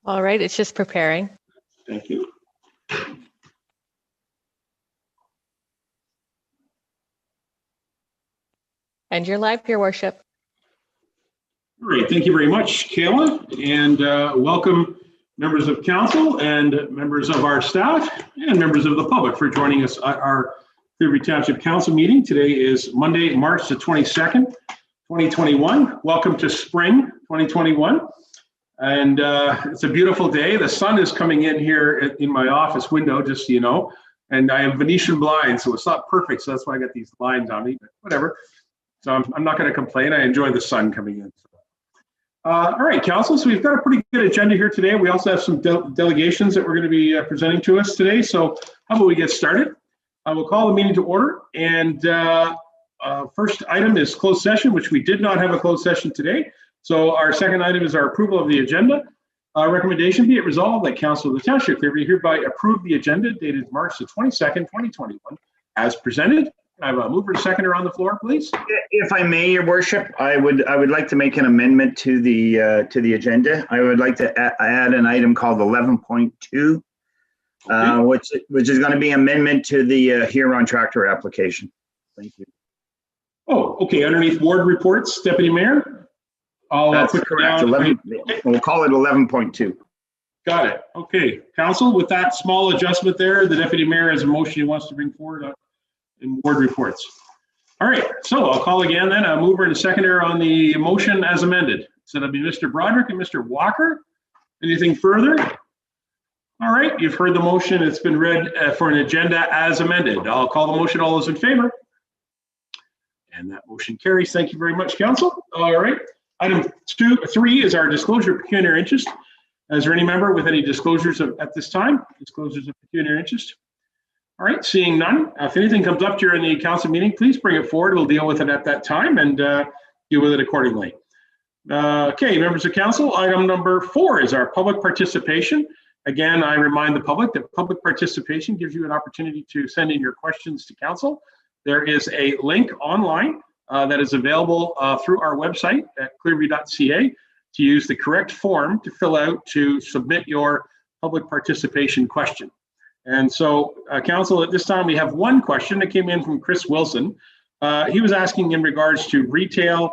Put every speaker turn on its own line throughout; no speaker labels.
All right, it's just preparing.
Thank you.
And you're live, Your Worship.
All right, thank you very much, Kayla, and welcome members of council and members of our staff and members of the public for joining us at our Clearview Township Council meeting. Today is Monday, March the 22nd, 2021. Welcome to spring 2021. And it's a beautiful day. The sun is coming in here in my office window, just so you know. And I have Venetian blinds, so it's not perfect. So that's why I got these blinds on me, but whatever. So I'm not going to complain. I enjoy the sun coming in. All right, council. So we've got a pretty good agenda here today. We also have some delegations that we're going to be presenting to us today. So how about we get started? I will call the meeting to order. And first item is closed session, which we did not have a closed session today. So our second item is our approval of the agenda. Recommendation be it resolved that Council of the Township Clearview hereby approve the agenda dated March the 22nd, 2021 as presented. I have a mover and seconder on the floor, please.
If I may, Your Worship, I would like to make an amendment to the agenda. I would like to add an item called 11.2, okay. which is going to be amendment to the Huron tractor application. Thank you.
Oh, okay. Underneath ward reports, Deputy Mayor.
That's correct. We'll call it 11.2.
Got it. Okay, council. With that small adjustment there, the Deputy Mayor has a motion he wants to bring forward in ward reports. All right, so I'll call again then a mover and a seconder on the motion as amended. So that'll be Mr. Broderick and Mr. Walker. Anything further? All right, you've heard the motion. It's been read for an agenda as amended. I'll call the motion. All those in favor? And that motion carries. Thank you very much, council. All right, item 3 is our disclosure of pecuniary interest. Is there any member with any disclosures at this time? Disclosures of pecuniary interest? All right, seeing none. If anything comes up during the council meeting, please bring it forward. We'll deal with it at that time and deal with it accordingly. Okay, members of council, item number 4 is our public participation. Again, I remind the public that public participation gives you an opportunity to send in your questions to council. There is a link online that is available through our website at clearview.ca to use the correct form to fill out to submit your public participation question. And so, council, at this time, we have one question that came in from Chris Wilson. He was asking in regards to retail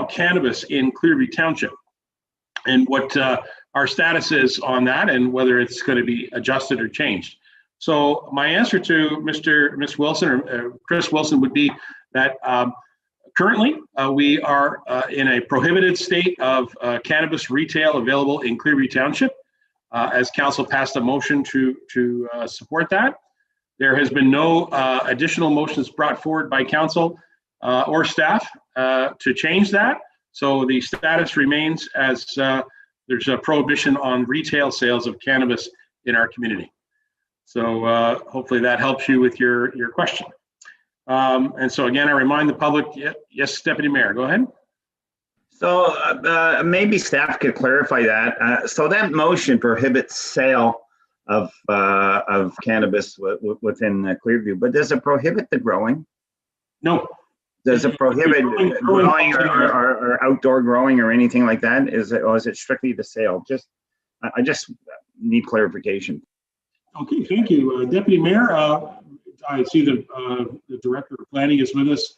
cannabis in Clearview Township and what our status is on that and whether it's going to be adjusted or changed. So my answer to Miss Wilson or Chris Wilson would be that currently we are in a prohibited state of cannabis retail available in Clearview Township. As council passed a motion to support that. There has been no additional motions brought forward by council or staff to change that. So the status remains as there's a prohibition on retail sales of cannabis in our community. So hopefully that helps you with your question. And so again, I remind the public, yes, Deputy Mayor, go ahead.
So maybe staff could clarify that. So that motion prohibits sale of cannabis within Clearview, but does it prohibit the growing?
No.
Does it prohibit growing or outdoor growing or anything like that? Is it strictly the sale? I just need clarification.
Okay, thank you, Deputy Mayor. I see the Director of Planning is with us.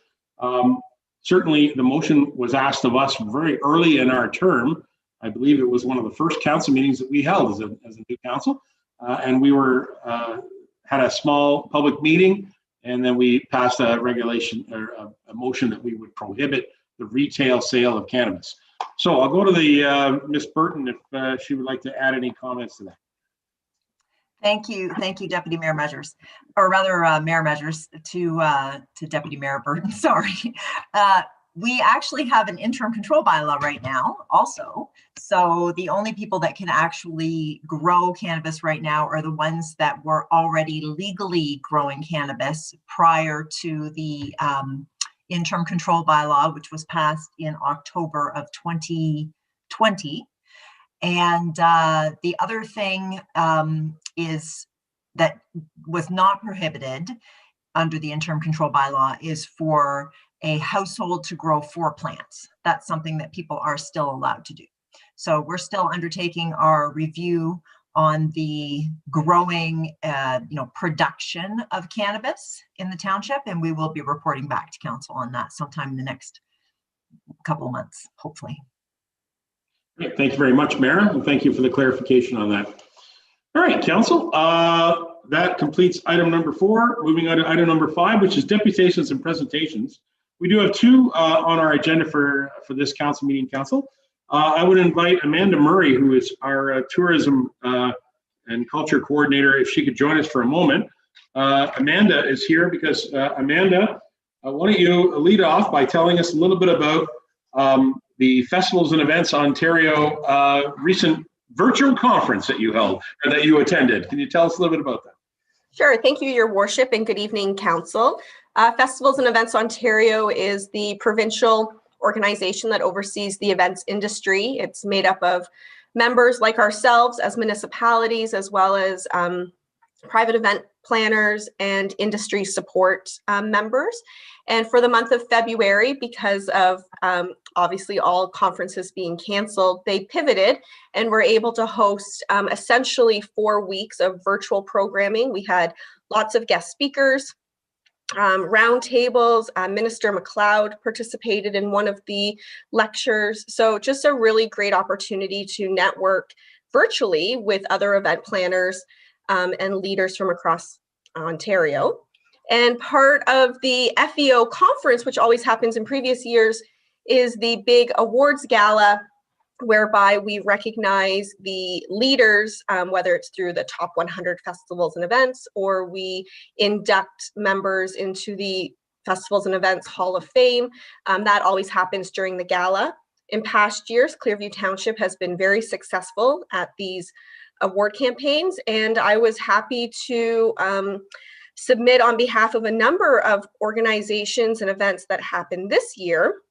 Certainly, the motion was asked of us very early in our term. I believe it was one of the first council meetings that we held as a new council, and we had a small public meeting, and then we passed a regulation or a motion that we would prohibit the retail sale of cannabis. So I'll go to the Ms. Burton if she would like to add any comments to that.
Thank you, Deputy Mayor Measures, or rather Mayor Measures to Deputy Mayor Burton. Sorry, we actually have an interim control bylaw right now, also. So the only people that can actually grow cannabis right now are the ones that were already legally growing cannabis prior to the interim control bylaw, which was passed in October of 2020. And the other thing is that was not prohibited under the interim control bylaw is for a household to grow 4 plants. That's something that people are still allowed to do. So we're still undertaking our review on the growing, production of cannabis in the township, and we will be reporting back to council on that sometime in the next couple of months, hopefully.
Great. Thank you very much, Mara, and thank you for the clarification on that. All right, council, that completes item number 4. Moving on to item number 5, which is deputations and presentations. We do have 2 on our agenda for this council meeting, council. I would invite Amanda Murray, who is our tourism and culture coordinator, if she could join us for a moment. Amanda is here because Amanda, why don't you lead off by telling us a little bit about the Festivals and Events Ontario recent virtual conference that you held or that you attended. Can you tell us a little bit about that?
Sure. Thank you, Your Worship, and good evening, Council. Festivals and Events Ontario is the provincial organization that oversees the events industry. It's made up of members like ourselves as municipalities, as well as private event planners and industry support members. And for the month of February, because of obviously all conferences being canceled, they pivoted and were able to host essentially 4 weeks of virtual programming. We had lots of guest speakers, roundtables. Minister McLeod participated in one of the lectures. So just a really great opportunity to network virtually with other event planners and leaders from across Ontario. And part of the FEO conference, which always happens in previous years, is the big awards gala, whereby we recognize the leaders, whether it's through the top 100 festivals and events, or we induct members into the Festivals and Events Hall of Fame. That always happens during the gala. In past years, Clearview Township has been very successful at these award campaigns, and I was happy to submit on behalf of a number of organizations and events that happened this year,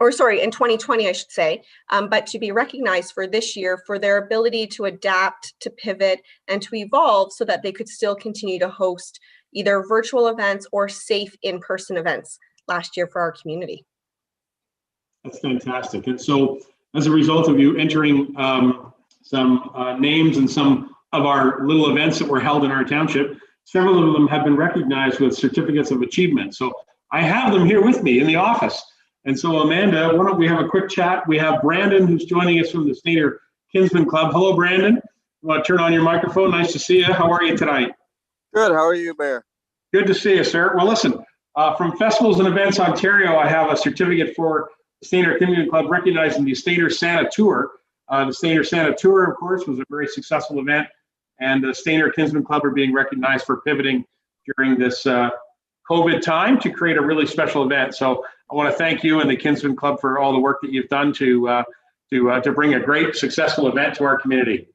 or sorry, in 2020, I should say, but to be recognized for this year for their ability to adapt, to pivot, and to evolve so that they could still continue to host either virtual events or safe in-person events last year for our community.
That's fantastic. And so as a result of you entering some names and some of our little events that were held in our township, several of them have been recognized with certificates of achievement. So I have them here with me in the office. And so Amanda, why don't we have a quick chat? We have Brandon, who's joining us from the Stainer Kinsman Club. Hello, Brandon. You want to turn on your microphone? Nice to see you. How are you tonight?
Good. How are you, Mayor?
Good to see you, sir. Well, listen, from Festivals and Events Ontario, I have a certificate for the Stainer Kinsman Club recognizing the Stainer Santa Tour. The Stainer Santa Tour, of course, was a very successful event, and the Stainer Kinsman Club are being recognized for pivoting during this COVID time to create a really special event. So I want to thank you and the Kinsman Club for all the work that you've done to bring a great, successful event to our community.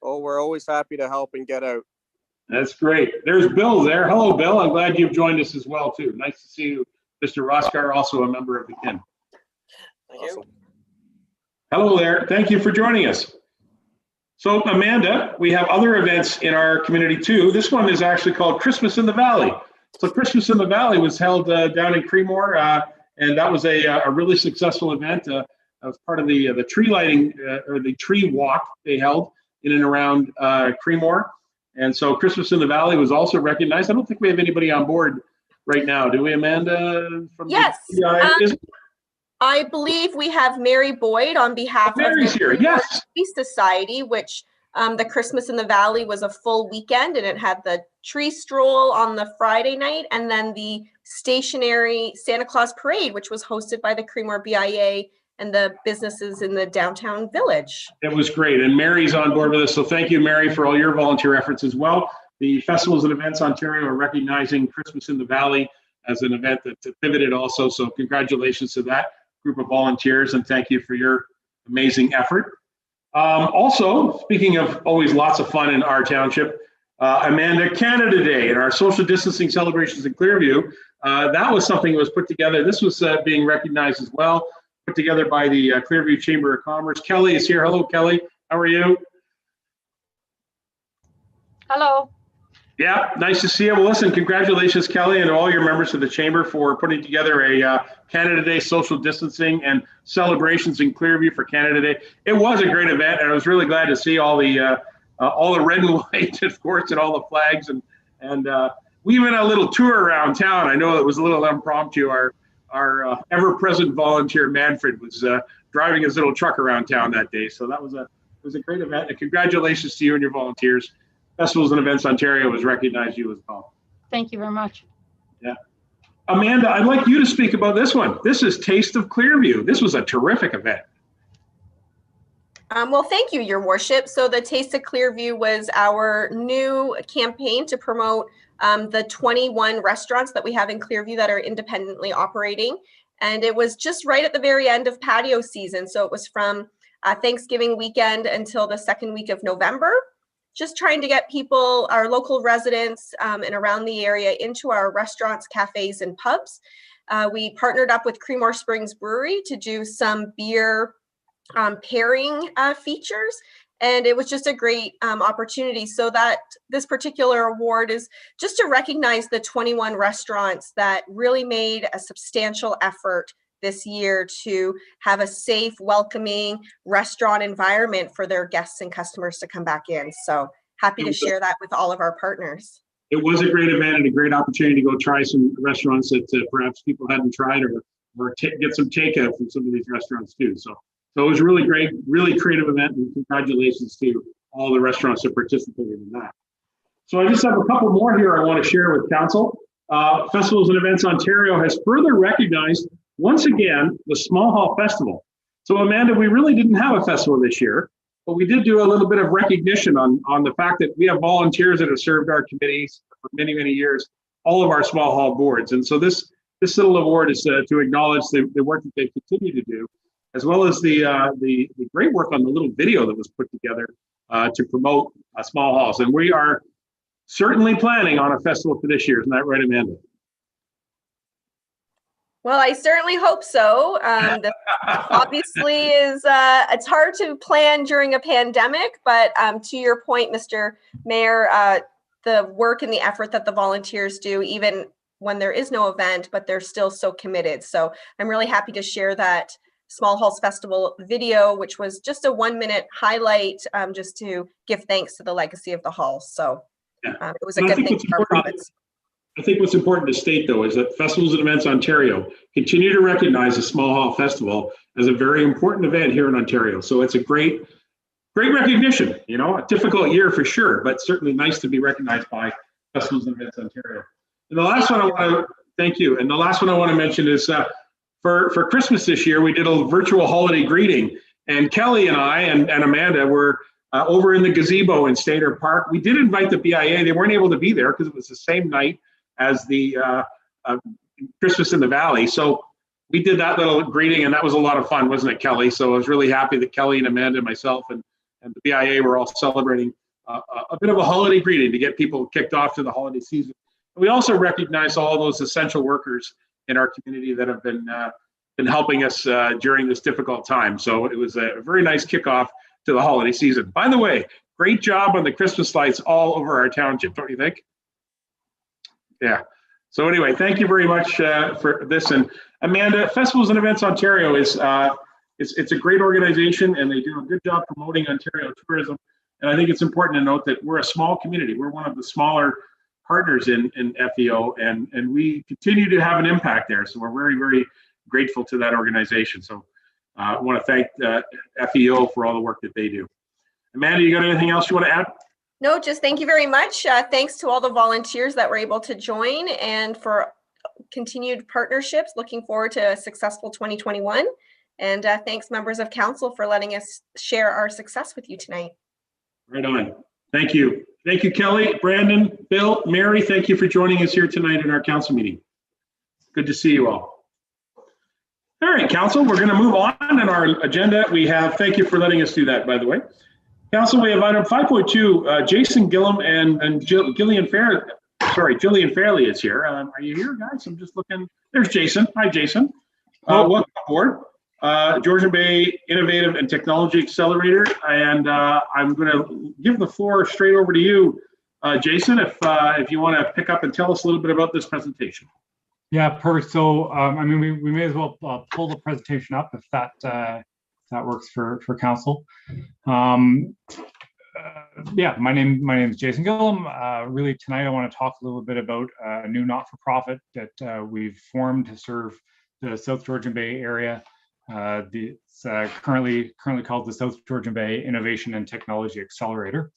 Oh, we're always happy to help and get out.
That's great. There's Bill there. Hello, Bill. I'm glad you've joined us as well, too. Nice to see you, Mr. Roskar, also a member of the KIN.
Thank you.
Hello there. Thank you for joining us. So, Amanda, we have other events in our community, too. This one is actually called Christmas in the Valley. So Christmas in the Valley was held down in Creemore, and that was a really successful event. That was part of the tree lighting or the tree walk they held in and around Creemore. And so Christmas in the Valley was also recognized. I don't think we have anybody on board right now, do we, Amanda?
Yes. I believe we have Mary Boyd on behalf of
Mary's
the
here. Yes.
Tree Society, which the Christmas in the Valley was a full weekend, and it had the tree stroll on the Friday night, and then the stationary Santa Claus parade, which was hosted by the Creemore BIA and the businesses in the downtown village.
It was great, and Mary's on board with us, so thank you, Mary, for all your volunteer efforts as well. The Festivals and Events Ontario are recognizing Christmas in the Valley as an event that pivoted also, so congratulations to that group of volunteers, and thank you for your amazing effort. Also, speaking of always lots of fun in our township, Amanda, Canada Day and our social distancing celebrations in Clearview, that was something that was put together. This was being recognized as well, put together by the Clearview Chamber of Commerce. Kelly is here. Hello, Kelly. How are you?
Hello.
Yeah, nice to see you. Well, listen, congratulations, Kelly, and all your members of the chamber for putting together a Canada Day social distancing and celebrations in Clearview for Canada Day. It was a great event, and I was really glad to see all the red and white, of course, and all the flags. And we even had a little tour around town. I know it was a little impromptu. Our ever-present volunteer Manfred was driving his little truck around town that day. So that was a great event. And congratulations to you and your volunteers. Festivals and Events Ontario has recognized you as well.
Thank you very much.
Yeah. Amanda, I'd like you to speak about this one. This is Taste of Clearview. This was a terrific event.
Well, thank you, Your Worship. So the Taste of Clearview was our new campaign to promote the 21 restaurants that we have in Clearview that are independently operating. And it was just right at the very end of patio season. So it was from Thanksgiving weekend until the second week of November. Just trying to get people, our local residents and around the area into our restaurants, cafes, and pubs. We partnered up with Creemore Springs Brewery to do some beer pairing features. And it was just a great opportunity. So that this particular award is just to recognize the 21 restaurants that really made a substantial effort this year to have a safe, welcoming restaurant environment for their guests and customers to come back in. So happy to share that with all of our partners.
It was a great event and a great opportunity to go try some restaurants that perhaps people hadn't tried or get some takeout from some of these restaurants too. So it was really great, really creative event, and congratulations to all the restaurants that participated in that. So I just have a couple more here I want to share with council. Festivals and Events Ontario has further recognized once again the Small Hall Festival. So Amanda, we really didn't have a festival this year, but we did do a little bit of recognition on the fact that we have volunteers that have served our committees for many, many years, all of our small hall boards. And so this little award is to acknowledge the work that they continue to do, as well as the great work on the little video that was put together to promote small halls. And we are certainly planning on a festival for this year. Isn't that right, Amanda?
Well, I certainly hope so. This obviously is, it's hard to plan during a pandemic, but to your point, Mr. Mayor, the work and the effort that the volunteers do, even when there is no event, but they're still so committed. So I'm really happy to share that Small Halls Festival video, which was just a 1-minute highlight, just to give thanks to the legacy of the hall. So it was a good thing for our province.
I think what's important to state, though, is that Festivals and Events Ontario continue to recognize the Small Hall Festival as a very important event here in Ontario. So it's a great recognition, a difficult year for sure, but certainly nice to be recognized by Festivals and Events Ontario. And the last one I want to, thank you. And the last one I want to mention is for Christmas this year, we did a virtual holiday greeting, and Kelly and I and Amanda were over in the gazebo in Stater Park. We did invite the BIA. They weren't able to be there because it was the same night as the Christmas in the Valley. So we did that little greeting, and that was a lot of fun, wasn't it, Kelly? So I was really happy that Kelly and Amanda and myself and the BIA were all celebrating a bit of a holiday greeting to get people kicked off to the holiday season. And we also recognize all those essential workers in our community that have been helping us during this difficult time. So it was a very nice kickoff to the holiday season. By the way, great job on the Christmas lights all over our township, don't you think? Yeah. So anyway, thank you very much for this. And Amanda, Festivals and Events Ontario is it's a great organization, and they do a good job promoting Ontario tourism. And I think it's important to note that we're a small community. We're one of the smaller partners in FEO, and we continue to have an impact there. So we're very, very grateful to that organization. So I want to thank FEO for all the work that they do. Amanda, you got anything else you want to add?
No, just thank you very much. Thanks to all the volunteers that were able to join, and for continued partnerships. Looking forward to a successful 2021. And thanks, members of council, for letting us share our success with you tonight.
Right on. Thank you. Thank you, Kelly, Brandon, Bill, Mary. Thank you for joining us here tonight in our council meeting. Good to see you all. All right, council, we're going to move on in our agenda. We have, thank you for letting us do that, by the way. Council, we have item 5.2, Jason Gillum and Gillian Fairley is here. Are you here, guys? I'm just looking. There's Jason. Hi, Jason. Welcome aboard. Georgian Bay Innovative and Technology Accelerator. And I'm going to give the floor straight over to you, Jason, if you want to pick up and tell us a little bit about this presentation.
Yeah, perfect. So, I mean, we may as well pull the presentation up if that works for council. Yeah, my name is Jason Gillum. Really, tonight I want to talk a little bit about a new not-for-profit that we've formed to serve the South Georgian Bay area. It's currently called the South Georgian Bay Innovation and Technology Accelerator.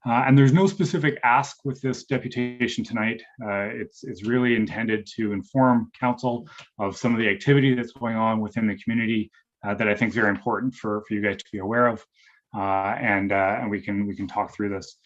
And there's no specific ask with this deputation tonight. It's really intended to inform council of some of the activity that's going on within the community that I think is very important for you guys to be aware of. And we can talk through this.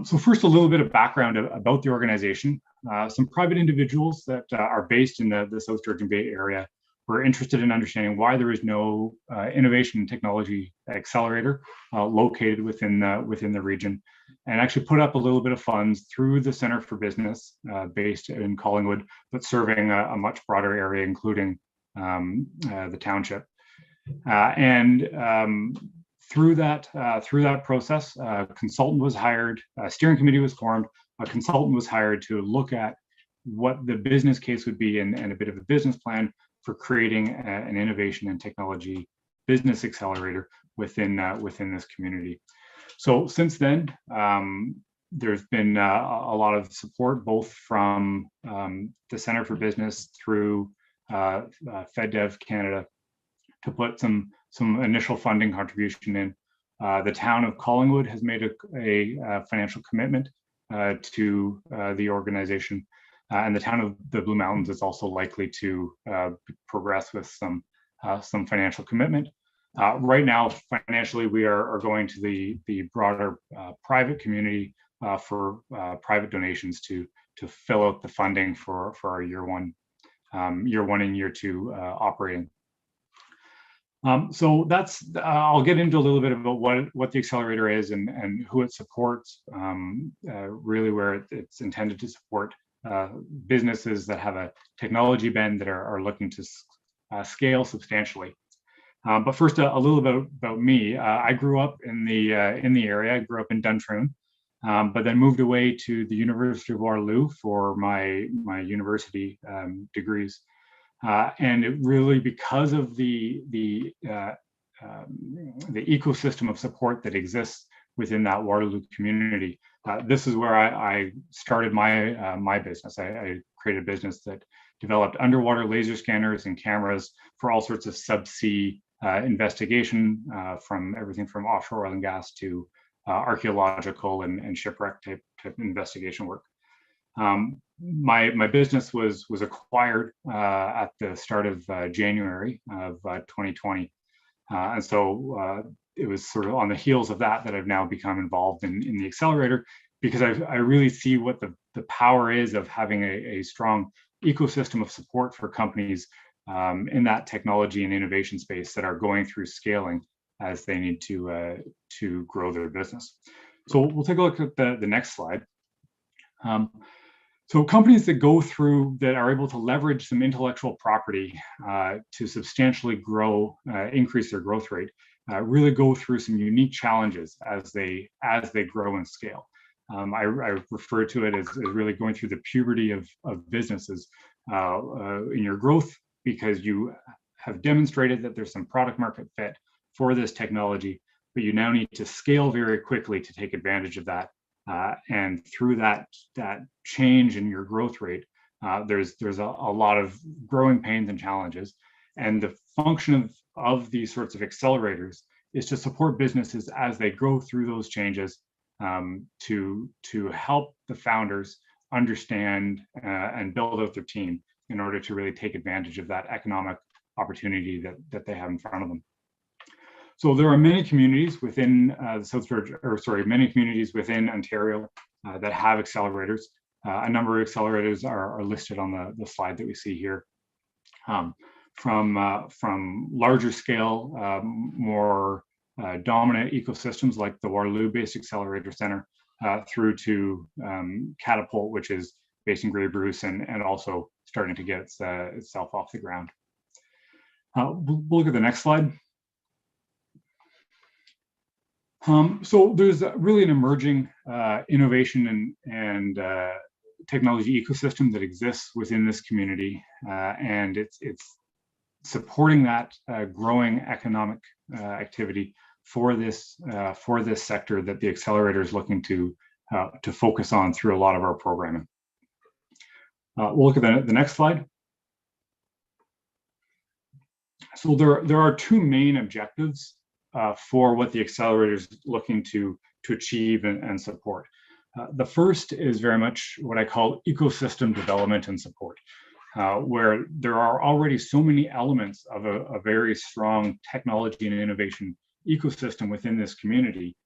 So first, a little bit of background about the organization. Some private individuals that are based in the South Georgian Bay area were interested in understanding why there is no innovation and technology accelerator located within the region, and actually put up a little bit of funds through the Center for Business based in Collingwood, but serving a much broader area, including the township. Through that process, a consultant was hired, a steering committee was formed, a consultant was hired to look at what the business case would be and a bit of a business plan for creating an innovation and technology business accelerator within this community. So since then, there's been a lot of support both from the Center for Business through FedDev Canada to put some initial funding contribution in. The town of Collingwood has made a financial commitment to the organization, and the town of the Blue Mountains is also likely to progress with some financial commitment. Right now, financially, we are going to the broader private community for private donations to fill out the funding for our year one and year two operating. So that's, I'll get into a little bit about what the accelerator is and who it supports, really where it's intended to support businesses that have a technology bend that are looking to scale substantially. But first, a little bit about me. I grew up in the area. I grew up in Duntroon, but then moved away to the University of Waterloo for my university degrees. And it really, because of the ecosystem of support that exists within that Waterloo community, this is where I started my business. I created a business that developed underwater laser scanners and cameras for all sorts of subsea investigation, from everything from offshore oil and gas to archaeological and shipwreck type investigation work. My business was acquired at the start of January of 2020, and so it was sort of on the heels of that I've now become involved in the accelerator, because I really see what the power is of having a strong ecosystem of support for companies in that technology and innovation space that are going through scaling as they need to grow their business. So we'll take a look at the next slide. So companies that are able to leverage some intellectual property to substantially grow, increase their growth rate, really go through some unique challenges as they grow and scale. I refer to it as really going through the puberty of businesses in your growth, because you have demonstrated that there's some product market fit for this technology, but you now need to scale very quickly to take advantage of that. And through that change in your growth rate, there's a lot of growing pains and challenges. And the function of these sorts of accelerators is to support businesses as they go through those changes, to help the founders understand and build out their team in order to really take advantage of that economic opportunity that they have in front of them. So there are many communities within many communities within Ontario that have accelerators. A number of accelerators are listed on the slide that we see here. From larger scale, more dominant ecosystems like the Waterloo-based Accelerator Center, through to Catapult, which is based in Grey Bruce and also starting to get itself off the ground. We'll look at the next slide. So there's really an emerging innovation and technology ecosystem that exists within this community, and it's supporting that growing economic activity for this sector that the accelerator is looking to focus on through a lot of our programming. We'll look at the next slide. So there are two main objectives for what the accelerator is looking to achieve and support. The first is very much what I call ecosystem development and support, where there are already so many elements of a very strong technology and innovation ecosystem within this community.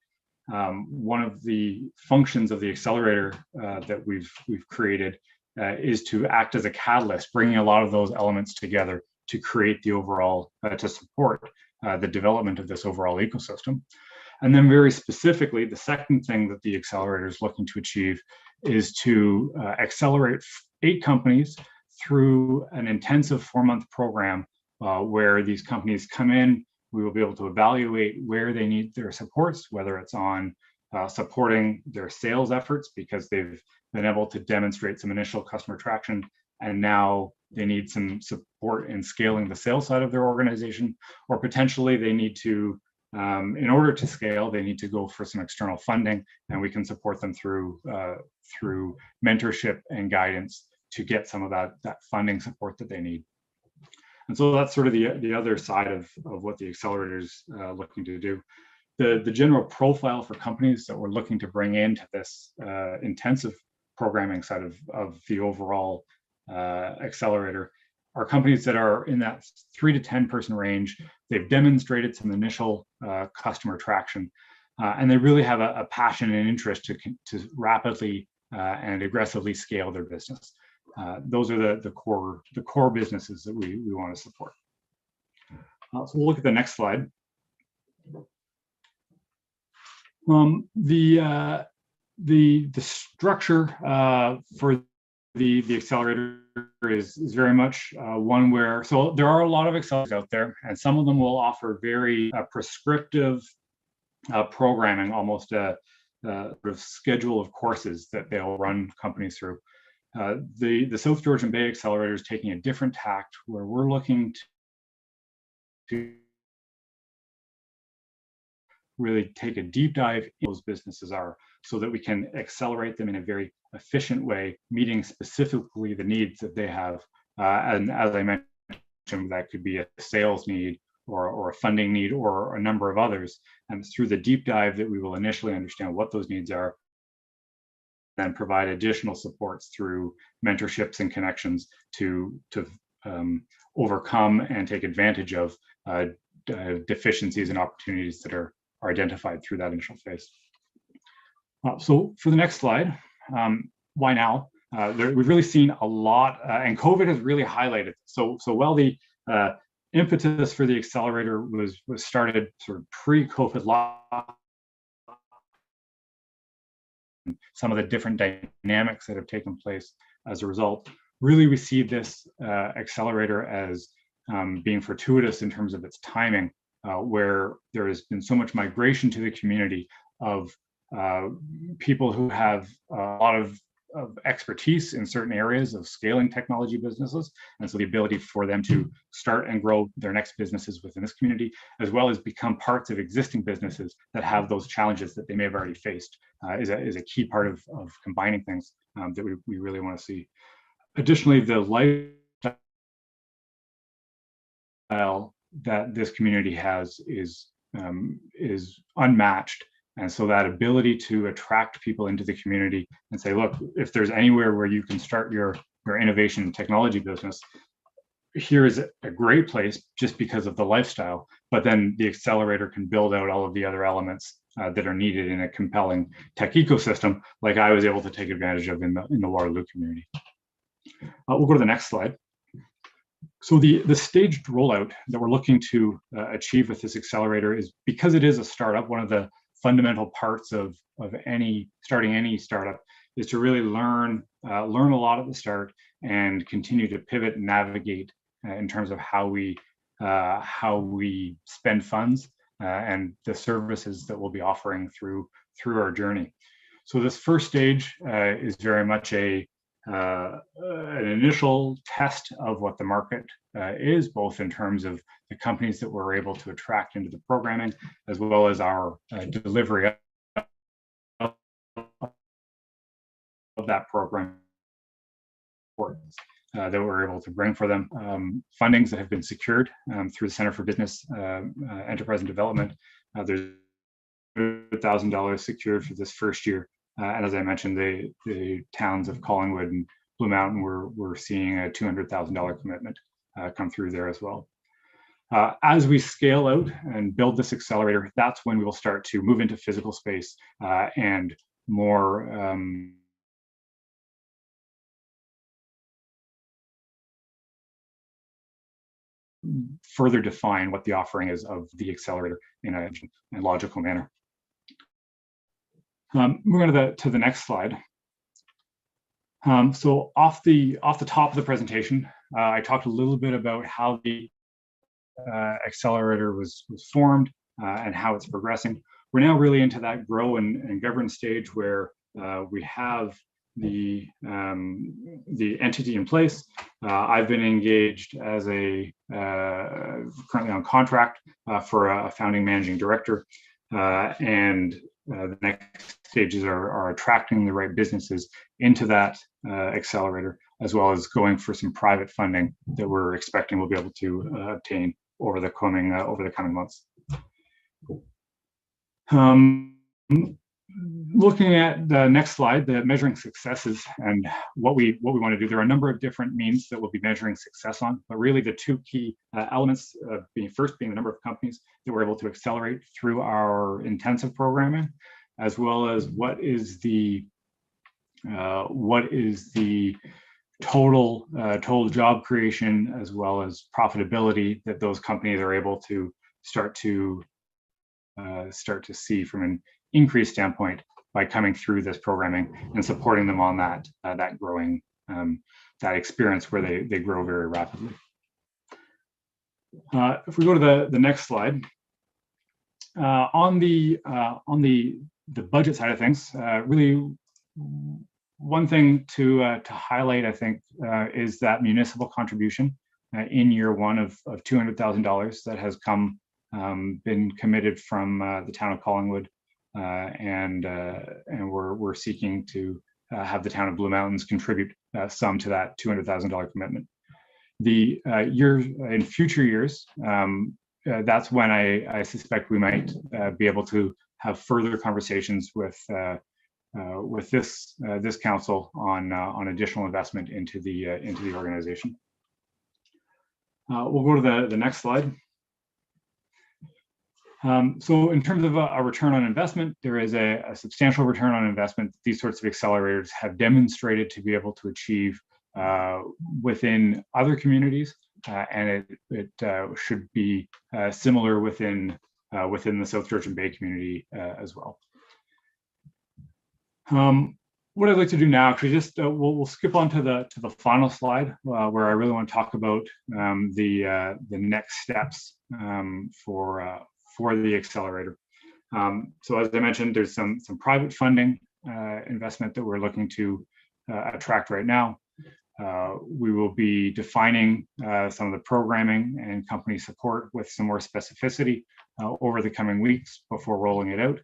One of the functions of the accelerator that we've created is to act as a catalyst, bringing a lot of those elements together to create the overall, to support the development of this overall ecosystem. And then very specifically, the second thing that the accelerator is looking to achieve is to accelerate 8 companies through an intensive 4-month program where these companies come in. We will be able to evaluate where they need their supports, whether it's on supporting their sales efforts because they've been able to demonstrate some initial customer traction, and now they need some support in scaling the sales side of their organization, or potentially they need to, in order to scale, they need to go for some external funding, and we can support them through mentorship and guidance to get some of that funding support that they need. And so that's sort of the other side of what the accelerator is looking to do. The general profile for companies that we're looking to bring into this intensive programming side of the overall accelerator are companies that are in that 3 to 10 person range. They've demonstrated some initial customer traction, and they really have a passion and interest to rapidly and aggressively scale their business. Those are the core businesses that we want to support. So we'll look at the next slide. The structure for the accelerator is very much one where, so there are a lot of accelerators out there, and some of them will offer very prescriptive programming, almost a sort of schedule of courses that they'll run companies through. The South Georgian Bay Accelerator is taking a different tact, where we're looking to really take a deep dive in those businesses are, so that we can accelerate them in a very efficient way, meeting specifically the needs that they have. And as I mentioned, that could be a sales need or a funding need or a number of others. And it's through the deep dive that we will initially understand what those needs are, then provide additional supports through mentorships and connections to overcome and take advantage of deficiencies and opportunities that are identified through that initial phase. So for the next slide, why now? We've really seen a lot, and COVID has really highlighted. So while the impetus for the accelerator was started sort of pre-COVID lockdown, some of the different dynamics that have taken place as a result, really we see this accelerator as being fortuitous in terms of its timing, where there has been so much migration to the community of people who have a lot of expertise in certain areas of scaling technology businesses. And so the ability for them to start and grow their next businesses within this community, as well as become parts of existing businesses that have those challenges that they may have already faced, is a key part of combining things that we really want to see. Additionally, the lifestyle that this community has is unmatched. And so that ability to attract people into the community and say, look, if there's anywhere where you can start your innovation and technology business, here is a great place just because of the lifestyle. But then the accelerator can build out all of the other elements that are needed in a compelling tech ecosystem, like I was able to take advantage of in the Waterloo community. We'll go to the next slide. So the staged rollout that we're looking to achieve with this accelerator is, because it is a startup, one of the fundamental parts of starting any startup is to really learn a lot at the start and continue to pivot and navigate in terms of how we spend funds and the services that we'll be offering through our journey. So this first stage is very much an initial test of what the market is, both in terms of the companies that we're able to attract into the programming, as well as our delivery of that program that we're able to bring for them. Fundings that have been secured through the Center for Business Enterprise and Development. There's $100,000 secured for this first year. And as I mentioned, the towns of Collingwood and Blue Mountain, we're seeing a $200,000 commitment come through there as well. As we scale out and build this accelerator, that's when we will start to move into physical space and more further define what the offering is of the accelerator in a logical manner. Moving to the next slide. So off the top of the presentation, I talked a little bit about how the accelerator was formed and how it's progressing. We're now really into that grow and govern stage where we have the entity in place. I've been engaged as currently on contract for a founding managing director, and the next stages are attracting the right businesses into that accelerator, as well as going for some private funding that we're expecting we'll be able to obtain over the coming months. Looking at the next slide, the measuring successes and what we want to do, there are a number of different means that we'll be measuring success on, but really the two key elements being the number of companies that we're able to accelerate through our intensive programming, as well as what is the total job creation, as well as profitability that those companies are able to start to see from an increased standpoint by coming through this programming and supporting them on that growing that experience where they grow very rapidly. If we go to the next slide, on the budget side of things, really one thing to highlight, I think, is that municipal contribution in year one of $200,000 that has been committed from the town of Collingwood, and we're seeking to have the town of Blue Mountains contribute some to that $200,000 commitment. In future years, that's when I suspect we might be able to have further conversations with this council on additional investment into the organization. We'll go to the next slide. So in terms of a return on investment, there is a substantial return on investment these sorts of accelerators have demonstrated to be able to achieve within other communities, and it should be similar within the South Georgian Bay community as well. What I'd like to do now, actually, just we'll skip on to the final slide where I really want to talk about the next steps for the accelerator. So as I mentioned, there's some private funding investment that we're looking to attract right now. We will be defining some of the programming and company support with some more specificity over the coming weeks before rolling it out.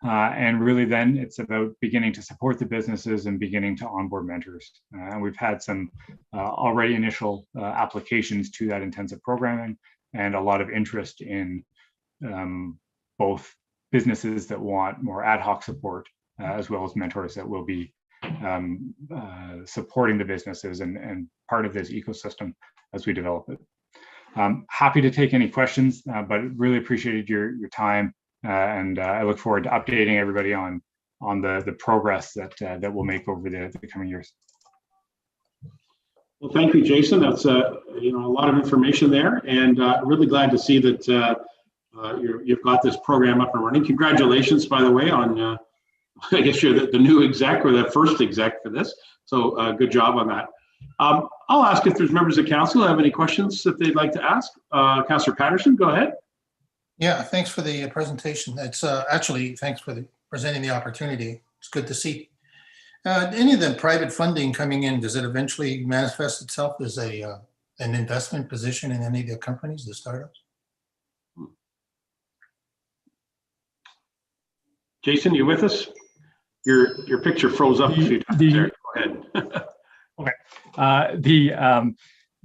And really then it's about beginning to support the businesses and beginning to onboard mentors. And we've had some already initial applications to that intensive programming, and a lot of interest in both businesses that want more ad hoc support, as well as mentors that will be supporting the businesses and part of this ecosystem as we develop it. Happy to take any questions, but really appreciated your time, and I look forward to updating everybody on the progress that we'll make over the coming years.
Well, thank you, Jason. That's a lot of information there, and really glad to see that you've got this program up and running. Congratulations, by the way, on I guess you're the new exec or the first exec for this. So good job on that. I'll ask if there's members of council who have any questions that they'd like to ask. Councillor Patterson, go ahead.
Yeah, thanks for the presentation. It's actually, thanks for presenting the opportunity. It's good to see. Any of the private funding coming in, does it eventually manifest itself as an investment position in any of the companies, the startups?
Jason, you with us? Your picture froze up a few times there. Go ahead.
Okay.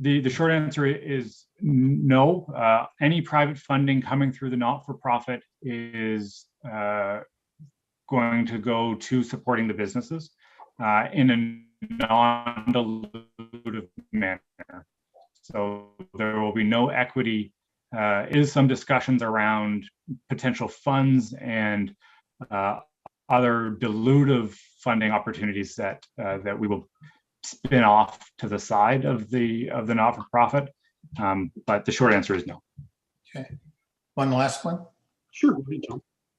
The short answer is no. Any private funding coming through the not-for-profit is going to go to supporting the businesses in a non-dilutive manner. So there will be no equity. Is some discussions around potential funds and other dilutive funding opportunities that we will spin off to the side of the not-for-profit, but the short answer is no.
Okay, one last one.
Sure.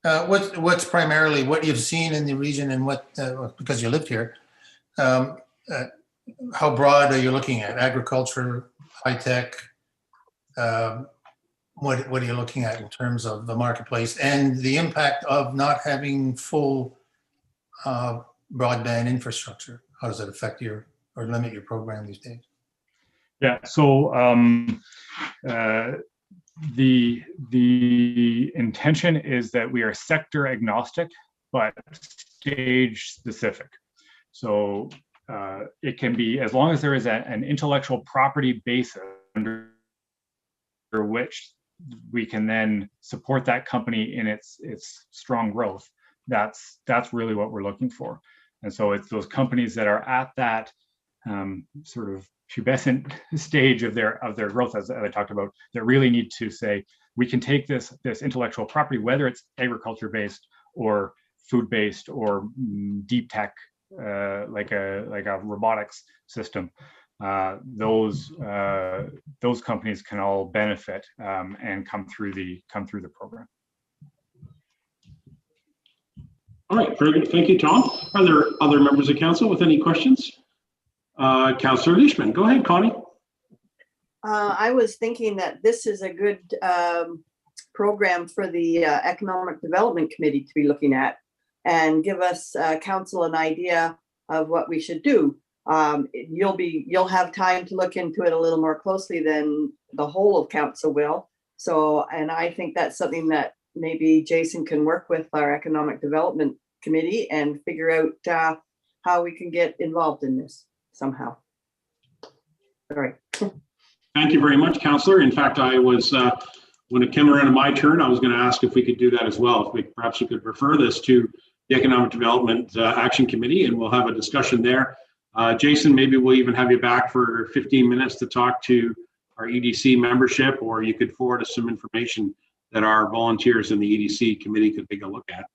What's primarily what you've seen in the region, and what because you lived here, how broad are you looking at? Agriculture, high tech. What are you looking at in terms of the marketplace and the impact of not having full broadband infrastructure? How does it affect your or limit your program these days?
Yeah, so the intention is that we are sector agnostic, but stage specific. So it can be, as long as there is an intellectual property basis under which we can then support that company in its strong growth. That's really what we're looking for. And so it's those companies that are at that sort of pubescent stage of their growth, as I talked about, that really need to say, we can take this intellectual property, whether it's agriculture based or food based or deep tech, like a robotics system. Those companies can all benefit and come through the program.
All right, very good. Thank you, Tom. Are there other members of council with any questions? Councillor Leishman, go ahead, Connie.
I was thinking that this is a good program for the Economic Development Committee to be looking at and give us council an idea of what we should do. You'll have time to look into it a little more closely than the whole of council will. So, and I think that's something that maybe Jason can work with our Economic Development Committee and figure out how we can get involved in this somehow. All right.
Thank you very much, Councillor. In fact, I was, when it came around to my turn, I was going to ask if we could do that as well. If perhaps we could refer this to the Economic Development Action Committee, and we'll have a discussion there. Jason, maybe we'll even have you back for 15 minutes to talk to our EDC membership, or you could forward us some information that our volunteers in the EDC committee could take a look at.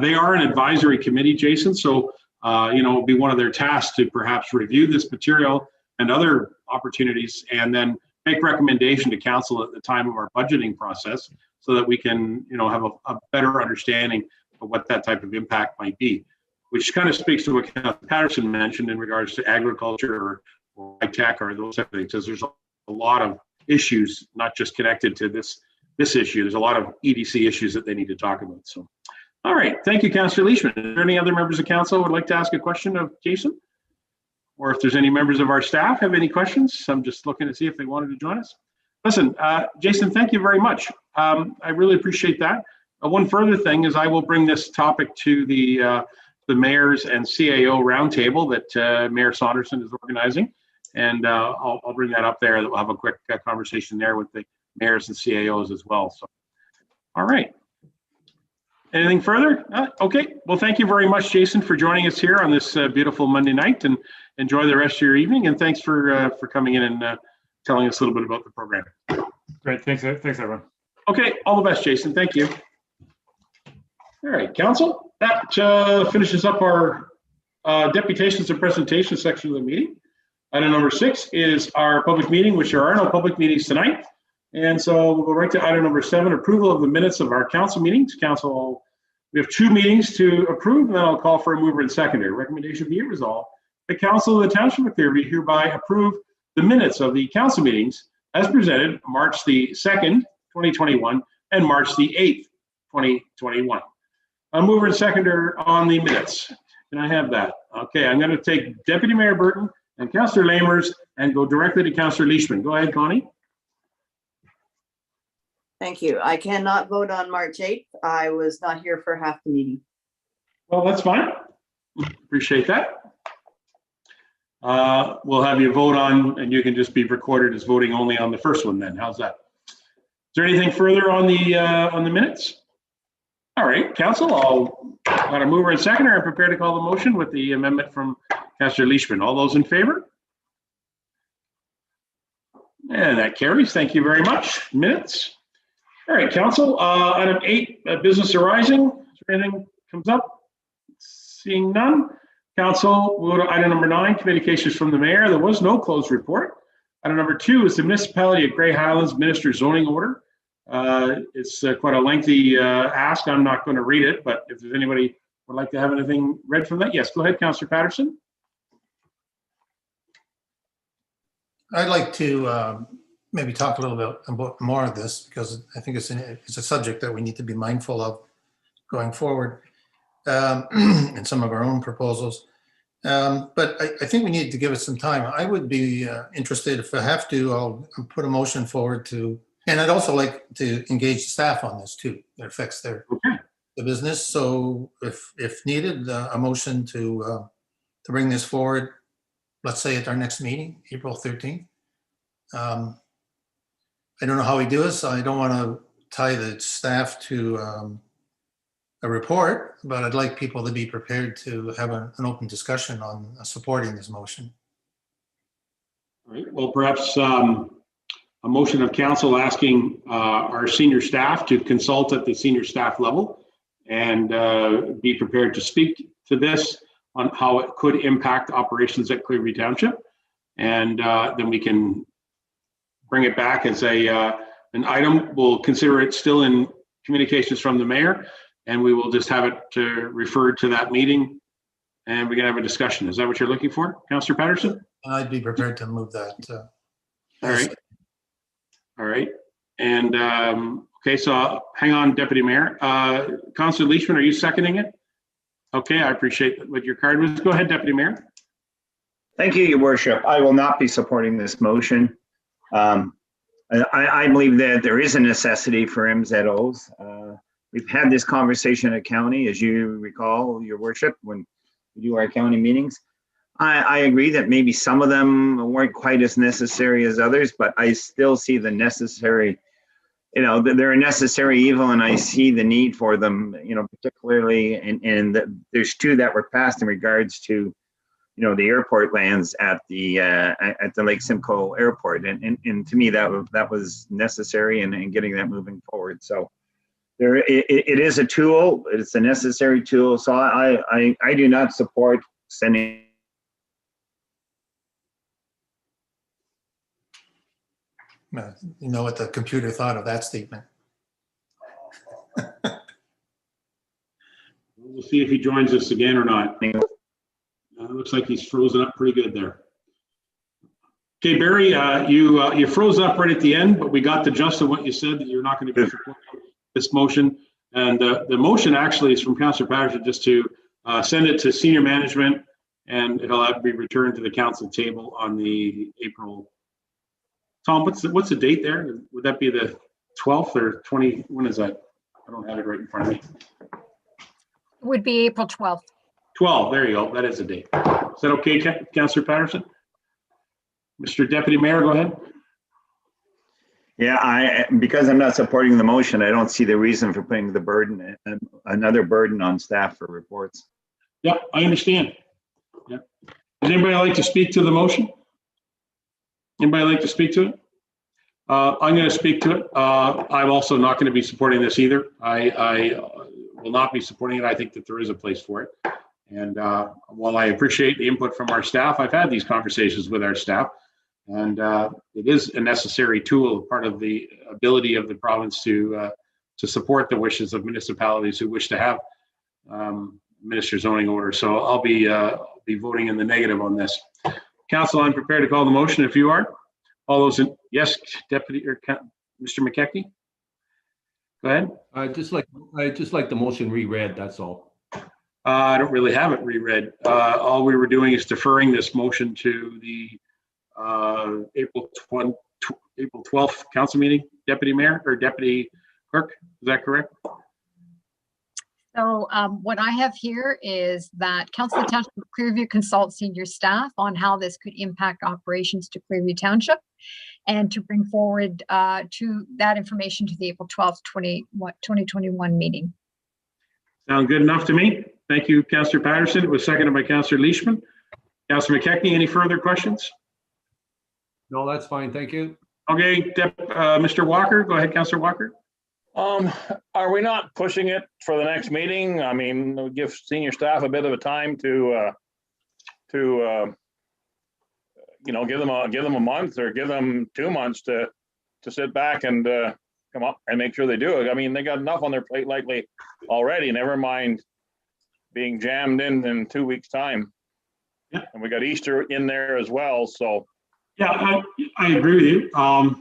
They are an advisory committee, Jason, so it'll be one of their tasks to perhaps review this material and other opportunities, and then make recommendation to council at the time of our budgeting process, so that we can, have a better understanding of what that type of impact might be, which kind of speaks to what Councillor Patterson mentioned in regards to agriculture or high tech or those type of things, because there's a lot of issues, not just connected to this issue. There's a lot of EDC issues that they need to talk about. So, all right, thank you, Councillor Leishman. Are there any other members of council who would like to ask a question of Jason? Or if there's any members of our staff have any questions? I'm just looking to see if they wanted to join us. Listen, Jason, thank you very much. I really appreciate that. One further thing is I will bring this topic to the mayors and CAO roundtable that Mayor Saunderson is organizing, and I'll bring that up there. We'll have a quick conversation there with the mayors and CAOs as well. So, all right. Anything further? Okay. Well, thank you very much, Jason, for joining us here on this beautiful Monday night, and enjoy the rest of your evening. And thanks for coming in and telling us a little bit about the program.
Great. Thanks, everyone.
Okay. All the best, Jason. Thank you. All right, council. That finishes up our deputations and presentations section of the meeting. Item number 6 is our public meeting, which there are no public meetings tonight. And so we'll go right to item number 7, approval of the minutes of our council meetings. Council, we have 2 meetings to approve, and then I'll call for a mover and seconder. Recommendation be it resolved. The council of the Township of Clearview hereby approve the minutes of the council meetings as presented March the 2nd, 2021, and March the 8th, 2021. A mover and seconder on the minutes. Can I have that? Okay, I'm going to take Deputy Mayor Burton and Councillor Lamers and go directly to Councillor Leishman. Go ahead, Connie.
Thank you. I cannot vote on March 8th. I was not here for half the meeting.
Well, that's fine. Appreciate that. We'll have you vote on, and you can just be recorded as voting only on the first one then. How's that? Is there anything further on the minutes? All right, Council, I'll got a mover and seconder. I'm prepared to call the motion with the amendment from Councillor Leishman. All those in favor? And that carries. Thank you very much. Minutes. All right, Council, item 8, business arising. Is there anything comes up? Seeing none. Council, we'll go to item number 9, communications from the mayor. There was no closed report. Item number 2 is the municipality of Grey Highlands Minister zoning order. It's quite a lengthy ask. I'm not going to read it, but if there's anybody would like to have anything read from that, yes, go ahead, Councillor Patterson.
I'd like to maybe talk a little bit about more of this because I think it's a subject that we need to be mindful of going forward in some of our own proposals. But I think we need to give it some time. I would be interested, if I have to, I'll put a motion forward to, and I'd also like to engage the staff on this too. It affects their the business. So if needed, a motion to bring this forward, let's say at our next meeting, April 13th. I don't know how we do this. I don't want to tie the staff to a report, but I'd like people to be prepared to have an open discussion on supporting this motion.
All right. Well, perhaps a motion of council asking our senior staff to consult at the senior staff level and be prepared to speak to this on how it could impact operations at Clearview Township. And then we can bring it back as an item. We'll consider it still in communications from the mayor, and we will just have it referred to that meeting, and we can have a discussion. Is that what you're looking for, Councillor Patterson?
I'd be prepared to move that.
All right. All right. And okay, so hang on, Deputy Mayor. Councillor Leishman, are you seconding it? Okay, I appreciate what your card was. Go ahead, Deputy Mayor.
Thank you, Your Worship. I will not be supporting this motion. I believe that there is a necessity for MZOs. We've had this conversation at county, as you recall, Your Worship, when we do our county meetings. I agree that maybe some of them weren't quite as necessary as others, but I still see the necessary, they're a necessary evil, and I see the need for them, particularly, and there's 2 that were passed in regards to, the airport lands at the Lake Simcoe Airport, and to me that was necessary and getting that moving forward. So it is a tool. It's a necessary tool. So I do not support sending.
You know what the computer thought of that statement.
We'll see if he joins us again or not. Looks like he's frozen up pretty good there. Okay, Barry, you froze up right at the end, but we got the gist of what you said, that you're not going to be supporting this motion. And the motion actually is from Councillor Patterson, just to send it to senior management, and it'll have to be returned to the council table on the April. Tom, what's the date there? Would that be the 12th or 20? When is that? I don't have it right in front of me.
It would be April 12th.
12, there you go. That is the date. Is that okay, Councillor Patterson? Mr. Deputy Mayor, go ahead.
Yeah, because I'm not supporting the motion, I don't see the reason for putting the burden, another burden on staff for reports.
Yeah, I understand. Yeah. Does anybody like to speak to the motion? Anybody like to speak to it? I'm going to speak to it. I'm also not going to be supporting this either. I will not be supporting it. I think that there is a place for it. And while I appreciate the input from our staff, I've had these conversations with our staff, and it is a necessary tool, part of the ability of the province to support the wishes of municipalities who wish to have minister zoning order. So I'll be voting in the negative on this. Council, I'm prepared to call the motion if you are. All those in, yes, Deputy or Mr. McKechnie? Go ahead.
I just like the motion reread, that's all.
I don't really have it reread. All we were doing is deferring this motion to the April 12th council meeting, Deputy Mayor or Deputy Clerk. Is that correct?
So what I have here is that Council of the Township of Clearview consult senior staff on how this could impact operations to Clearview Township, and to bring forward to that information to the April 12th, 2021 meeting.
Sound good enough to me. Thank you, Councillor Patterson. It was seconded by Councillor Leishman. Councillor McKechnie, any further questions?
No, that's fine, thank you.
Okay, Mr. Walker, go ahead, Councillor Walker.
Are we not pushing it for the next meeting? I mean, it'll give senior staff a bit of a time to you know, give them a month or give them 2 months to sit back and come up and make sure they do it. I mean, they got enough on their plate lately already, never mind being jammed in 2 weeks' time.
Yeah.
And we got Easter in there as well, so.
Yeah, I agree with you. I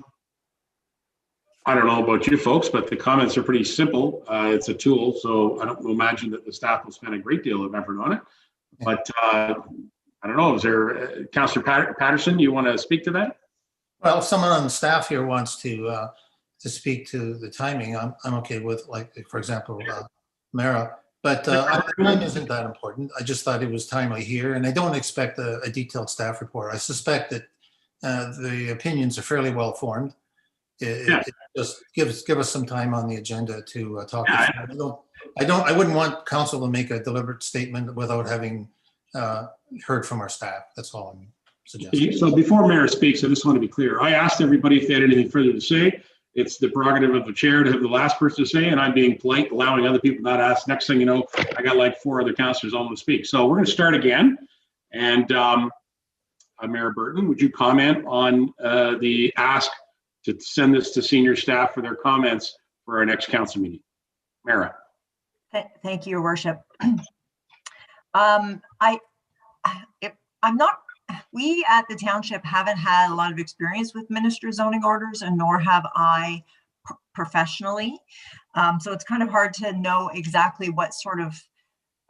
don't know about you folks, but the comments are pretty simple. It's a tool, so I don't imagine that the staff will spend a great deal of effort on it. But I don't know, is there, Councillor Patterson, you want to speak to that?
Well, if someone on the staff here wants to speak to the timing, I'm okay with, like, for example, Mara. But time isn't that important. I just thought it was timely here, and I don't expect a detailed staff report. I suspect that the opinions are fairly well formed. It just give us some time on the agenda to talk. I wouldn't want council to make a deliberate statement without having heard from our staff. That's all I'm suggesting.
So before Mayor speaks, I just want to be clear. I asked everybody if they had anything further to say. It's the prerogative of the chair to have the last person to say, and I'm being polite, allowing other people not to ask. Next thing you know, I got like 4 other councillors on to speak. So we're going to start again. And Mayor Burton, would you comment on the ask to send this to senior staff for their comments for our next council meeting? Mara.
Thank you, Your Worship. We at the township haven't had a lot of experience with minister zoning orders, and nor have I professionally. So it's kind of hard to know exactly what sort of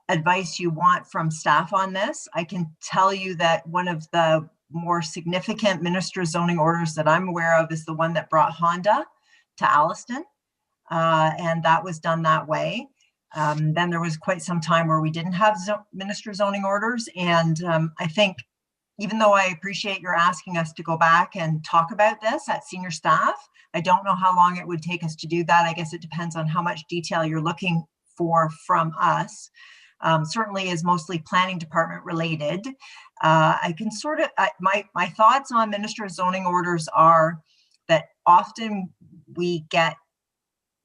advice you want from staff on this. I can tell you that one of the more significant minister zoning orders that I'm aware of is the one that brought Honda to Alliston, and that was done that way. Then there was quite some time where we didn't have minister zoning orders, and I think, even though I appreciate your asking us to go back and talk about this at senior staff, I don't know how long it would take us to do that. I guess it depends on how much detail you're looking for from us. Certainly is mostly planning department related. I can sort of, my thoughts on minister zoning orders are that often we get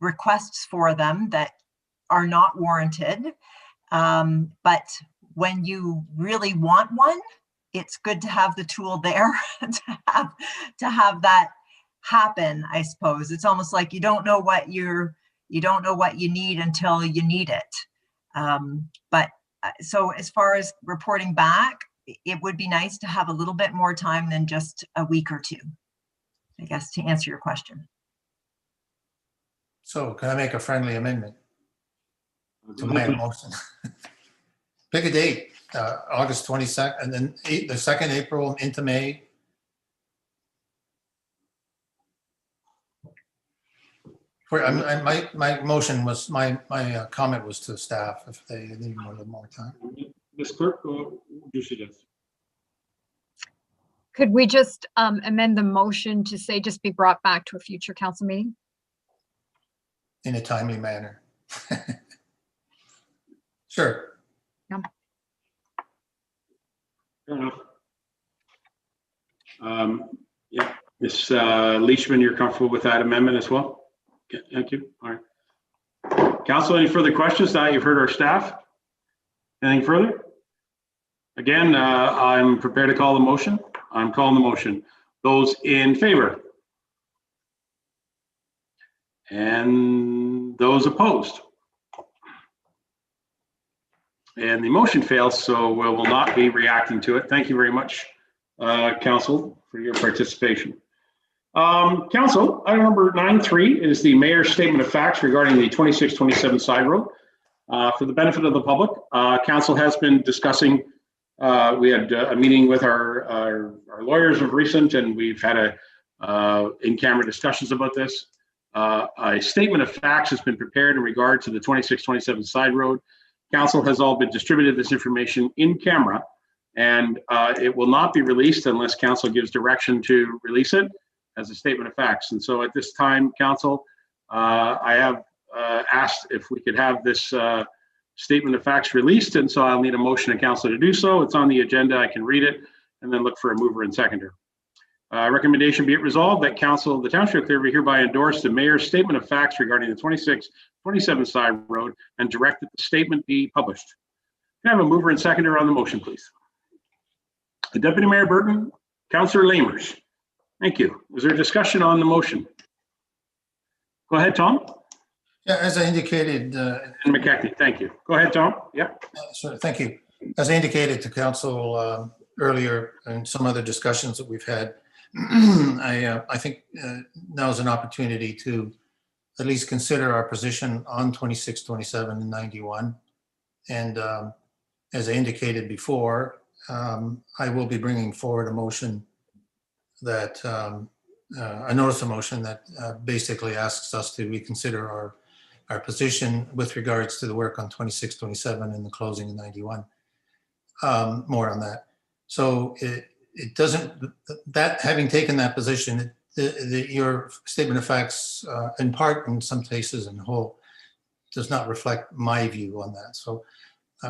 requests for them that are not warranted. But when you really want one, it's good to have the tool there to have that happen, I suppose. It's almost like you don't know what you need until you need it. So as far as reporting back, it would be nice to have a little bit more time than just a week or two, I guess, to answer your question.
So can I make a friendly amendment to my motion? Pick a date, August 22nd, and then the 2nd April into May. My motion was, my comment was to staff if they need a little more time.
Ms. Clerk, what would you suggest?
Could we just amend the motion to say just be brought back to a future council meeting?
In a timely manner. Sure.
Yeah.
Fair enough. Yeah, Ms. Leishman, you're comfortable with that amendment as well? Okay, thank you. All right. Council, any further questions now you've heard our staff? Anything further? Again, I'm prepared to call the motion. I'm calling the motion. Those in favor? And those opposed? And the motion fails, so we will not be reacting to it. Thank you very much, Council, for your participation. Council, item number 9.3 is the mayor's statement of facts regarding the 2627 side road. For the benefit of the public, council has been discussing, we had a meeting with our lawyers of recent, and we've had in-camera discussions about this. A statement of facts has been prepared in regard to the 2627 side road. Council has all been distributed this information in camera, and it will not be released unless council gives direction to release it as a statement of facts. And so at this time, council, I have asked if we could have this statement of facts released, and so I'll need a motion of council to do so. It's on the agenda. I can read it and then look for a mover and seconder. Recommendation be it resolved that council of the Township of Clearview hereby endorse the mayor's statement of facts regarding the 2627 side road and direct that the statement be published. Can I have a mover and seconder on the motion, please? Deputy Mayor Burton, Councillor Lamers. Thank you. Is there discussion on the motion? Go ahead, Tom.
Yeah, as I indicated.
And McKechnie, thank you. Go ahead, Tom. Yep.
Sure, thank you. As I indicated to council earlier and some other discussions that we've had, I think now is an opportunity to at least consider our position on 26, 27, and 91. And as I indicated before, I will be bringing forward a motion that, a notice of motion that basically asks us to reconsider our position with regards to the work on 26, 27 and the closing in 91. More on that. So it doesn't, that having taken that position, your statement of facts in part, in some cases in whole, does not reflect my view on that. So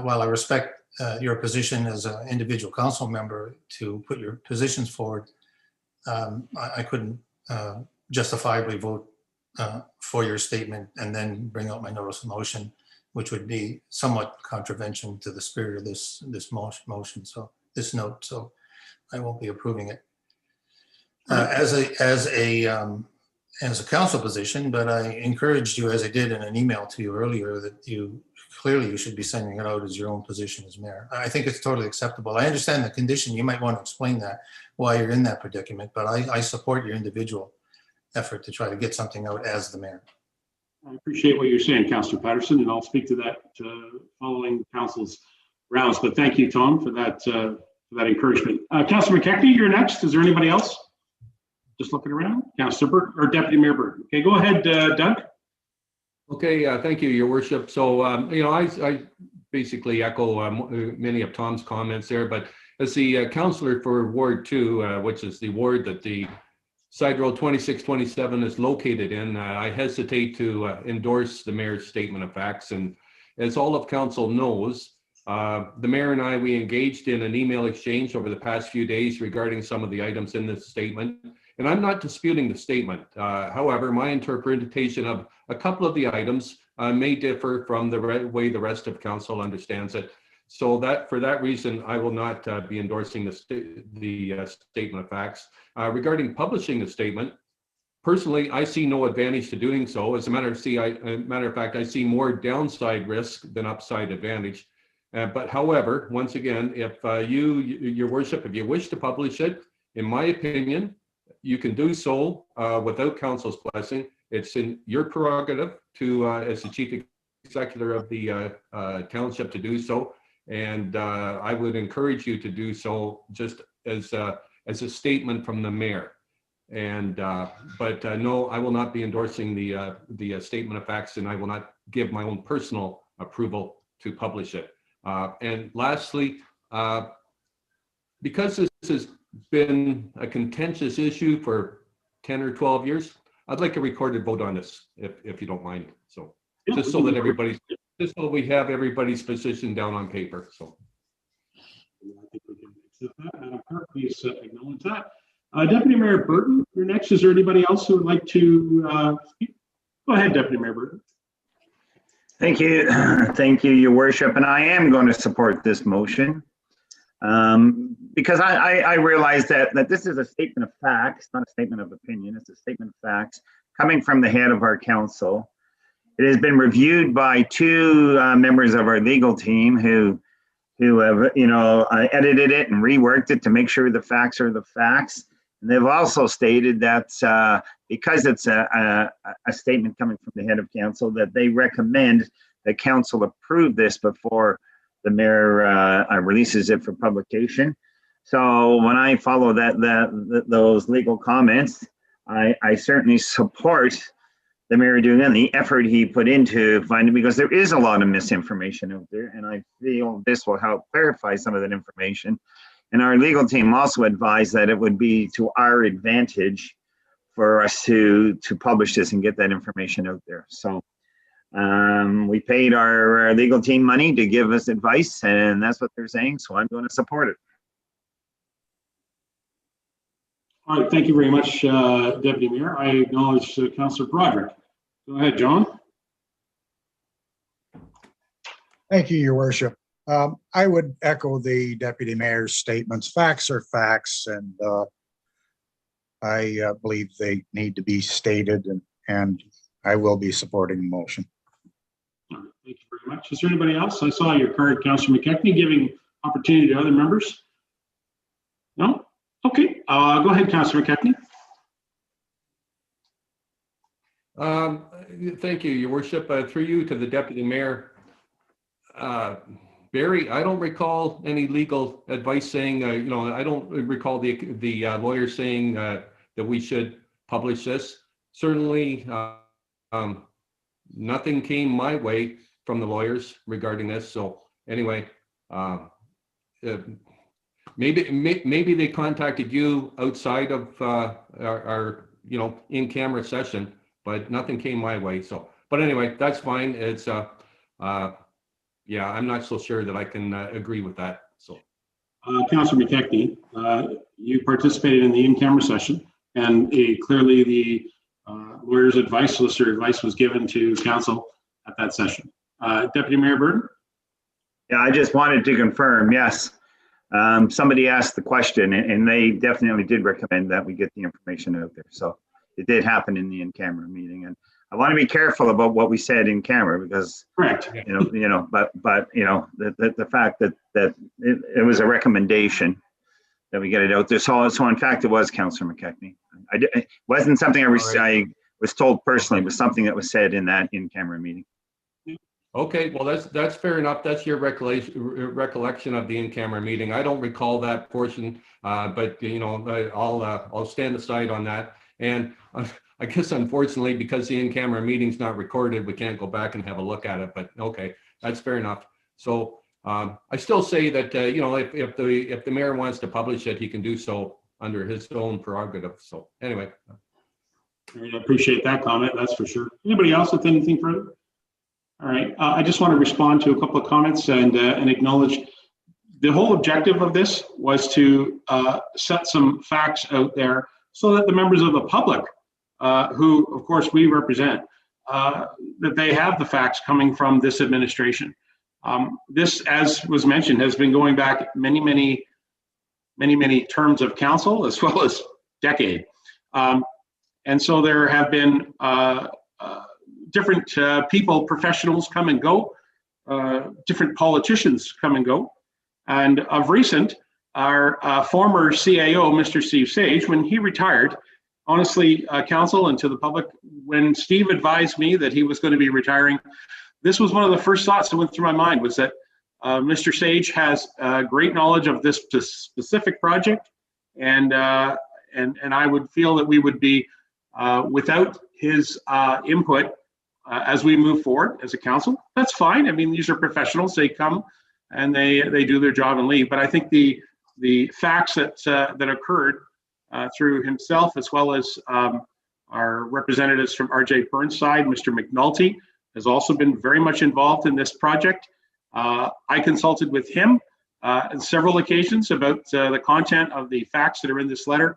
while I respect your position as an individual council member to put your positions forward, I couldn't justifiably vote for your statement and then bring out my notice of motion, which would be somewhat contravention to the spirit of this motion. So this note, so I won't be approving it as a council position. But I encouraged you, as I did in an email to you earlier, that you should be sending it out as your own position as mayor. I think it's totally acceptable. I understand the condition. You might want to explain that, why you're in that predicament, but I support your individual effort to try to get something out as the mayor.
I appreciate what you're saying, Councillor Patterson, and I'll speak to that following council's rounds. But thank you, Tom, for that encouragement. Councillor McKechnie, you're next. Is there anybody else? Just looking around. Councillor Burke or Deputy Mayor Burke. Okay, go ahead, Doug.
Okay, thank you, Your Worship. So, I basically echo many of Tom's comments there, but as the councillor for Ward 2, which is the ward that the Side Road 2627 is located in, I hesitate to endorse the mayor's statement of facts. And as all of council knows, the mayor and I, we engaged in an email exchange over the past few days regarding some of the items in this statement. And I'm not disputing the statement. However, my interpretation of a couple of the items may differ from the way the rest of council understands it. So that for that reason, I will not be endorsing the statement of facts. Regarding publishing the statement, personally, I see no advantage to doing so. As a matter of fact, I see more downside risk than upside advantage. But however, once again, if Your Worship, if you wish to publish it, in my opinion, you can do so without council's blessing. It's in your prerogative to, as the chief executive of the township, to do so. And I would encourage you to do so just as a statement from the mayor. And but no, I will not be endorsing the statement of facts, and I will not give my own personal approval to publish it. And lastly, because this has been a contentious issue for 10 or 12 years, I'd like a recorded vote on this, if you don't mind. So just so that just so we have everybody's position down on paper. So
I think we can accept that. Madam Clerk, please acknowledge that. Deputy Mayor Burton, you're next. Is there anybody else who would like to speak? Go ahead, Deputy Mayor Burton.
Thank you. Thank you, Your Worship. And I am going to support this motion because I realize that this is a statement of facts, not a statement of opinion. It's a statement of facts coming from the head of our council. It has been reviewed by two members of our legal team who have, edited it and reworked it to make sure the facts are the facts. And they've also stated that because it's a statement coming from the head of council, that they recommend that council approve this before the mayor releases it for publication. So when I follow those legal comments, I certainly support the mayor doing and the effort he put into finding, because there is a lot of misinformation out there, and I feel this will help clarify some of that information. And our legal team also advised that it would be to our advantage for us to publish this and get that information out there. So we paid our legal team money to give us advice, and that's what they're saying, so I'm going to support it.
All right, thank you very much, Deputy Mayor. I acknowledge Councillor Broderick. Go ahead, John.
Thank you, Your Worship. I would echo the Deputy Mayor's statements. Facts are facts, and I believe they need to be stated, and I will be supporting the motion.
All right, thank you very much. Is there anybody else? I saw your card, Councillor McKechnie, giving opportunity to other members. No? Okay, go ahead, Councillor McKechnie.
Thank you, Your Worship. Through you to the Deputy Mayor. Barry, I don't recall any legal advice saying, I don't recall the lawyer saying that we should publish this. Certainly, nothing came my way from the lawyers regarding this. So anyway, maybe they contacted you outside of our in-camera session, but nothing came my way. So, but anyway, that's fine. It's yeah, I'm not so sure that I can agree with that. So,
Councillor McKechnie, you participated in the in-camera session, and clearly the lawyer's advice, solicitor advice, was given to council at that session. Deputy Mayor Burton?
Yeah, I just wanted to confirm, yes. Somebody asked the question, and they definitely did recommend that we get the information out there. So it did happen in the in-camera meeting, and I want to be careful about what we said in camera, because
correct,
but the fact that it was a recommendation that we get it out there. So in fact, it was Councillor McKechnie. It wasn't something I was told personally. It was something that was said in that in-camera meeting.
okay, well that's fair enough. That's your recollection of the in-camera meeting. I don't recall that portion, but I'll stand aside on that. And I guess unfortunately, because the in-camera meeting's not recorded, we can't go back and have a look at it. But okay, that's fair enough. So I still say that if the mayor wants to publish it, he can do so under his own prerogative. So anyway,
I appreciate that comment. That's for sure. Anybody else with anything further? All right, I just want to respond to a couple of comments and acknowledge the whole objective of this was to set some facts out there so that the members of the public, who of course we represent, that they have the facts coming from this administration. This, as was mentioned, has been going back many terms of council, as well as decade. And so there have been different people, professionals come and go, different politicians come and go. And of recent, our former CAO, Mr. Steve Sage, when he retired, honestly, council and to the public, when Steve advised me that he was going to be retiring, this was one of the first thoughts that went through my mind, was that Mr. Sage has great knowledge of this specific project, and I would feel that we would be without his input as we move forward as a council. That's fine. I mean, these are professionals. They come and they do their job and leave. But I think the facts that occurred through himself, as well as our representatives from RJ Burnside, Mr. McNulty has also been very much involved in this project. I consulted with him on several occasions about the content of the facts that are in this letter.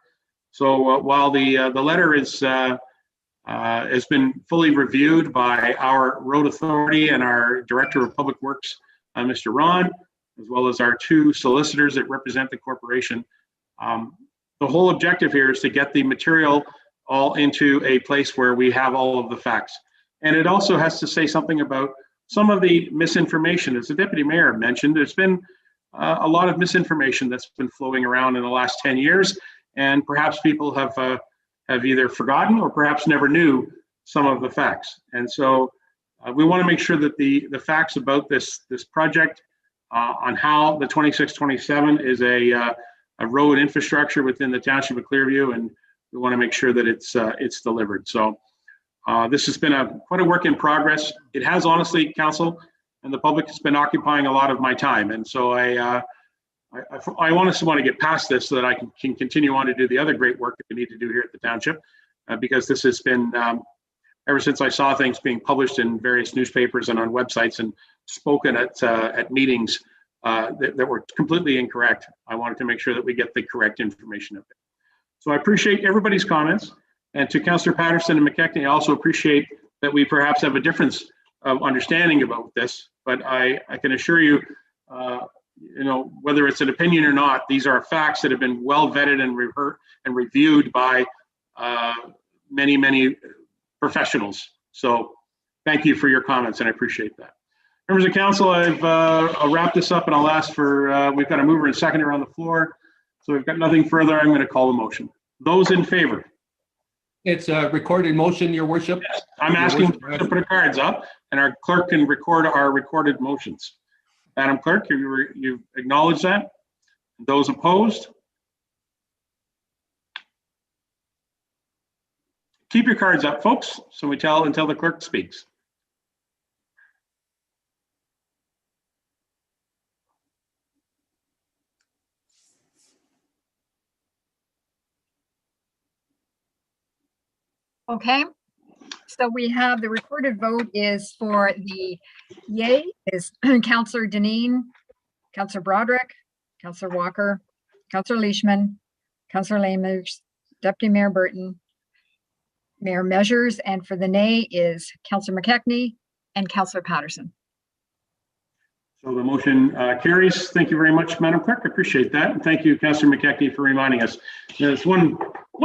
So while the letter is has been fully reviewed by our road authority and our director of public works, Mr. Ron, as well as our two solicitors that represent the corporation, the whole objective here is to get the material all into a place where we have all of the facts. And it also has to say something about some of the misinformation. As the deputy mayor mentioned, there's been a lot of misinformation that's been flowing around in the last 10 years. and perhaps people have either forgotten or perhaps never knew some of the facts. And so we want to make sure that the facts about this project on how the 2627 is a road infrastructure within the township of Clearview, and we want to make sure that it's delivered. So this has been quite a work in progress. It has, honestly, council and the public has been occupying a lot of my time, and so I honestly want to get past this so that I can continue on to do the other great work that we need to do here at the township, because this has been ever since I saw things being published in various newspapers and on websites and spoken at meetings that were completely incorrect. I wanted to make sure that we get the correct information of it. So I appreciate everybody's comments, and to Councillor Patterson and McKechnie, I also appreciate that we perhaps have a difference of understanding about this, but I can assure you, whether it's an opinion or not, these are facts that have been well vetted and reviewed by many professionals. So thank you for your comments, and I appreciate that. Members of council, I'll wrap this up, and I'll ask for, we've got a mover and seconder on the floor. So we've got nothing further. I'm going to call the motion. Those in favor?
It's a recorded motion, Your Worship.
Yes, I'm asking to put the cards up, and our clerk can record our recorded motions. Madam Clerk, you've acknowledged that. Those opposed? Keep your cards up, folks, so we tell until the clerk speaks.
Okay, so we have the recorded vote is for the yay is Councillor Deneen, Councillor Broderick, Councillor Walker, Councillor Leishman, Councillor Lamers, Deputy Mayor Burton, Mayor Measures, and for the nay is Councillor McKechnie and Councillor Patterson.
So the motion carries. Thank you very much, Madam Clerk. I appreciate that. And thank you, Councillor McKechnie, for reminding us. There's one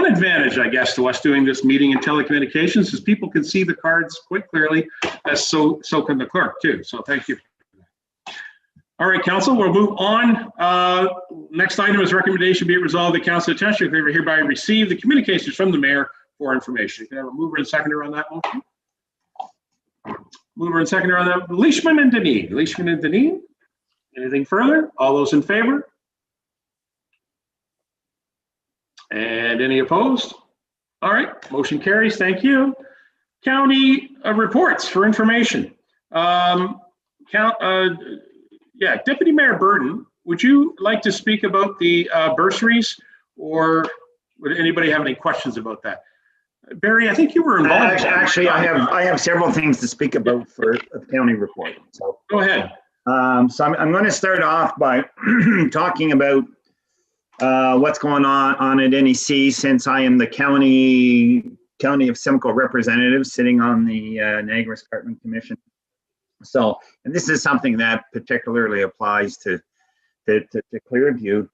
advantage, I guess, to us doing this meeting in telecommunications is people can see the cards quite clearly, as so can the clerk too. So thank you. All right, council, we'll move on. Next item is recommendation be it resolved that council attention hereby receive the communications from the mayor for information. You can have a mover and seconder on that motion. Mover and seconder on that. Leishman and Deneen. Leishman and Deneen. Anything further? All those in favor? And any opposed? All right, motion carries. Thank you. County reports for information. Deputy Mayor Burton, would you like to speak about the bursaries, or would anybody have any questions about that? Barry, I think you were involved.
Actually, I have several things to speak about for the county report. So
go ahead.
So I'm going to start off by talking about what's going on at NEC, since I am the county of Simcoe representative sitting on the Niagara Escarpment Commission. So, and this is something that particularly applies to Clearview.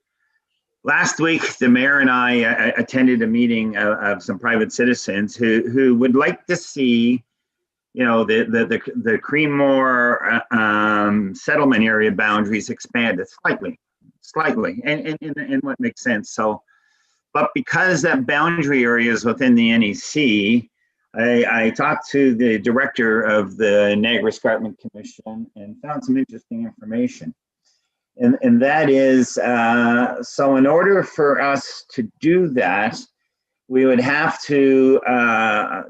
Last week, the mayor and I attended a meeting of some private citizens who would like to see, the Creedmoor settlement area boundaries expanded slightly, and what makes sense. So, but because that boundary area is within the NEC, I talked to the director of the Niagara Escarpment Commission and found some interesting information. And that is, so in order for us to do that, we would have to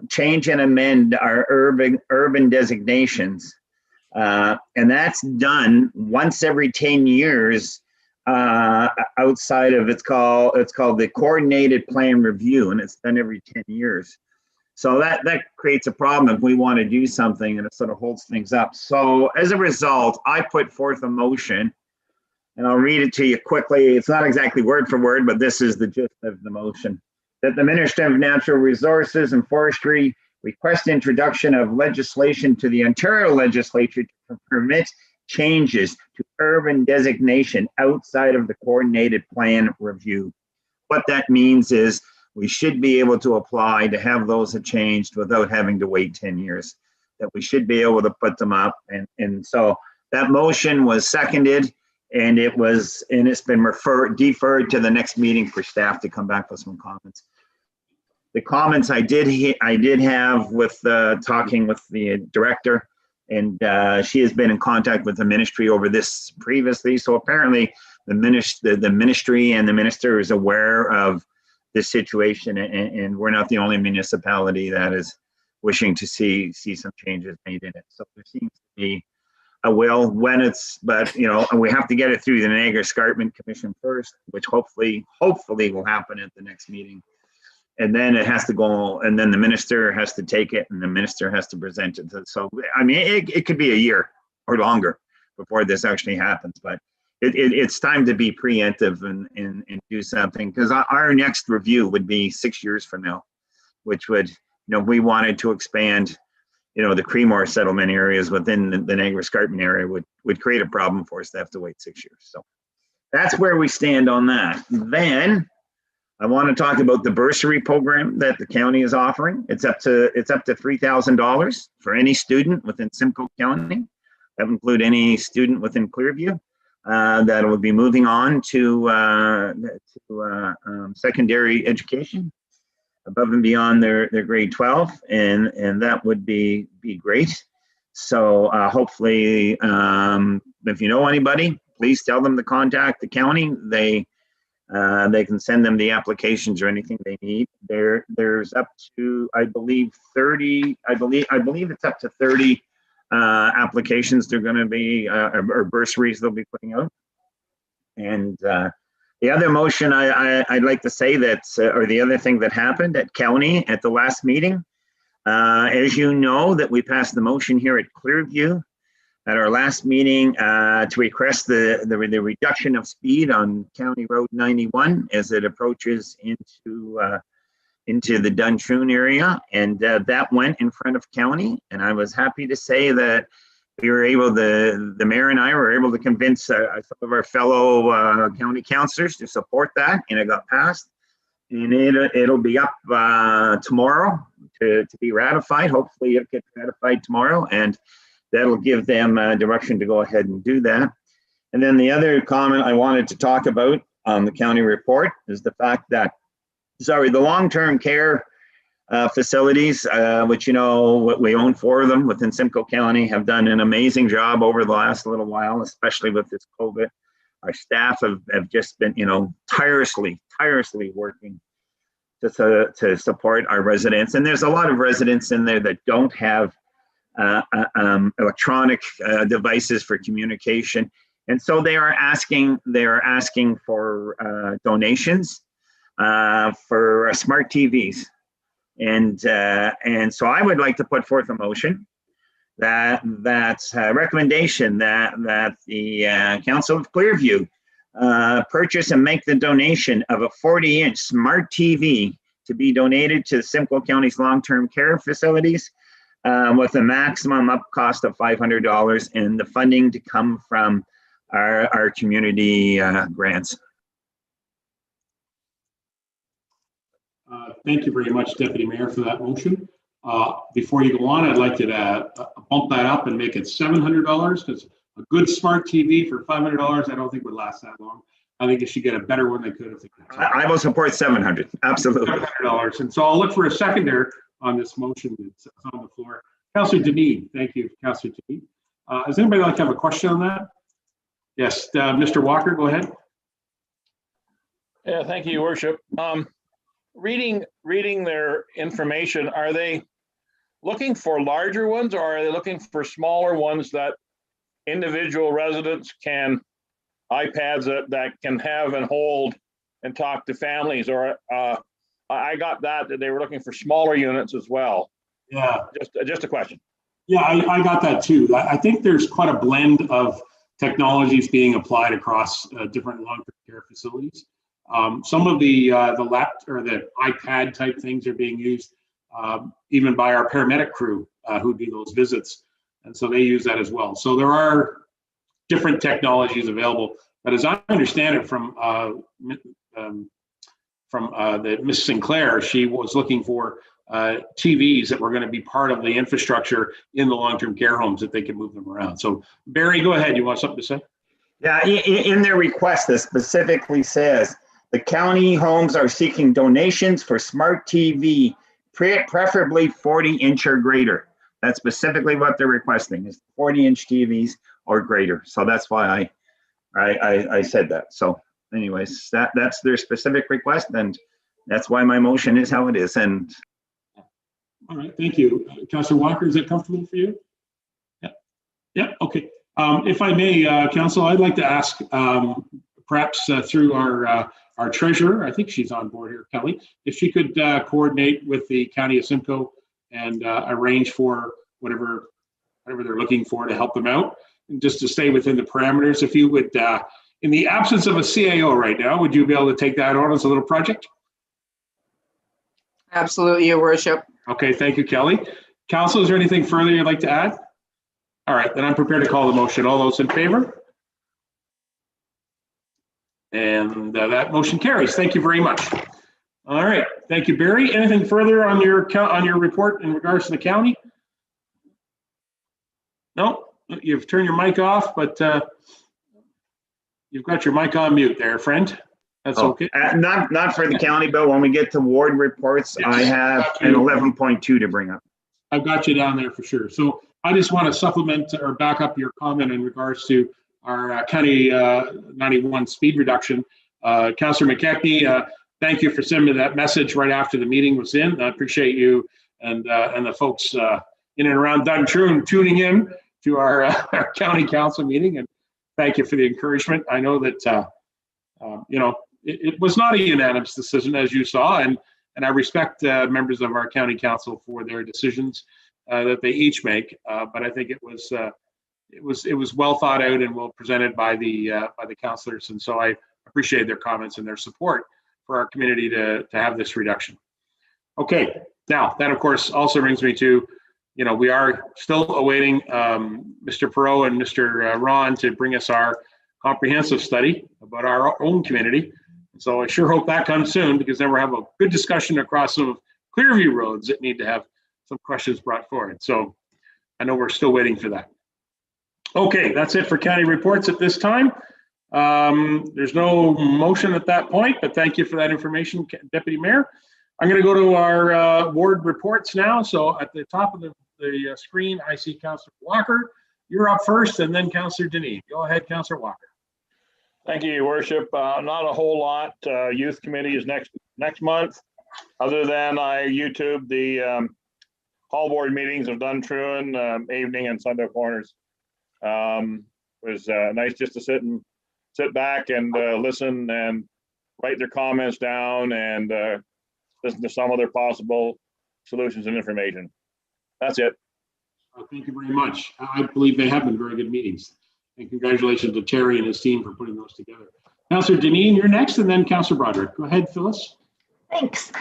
change and amend our urban designations. And that's done once every 10 years outside of, it's called the Coordinated Plan Review, and it's done every 10 years. So that creates a problem if we want to do something, and it sort of holds things up. So as a result, I put forth a motion, and I'll read it to you quickly. It's not exactly word for word, but this is the gist of the motion. That the Minister of Natural Resources and Forestry request introduction of legislation to the Ontario Legislature to permit changes to urban designation outside of the Coordinated Plan Review. What that means is we should be able to apply to have those changed without having to wait 10 years, that we should be able to put them up. And so that motion was seconded, And it's been deferred to the next meeting for staff to come back with some comments. The comments I did have with talking with the director, and she has been in contact with the ministry over this previously. So apparently the ministry and the minister is aware of this situation, and we're not the only municipality that is wishing to see some changes made in it. So there seems to be a will but we have to get it through the Niagara Escarpment Commission first, which hopefully will happen at the next meeting. And then it has to go, and then the minister has to take it, and the minister has to present it. So, I mean, it could be a year or longer before this actually happens, but it's time to be preemptive and do something, because our next review would be 6 years from now, which would, if we wanted to expand, the Creemore settlement areas within the Niagara Escarpment area would create a problem for us to have to wait 6 years. So that's where we stand on that. Then I want to talk about the bursary program that the county is offering. It's up to $3,000 for any student within Simcoe County. That would include any student within Clearview that will be moving on to secondary education above and beyond their grade 12, and that would be great. So hopefully, if you know anybody, please tell them to contact the county. They can send them the applications or anything they need. There's up to, I believe it's up to 30 applications they're going to be or bursaries they'll be putting out. And the other motion I'd like to say or the other thing that happened at county at the last meeting, as you know, that we passed the motion here at Clearview at our last meeting to request the reduction of speed on County Road 91 as it approaches into the Duntroon area, and that went in front of county. And I was happy to say that we were able, the mayor and I were able to convince some of our fellow county councilors to support that, and it got passed. And it'll be up tomorrow to be ratified. Hopefully it gets ratified tomorrow, and that'll give them direction to go ahead and do that. And then the other comment I wanted to talk about on the county report is the fact that, the long-term care facilities, which, we own 4 of them within Simcoe County, have done an amazing job over the last little while, especially with this COVID. Our staff have just been, tirelessly working to support our residents. And there's a lot of residents in there that don't have electronic devices for communication. And so they are asking for donations for smart TVs. And so I would like to put forth a motion that's a recommendation that the Council of Clearview purchase and make the donation of a 40-inch smart TV to be donated to Simcoe County's long-term care facilities with a maximum up cost of $500, and the funding to come from our community grants.
Thank you very much, Deputy Mayor, for that motion. Before you go on, I'd like you to bump that up and make it $700, because a good smart TV for $500, I don't think would last that long. I think you should get a better one they could if they could.
I will support $700, absolutely.
$700, and so I'll look for a seconder on this motion that's on the floor. Councillor Denis, thank you, Councillor Denis. Does anybody like to have a question on that? Yes, Mr. Walker, go ahead.
Yeah, thank you, Your Worship. Reading their information, are they looking for larger ones, or are they looking for smaller ones that individual residents can, iPads that can have and hold and talk to families? Or I got that they were looking for smaller units as well.
Yeah,
just a question.
Yeah, I got that too. I think there's quite a blend of technologies being applied across different long-term care facilities. Some of the laptop or the iPad type things are being used even by our paramedic crew who do those visits, and so they use that as well. So there are different technologies available, but as I understand it from the Miss Sinclair, she was looking for TVs that were going to be part of the infrastructure in the long-term care homes that they could move them around. So Barry, go ahead. You want something to say?
Yeah, in their request, it specifically says, the county homes are seeking donations for smart TV, preferably 40-inch or greater. That's specifically what they're requesting, is 40-inch TVs or greater. So that's why I said that. So anyways, that's their specific request, and that's why my motion is how it is. And
all right, thank you. Councillor Walker, is that comfortable for you? Yeah, yeah, okay. If I may, Council, I'd like to ask, perhaps through our treasurer, I think she's on board here, Kelly, if she could coordinate with the County of Simcoe and arrange for whatever they're looking for to help them out, and just to stay within the parameters. If you would, in the absence of a CAO right now, would you be able to take that on as a little project?
Absolutely, Your Worship.
Okay, thank you, Kelly. Council, is there anything further you'd like to add? All right, then I'm prepared to call the motion. All those in favor? And that motion carries. Thank you very much. All right, thank you, Barry. Anything further on your report in regards to the county? No, you've turned your mic off, but you've got your mic on mute there, friend. That's okay.
Not for the county, but when we get to ward reports, yes. I have an 11.2 to bring up.
I've got you down there for sure. So I just want to supplement or back up your comment in regards to our County 91 speed reduction. Councillor McKechnie, thank you for sending me that message right after the meeting was in. I appreciate you and the folks in and around Duntroon tuning in to our county council meeting, and thank you for the encouragement. I know that it was not a unanimous decision, as you saw, and I respect members of our county council for their decisions that they each make. But I think it was well thought out and well presented by the councillors, and so I appreciate their comments and their support for our community to have this reduction. Okay, now that of course also brings me to, we are still awaiting Mr. Perot and Mr. Ron to bring us our comprehensive study about our own community. So I sure hope that comes soon, because then we'll have a good discussion across some Clearview roads that need to have some questions brought forward. So I know we're still waiting for that. Okay, that's it for county reports at this time. There's no motion at that point, but thank you for that information, Deputy Mayor. I'm going to go to our ward reports now. So at the top of the screen, I see Councillor Walker. You're up first, and then Councillor Denis. Go ahead, Councillor Walker.
Thank you, Your Worship. Not a whole lot. Youth committee is next month, other than I YouTube the hall board meetings of Duntroon, evening and Sunday corners. It was nice just to sit back and listen and write their comments down and listen to some of their possible solutions and information. That's it.
Thank you very much. I believe they have been very good meetings. And congratulations to Terry and his team for putting those together. Councillor Deneen, you're next, and then Councillor Broderick. Go ahead, Phyllis.
Thanks.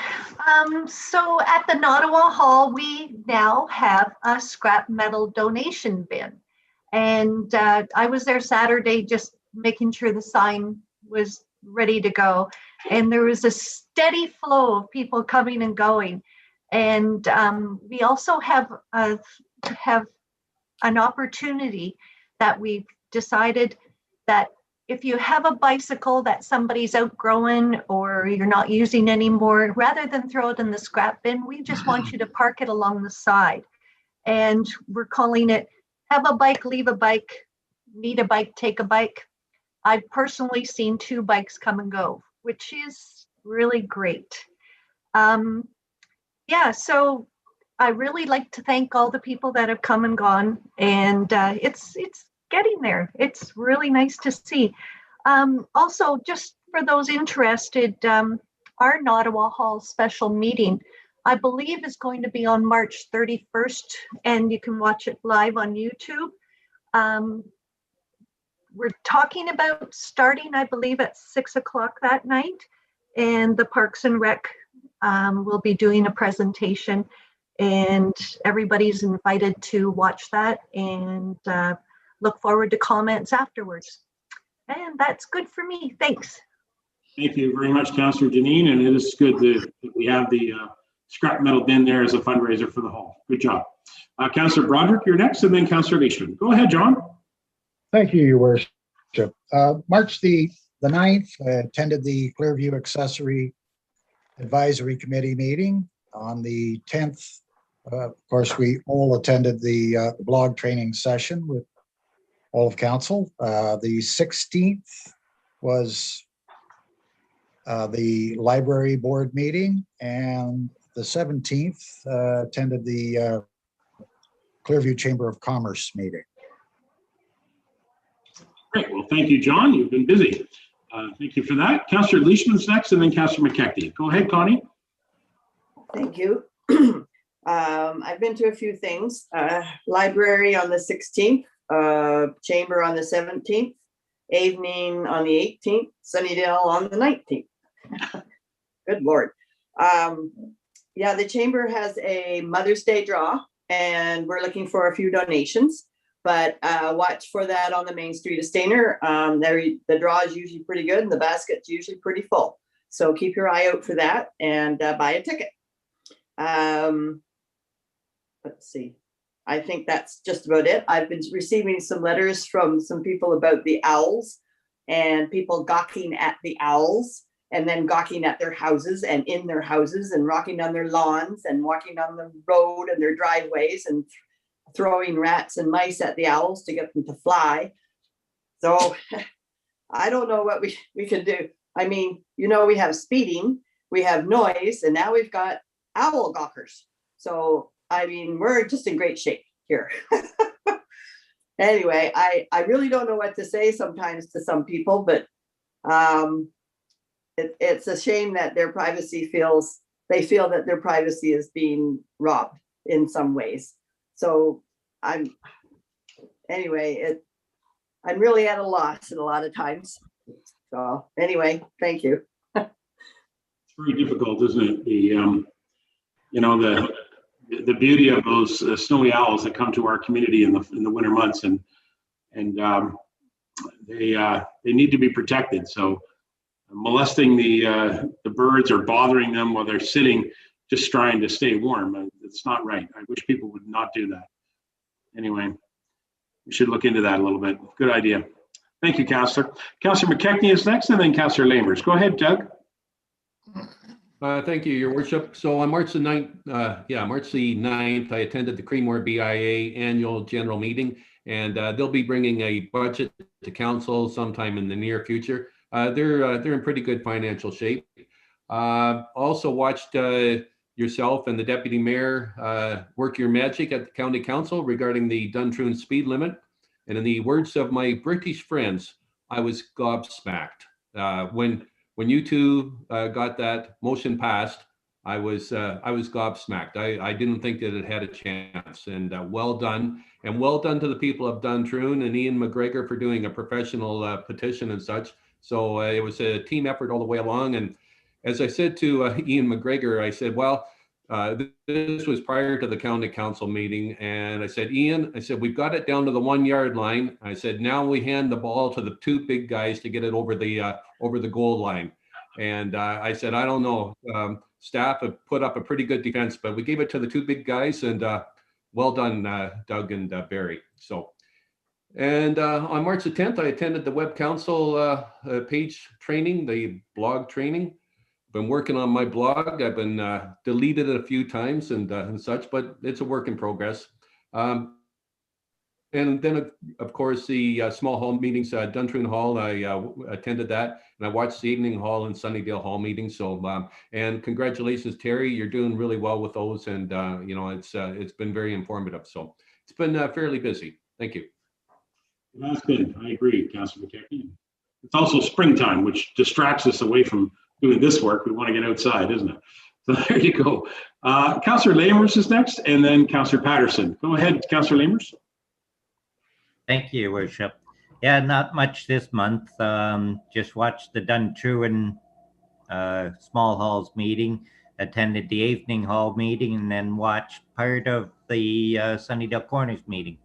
So at the Nottawa Hall, we now have a scrap metal donation bin. And I was there Saturday just making sure the sign was ready to go. And there was a steady flow of people coming and going. And we also have an opportunity that we've decided that if you have a bicycle that somebody's outgrowing or you're not using anymore, rather than throw it in the scrap bin, we just want you to park it along the side. And we're calling it Have a Bike, Leave a Bike, Need a Bike, Take a Bike. I've personally seen 2 bikes come and go, which is really great. Yeah, so I really like to thank all the people that have come and gone, and it's getting there. It's really nice to see. Also, just for those interested, our Nottawa Hall special meeting, I believe, is going to be on March 31st, and you can watch it live on YouTube. We're talking about starting, I believe, at 6 o'clock that night, and the Parks and Rec will be doing a presentation, and everybody's invited to watch that and look forward to comments afterwards. And that's good for me. Thanks.
Thank you very much, Councillor Deneen, and it is good that we have the scrap metal bin there as a fundraiser for the hall. Good job. Councillor Broderick, you're next, and then Councillor Leishman. Go ahead, John.
Thank you, Your Worship. March the 9th, I attended the Clearview Accessory Advisory Committee meeting. On the 10th, of course, we all attended the blog training session with all of council. The 16th was the library board meeting, and the 17th attended the Clearview Chamber of Commerce meeting.
Great. Well, thank you, John. You've been busy. Thank you for that. Councillor Leishman's next, and then Councillor McKechnie. Go ahead, Connie.
Thank you. I've been to a few things. Library on the 16th, Chamber on the 17th, evening on the 18th, Sunnydale on the 19th. Good Lord. Yeah, the Chamber has a Mother's Day draw, and we're looking for a few donations, but watch for that on the main street of Stayner. The draw is usually pretty good, and the basket's usually pretty full. So keep your eye out for that and buy a ticket. Let's see. I think that's just about it. I've been receiving some letters from some people about the owls and people gawking at the owls and then gawking at their houses and in their houses and rocking on their lawns and walking on the road and their driveways and throwing rats and mice at the owls to get them to fly. So I don't know what we can do. I mean, you know, we have speeding, we have noise, and now we've got owl gawkers. So, I mean, we're just in great shape here. Anyway, I really don't know what to say sometimes to some people, but it's a shame that their privacy they feel that their privacy is being robbed in some ways. So I'm really at a loss at a lot of times. So anyway, thank you.
It's very difficult, isn't it? The beauty of those snowy owls that come to our community in the winter months, and they need to be protected. So molesting the birds or bothering them while they're sitting, just trying to stay warm, it's not right. I wish people would not do that. Anyway, we should look into that a little bit. Good idea. Thank you, Councillor. Councillor McKechnie is next, and then Councillor Lamers. Go ahead, Doug.
Thank you, Your Worship. So on March the 9th, I attended the Creemore BIA annual general meeting, and they'll be bringing a budget to council sometime in the near future. They're in pretty good financial shape. Also watched yourself and the deputy mayor work your magic at the county council regarding the Duntroon speed limit. And in the words of my British friends, I was gobsmacked. When you two got that motion passed, I was gobsmacked. I didn't think that it had a chance. And well done. And well done to the people of Duntroon and Ian McGregor for doing a professional petition and such. So it was a team effort all the way along. And as I said to Ian McGregor, I said, well, this was prior to the county council meeting. And I said, Ian, we've got it down to the 1 yard line. I said, now we hand the ball to the two big guys to get it over the goal line. And I said, I don't know, staff have put up a pretty good defense, but we gave it to the two big guys, and well done, Doug and Barry. So, and on March the 10th, I attended the Web Council page training, the blog training. Been working on my blog. I've been deleted it a few times and such, but it's a work in progress. And then, of course, the small hall meetings, Duntroon Hall, I attended that, and I watched the Evening Hall and Sunnydale Hall meetings. So, and congratulations, Terry, you're doing really well with those, and it's been very informative. So it's been fairly busy. Thank you.
That's good. I agree, Councillor McKechnie. It's also springtime, which distracts us away from doing this work. We want to get outside, isn't it? So there you go. Councillor Lamers is next, and then Councillor Patterson. Go ahead, Councillor Lamers.
Thank you, Your Worship. Yeah, not much this month. Just watched the Duntroon Small Halls meeting, attended the Evening Hall meeting, and then watched part of the Sunnydale Corners meeting.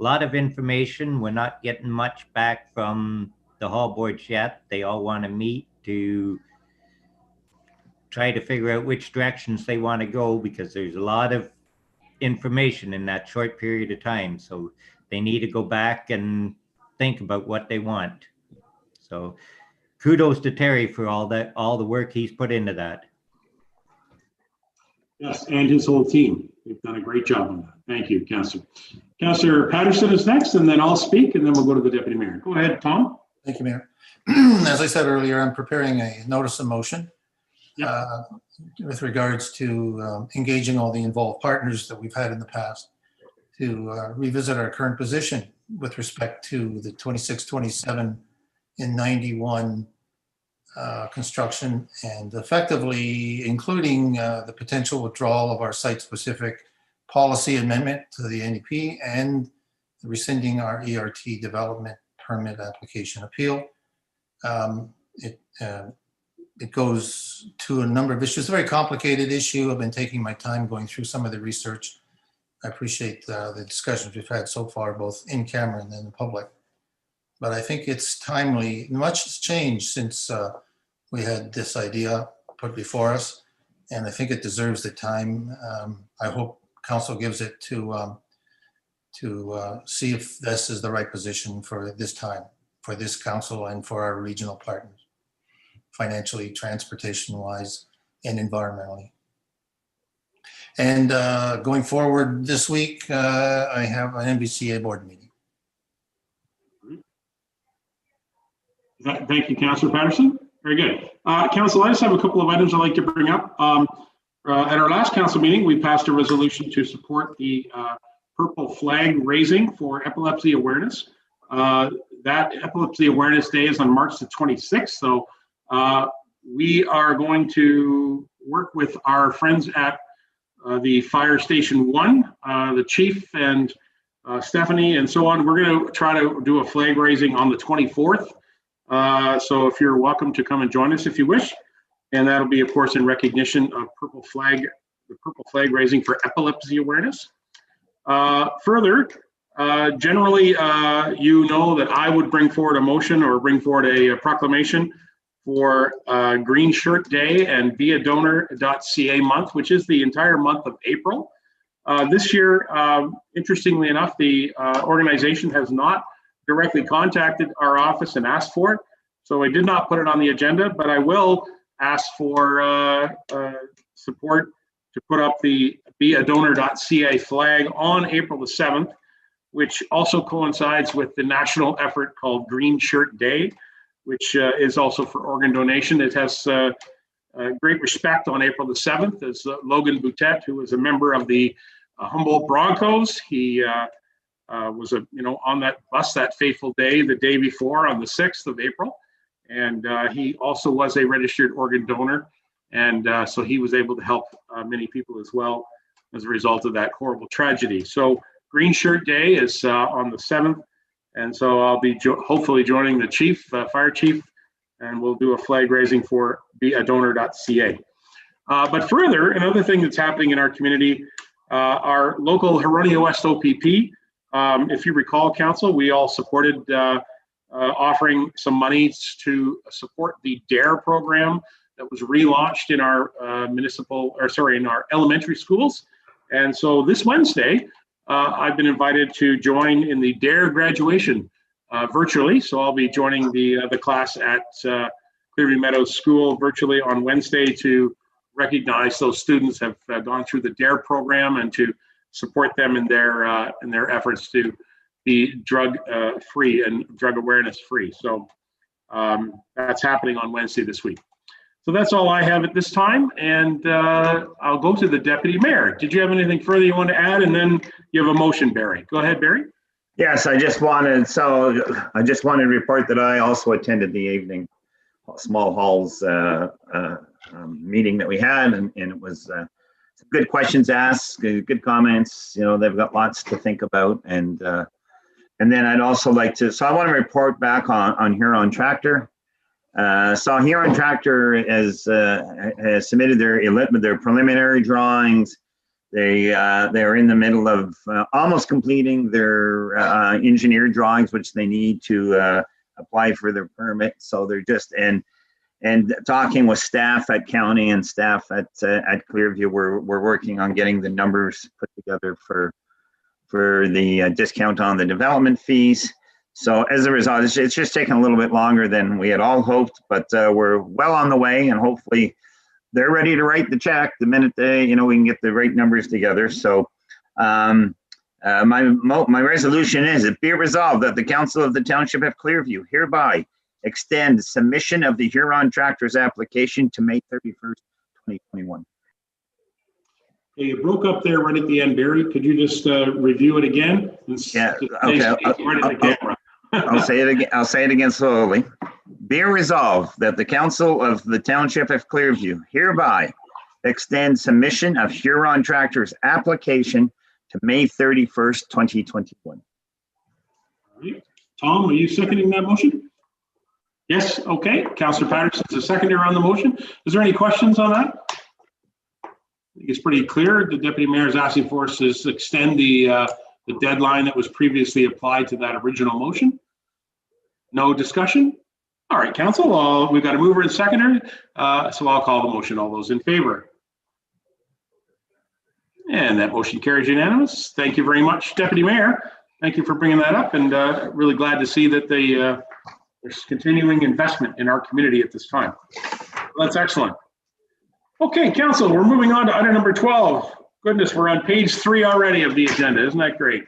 A lot of information. We're not getting much back from the hall boards yet. They all want to meet to try to figure out which directions they want to go, because there's a lot of information in that short period of time. So they need to go back and think about what they want. So kudos to Terry for all the work he's put into that.
Yes, and his whole team. They've done a great job on that. Thank you, Councillor. Councillor Patterson is next, and then I'll speak, and then we'll go to the Deputy Mayor. Go ahead, Tom.
Thank you, Mayor. As I said earlier, I'm preparing a notice of motion with regards to engaging all the involved partners that we've had in the past to revisit our current position with respect to the 26-27 and 91 construction, and effectively including the potential withdrawal of our site-specific policy amendment to the NEP and rescinding our ERT development permit application appeal. It goes to a number of issues. It's a very complicated issue. I've been taking my time going through some of the research. I appreciate the discussions we've had so far, both in camera and in the public. But I think it's timely. Much has changed since we had this idea put before us, and I think it deserves the time. I hope council gives it to see if this is the right position for this time, for this council and for our regional partners, financially, transportation-wise, and environmentally. And going forward this week, I have an MBCA board meeting.
Thank you, Councillor Patterson. Very good. Council, I just have a couple of items I'd like to bring up. At our last council meeting, we passed a resolution to support the purple flag raising for epilepsy awareness. That Epilepsy Awareness Day is on March the 26th. So we are going to work with our friends at the Fire Station 1, the chief and Stephanie and so on. We're going to try to do a flag raising on the 24th. So if you're welcome to come and join us if you wish. And that'll be, of course, in recognition of the purple flag raising for epilepsy awareness. Further, generally, you know that I would bring forward a motion or bring forward a proclamation for Green Shirt Day and beadonor.ca month, which is the entire month of April. This year, interestingly enough, the organization has not directly contacted our office and asked for it. So I did not put it on the agenda, but I will ask for support to put up the beadonor.ca flag on April the 7th, which also coincides with the national effort called Green Shirt Day, which is also for organ donation. It has great respect on April the 7th as Logan Boutet, who is a member of the Humboldt Broncos. He was on that bus that fateful day, the day before on the 6th of April. And he also was a registered organ donor. And so he was able to help many people as well as a result of that horrible tragedy. So Green Shirt Day is on the 7th. And so I'll be hopefully joining the chief, fire chief, and we'll do a flag raising for beadonor.ca. But further, another thing that's happening in our community, our local Huronia West OPP, if you recall, council, we all supported offering some money to support the DARE program that was relaunched in our in our elementary schools. And so this Wednesday, I've been invited to join in the DARE graduation virtually. So I'll be joining the class at Clearview Meadows School virtually on Wednesday to recognize those students have gone through the DARE program and to support them in their efforts to be drug free and drug awareness free. So that's happening on Wednesday this week. So that's all I have at this time, and I'll go to the Deputy Mayor. Did you have anything further you want to add? And then you have a motion, Barry. Go ahead, Barry.
Yes, I just wanted to report that I also attended the evening small halls meeting that we had, and it was good questions asked, good comments. You know, they've got lots to think about, and then I'd also like to. So I want to report back on Huron Tractor. So Huron Tractor has submitted their preliminary drawings. They're in the middle of almost completing their engineered drawings, which they need to apply for their permit. So they're just and talking with staff at county and staff at Clearview, we're working on getting the numbers put together for the discount on the development fees. So as a result, it's just taken a little bit longer than we had all hoped, but we're well on the way, and hopefully they're ready to write the check the minute they, we can get the right numbers together. So my resolution is, it be resolved that the Council of the Township of Clearview hereby extend submission of the Huron Tractors application to May 31st, 2021.
Okay, you broke up there right at the end, Barry. Could you just review it again?
Yeah, okay.
Right at the camera.
I'll say it again. I'll say it again slowly. Be resolved that the Council of the Township of Clearview hereby extend submission of Huron Tractors application to May 31st, 2021.
All right. Tom, are you seconding that motion? Yes. Okay. Councillor Patterson's a seconder on the motion. Is there any questions on that? I think it's pretty clear. The Deputy Mayor is asking for us to extend the deadline that was previously applied to that original motion. No discussion? All right, Council, we've got a mover and seconder, so I'll call the motion. All those in favor? And that motion carries unanimous. Thank you very much, Deputy Mayor. Thank you for bringing that up, and really glad to see that there's continuing investment in our community at this time. That's excellent. Okay, Council, we're moving on to item number 12. Goodness, we're on page 3 already of the agenda. Isn't that great?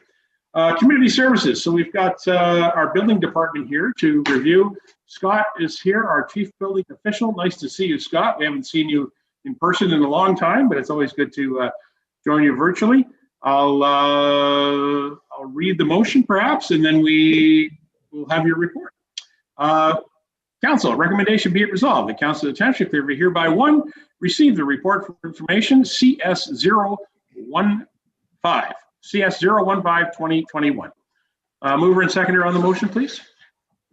Community services. So we've got our building department here to review. Scott is here, our chief building official. Nice to see you, Scott. We haven't seen you in person in a long time, but it's always good to join you virtually. I'll read the motion perhaps, and then we will have your report. Council, recommendation be it resolved. The Council of the Township of Clearview hereby 1, receive the report for information CS015. CS015-2021. Mover and seconder on the motion, please.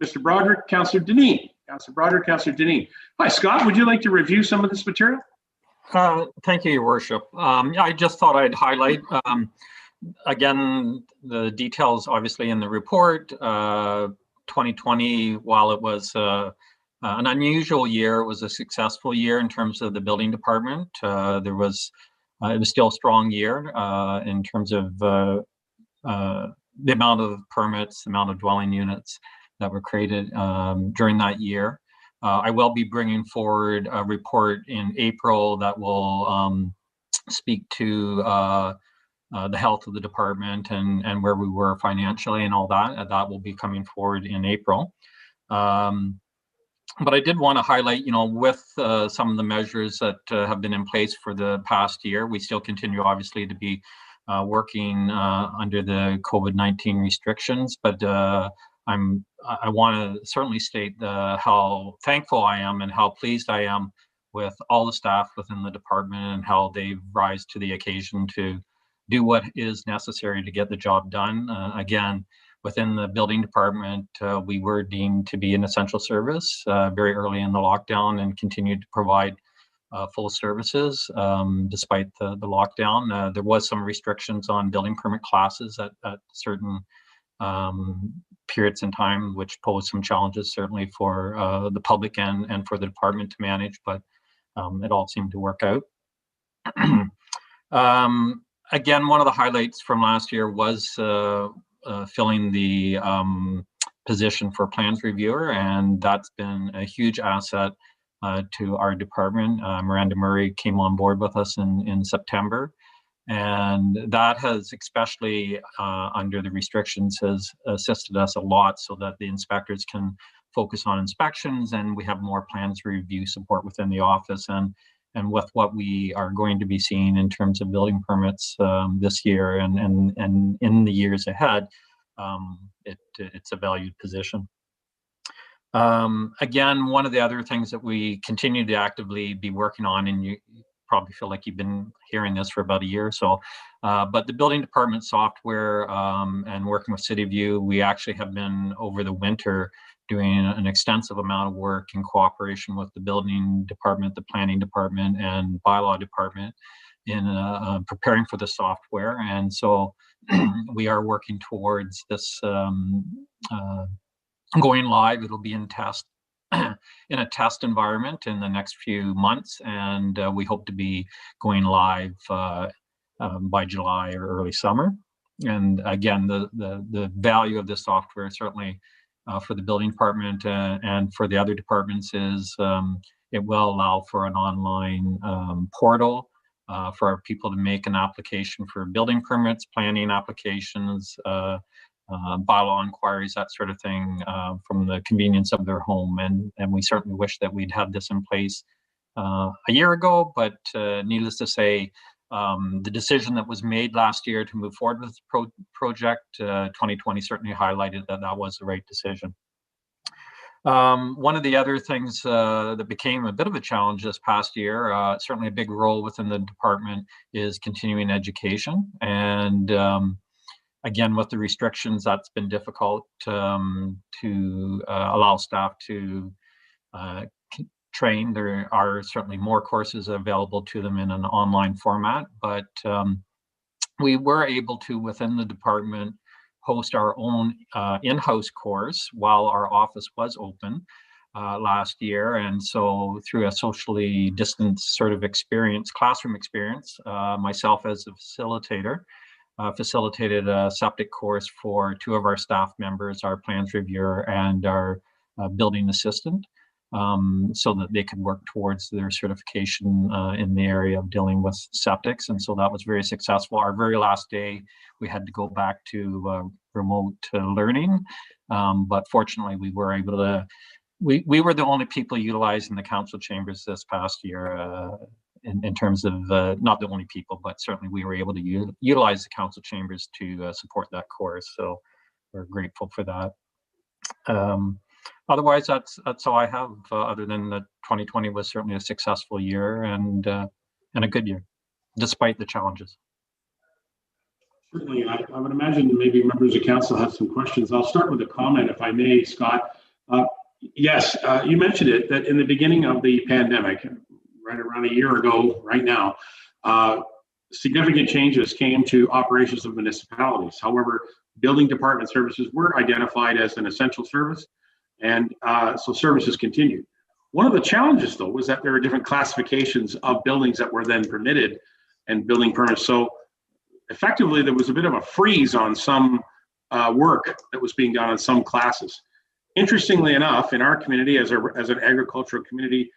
Mr. Broderick, Councillor Deneen. Councillor Broderick, Councillor Deneen. Hi, Scott. Would you like to review some of this material?
Thank you, Your Worship. I just thought I'd highlight, again, the details obviously in the report. 2020, while it was an unusual year, it was a successful year in terms of the building department. It was still a strong year in terms of the amount of permits, the amount of dwelling units that were created during that year. I will be bringing forward a report in April that will speak to the health of the department and where we were financially and all that. And that will be coming forward in April. But I did want to highlight, with some of the measures that have been in place for the past year, we still continue obviously to be working under the COVID-19 restrictions, but I want to certainly state how thankful I am and how pleased I am with all the staff within the department and how they rise to the occasion to do what is necessary to get the job done. Again, within the building department, we were deemed to be an essential service very early in the lockdown and continued to provide full services despite the lockdown. There was some restrictions on building permit classes at certain periods in time, which posed some challenges certainly for the public and for the department to manage, but it all seemed to work out. Again, one of the highlights from last year was filling the position for plans reviewer, and that's been a huge asset to our department. Miranda Murray came on board with us in September, and that has, especially under the restrictions, has assisted us a lot so that the inspectors can focus on inspections and we have more plans review support within the office. And with what we are going to be seeing in terms of building permits this year and in the years ahead, it's a valued position. Again, one of the other things that we continue to actively be working on, and you probably feel like you've been hearing this for about a year or so, but the building department software and working with City View, we actually have been over the winter doing an extensive amount of work in cooperation with the building department, the planning department, and bylaw department in preparing for the software. And so we are working towards this going live. It'll be in a test environment in the next few months, and we hope to be going live by July or early summer. And again, the value of this software certainly for the building department and for the other departments is it will allow for an online portal for our people to make an application for building permits, planning applications, bylaw inquiries, that sort of thing, from the convenience of their home. And we certainly wish that we'd had this in place a year ago, but needless to say, the decision that was made last year to move forward with the project, 2020 certainly highlighted that that was the right decision. One of the other things that became a bit of a challenge this past year, certainly a big role within the department, is continuing education. And again, with the restrictions, that's been difficult to allow staff to train. There are certainly more courses available to them in an online format, but we were able to, within the department, host our own in-house course while our office was open last year. And so through a socially distanced sort of experience, classroom experience, myself as a facilitator, facilitated a septic course for 2 of our staff members, our plans reviewer and our building assistant, so that they could work towards their certification in the area of dealing with septics. And so that was very successful. Our very last day, we had to go back to remote learning, but fortunately we were able to, we were the only people utilizing the council chambers this past year, in terms of, not the only people, but certainly we were able to utilize the council chambers to support that course. So we're grateful for that. Otherwise, that's all I have, other than that 2020 was certainly a successful year and a good year, despite the challenges.
Certainly, I would imagine maybe members of council have some questions. I'll start with a comment, if I may, Scott. Yes, you mentioned it, that in the beginning of the pandemic, right around a year ago, right now, significant changes came to operations of municipalities. However, building department services were identified as an essential service, and so services continued. One of the challenges, though, was that there were different classifications of buildings that were then permitted and building permits. So effectively, there was a bit of a freeze on some work that was being done on some classes. Interestingly enough, in our community, as an agricultural community,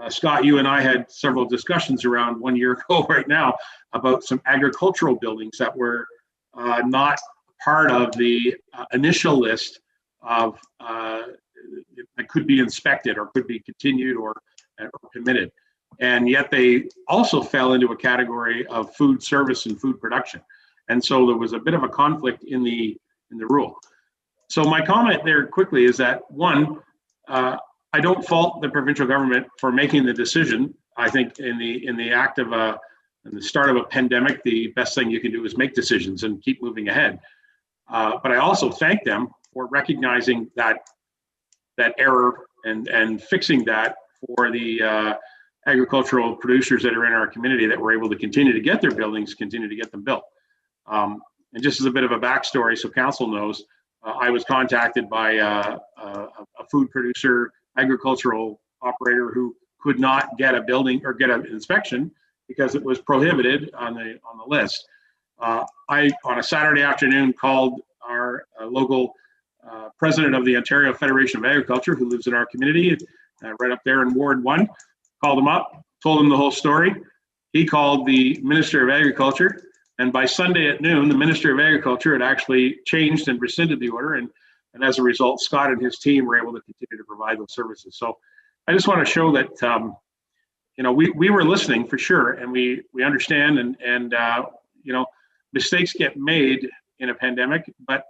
Scott, you and I had several discussions around 1 year ago right now about some agricultural buildings that were not part of the initial list of that could be inspected or could be continued or permitted. And yet they also fell into a category of food service and food production. And so there was a bit of a conflict in the rule. So my comment there quickly is that, one, I don't fault the provincial government for making the decision. I think in the act of in the start of a pandemic, the best thing you can do is make decisions and keep moving ahead. But I also thank them for recognizing that error and fixing that for the agricultural producers that are in our community that were able to continue to get their buildings, continue to get them built. And just as a bit of a backstory, so council knows, I was contacted by a food producer, agricultural operator who could not get a building or get an inspection because it was prohibited on the list. I, on a Saturday afternoon, called our local president of the Ontario Federation of Agriculture, who lives in our community, right up there in Ward 1, called him up, told him the whole story. He called the Minister of Agriculture, and by Sunday at noon, the Minister of Agriculture had actually changed and rescinded the order, and as a result, Scott and his team were able to continue to provide those services. So I just want to show that we were listening for sure, and we understand, and mistakes get made in a pandemic, but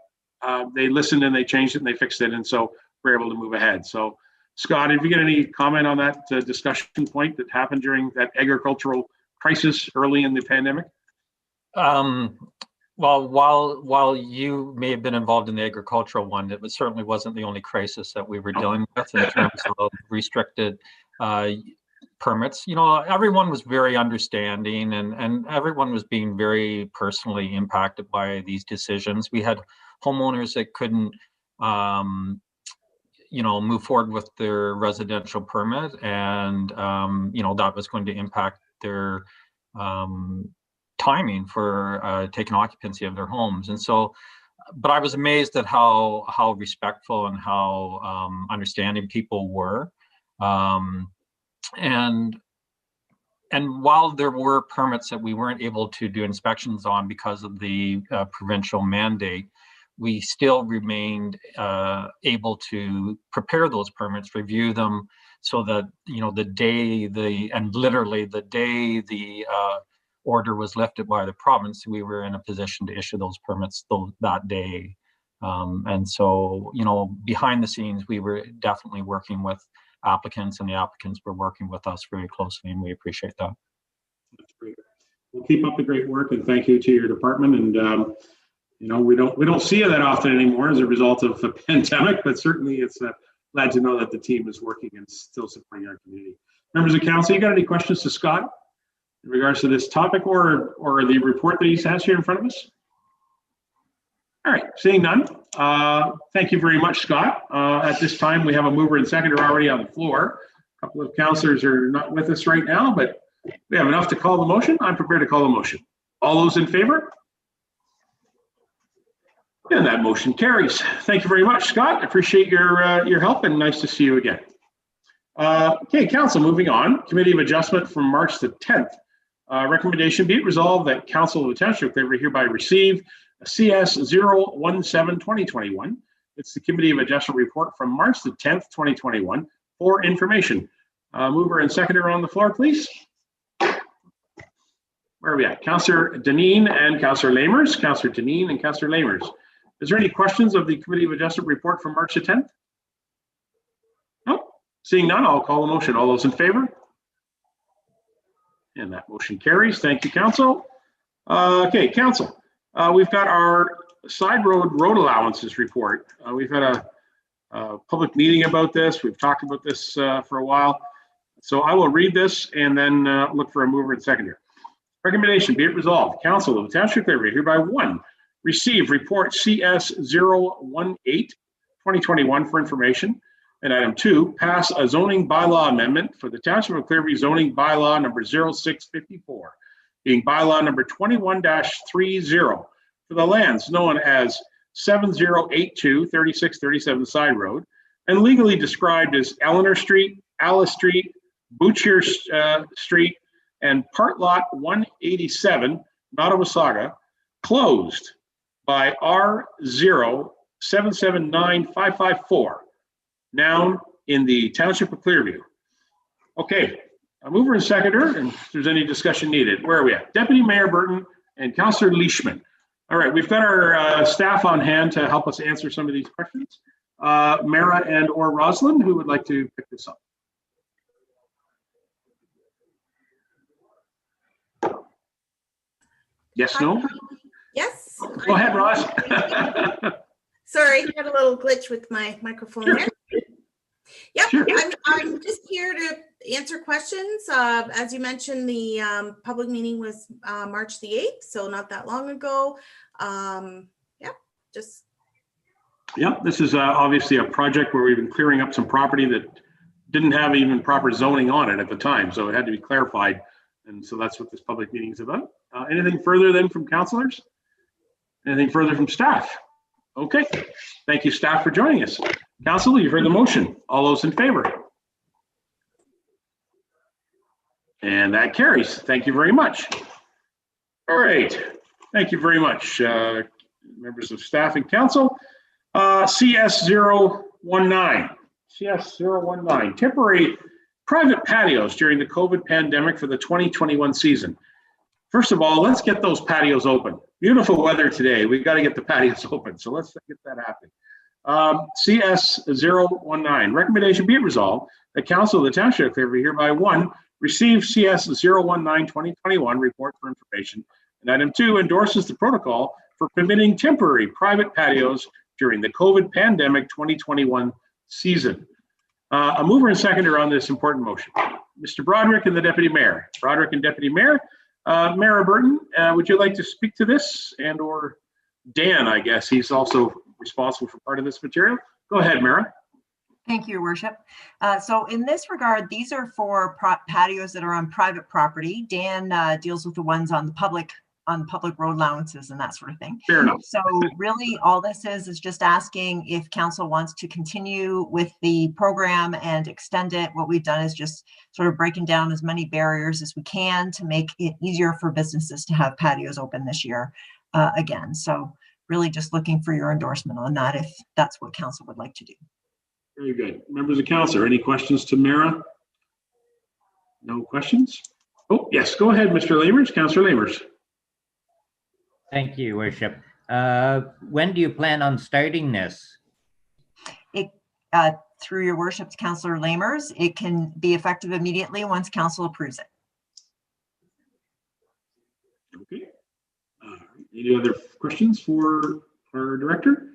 they listened and they changed it and they fixed it, and so we're able to move ahead. So Scott, if you get any comment on that discussion point that happened during that agricultural crisis early in the pandemic?
Well, while you may have been involved in the agricultural one, it certainly wasn't the only crisis that we were dealing with in terms of restricted permits. Everyone was very understanding, and everyone was being very personally impacted by these decisions. We had homeowners that couldn't move forward with their residential permit, and that was going to impact their timing for taking occupancy of their homes. And so, but I was amazed at how respectful and how understanding people were. And while there were permits that we weren't able to do inspections on because of the provincial mandate, we still remained able to prepare those permits, review them, so that, you know, the day the order was lifted by the province, we were in a position to issue those permits that day. And so, you know, behind the scenes, we were definitely working with applicants, and the applicants were working with us very closely, and we appreciate that.
That's great. We'll keep up the great work, and thank you to your department. And you know, we don't see it that often anymore as a result of the pandemic, but certainly it's glad to know that the team is working and still supporting our community. Members of council, you got any questions to Scott in regards to this topic or the report that he has here in front of us? All right, seeing none. Thank you very much, Scott. At this time, we have a mover and seconder already on the floor. A couple of councillors are not with us right now, but we have enough to call the motion. I'm prepared to call the motion. All those in favor? And that motion carries. Thank you very much, Scott. I appreciate your help, and nice to see you again. Okay, council, moving on. Committee of Adjustment from March the 10th. Recommendation be it resolved that Council of the Township of Clearview hereby receive a CS 017-2021. It's the Committee of Adjustment report from March the 10th, 2021 for information. Mover and seconder on the floor, please. Where are we at? Councillor Deneen and Councillor Lamers. Councillor Deneen and Councillor Lamers. Is there any questions of the Committee of Adjustment report from March the 10th? No. Seeing none, I'll call the motion. All those in favor? And that motion carries. Thank you, council. Okay, council. We've got our side road allowances report. We've had a public meeting about this. We've talked about this for a while. So I will read this and then look for a mover and seconder. Recommendation be it resolved. Council of the Township of Clearview hereby 1. Receive report CS 018-2021 for information. And item 2, pass a zoning bylaw amendment for the Township of Clearview zoning bylaw number 0654, being bylaw number 21-30 for the lands known as 7082 3637 Side Road and legally described as Eleanor Street, Alice Street, Butcher Street, and part lot 187, Nottawa, closed by R07795554. Now in the Township of Clearview. Okay, a mover and seconder, and if there's any discussion needed. Where are we at? Deputy Mayor Burton and Councillor Leishman. All right, we've got our staff on hand to help us answer some of these questions. Mara and or Rosalind, who would like to pick this up? Yes, no?
Yes.
Go ahead, Ross.
Sorry, I had a little glitch with my microphone there. Yep, sure. I'm just here to answer questions. As you mentioned, the public meeting was March the 8th, so not that long ago. This is obviously a project where we've been clearing up some property that didn't have even proper zoning on it at the time, so it had to be clarified. And so that's what this public meeting is about. Anything further then from councilors? Anything further from staff? Okay, thank you, staff, for joining us. Council, you've heard the motion. All those in favor? And that carries. Thank you very much. All right, thank you very much, members of staff and council. CS019, temporary private patios during the COVID pandemic for the 2021 season. First of all, let's get those patios open. Beautiful weather today. We've got to get the patios open. So let's get that happening. CS019, recommendation be it resolved that Council of the Township of Clearview hereby 1, receive CS019-2021 report for information. And item 2, endorses the protocol for permitting temporary private patios during the COVID pandemic 2021 season. A mover and seconder on this important motion. Mr. Broderick and the Deputy Mayor. Broderick and Deputy Mayor. Mayor Burton, would you like to speak to this? And or Dan, I guess, he's also responsible for part of this material. Go ahead, Mara.
Thank you, Your Worship. So in this regard, these are for patios that are on private property. Dan deals with the ones on the public on public road allowances and that sort of thing.
Fair enough.
So really all this is just asking if council wants to continue with the program and extend it. What we've done is just sort of breaking down as many barriers as we can to make it easier for businesses to have patios open this year again. So really just looking for your endorsement on that if that's what council would like to do.
Very good. Members of council, any questions to Mara? No questions? Oh, yes, go ahead, Mr. Lamers, Councillor Lamers.
Thank you, Worship. When do you plan on starting this?
Through your worship, Councillor Lamers, it can be effective immediately once council approves it.
Okay. Any other questions for our director?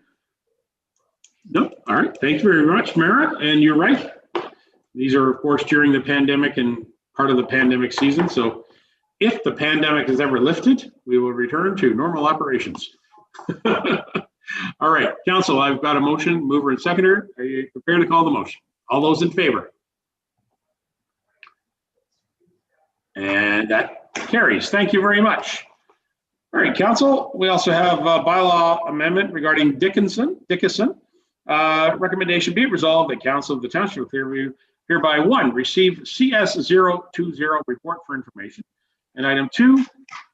No. All right. Thank you very much, Mara. And you're right. These are, of course, during the pandemic and part of the pandemic season. So if the pandemic is ever lifted, we will return to normal operations. All right, council, I've got a motion, mover and seconder. Are you prepared to call the motion? All those in favor? And that carries. Thank you very much. All right, council, we also have a bylaw amendment regarding Dickinson. Recommendation be it resolved that council of the Township of Clearview hereby 1, receive CS020 report for information. And item 2,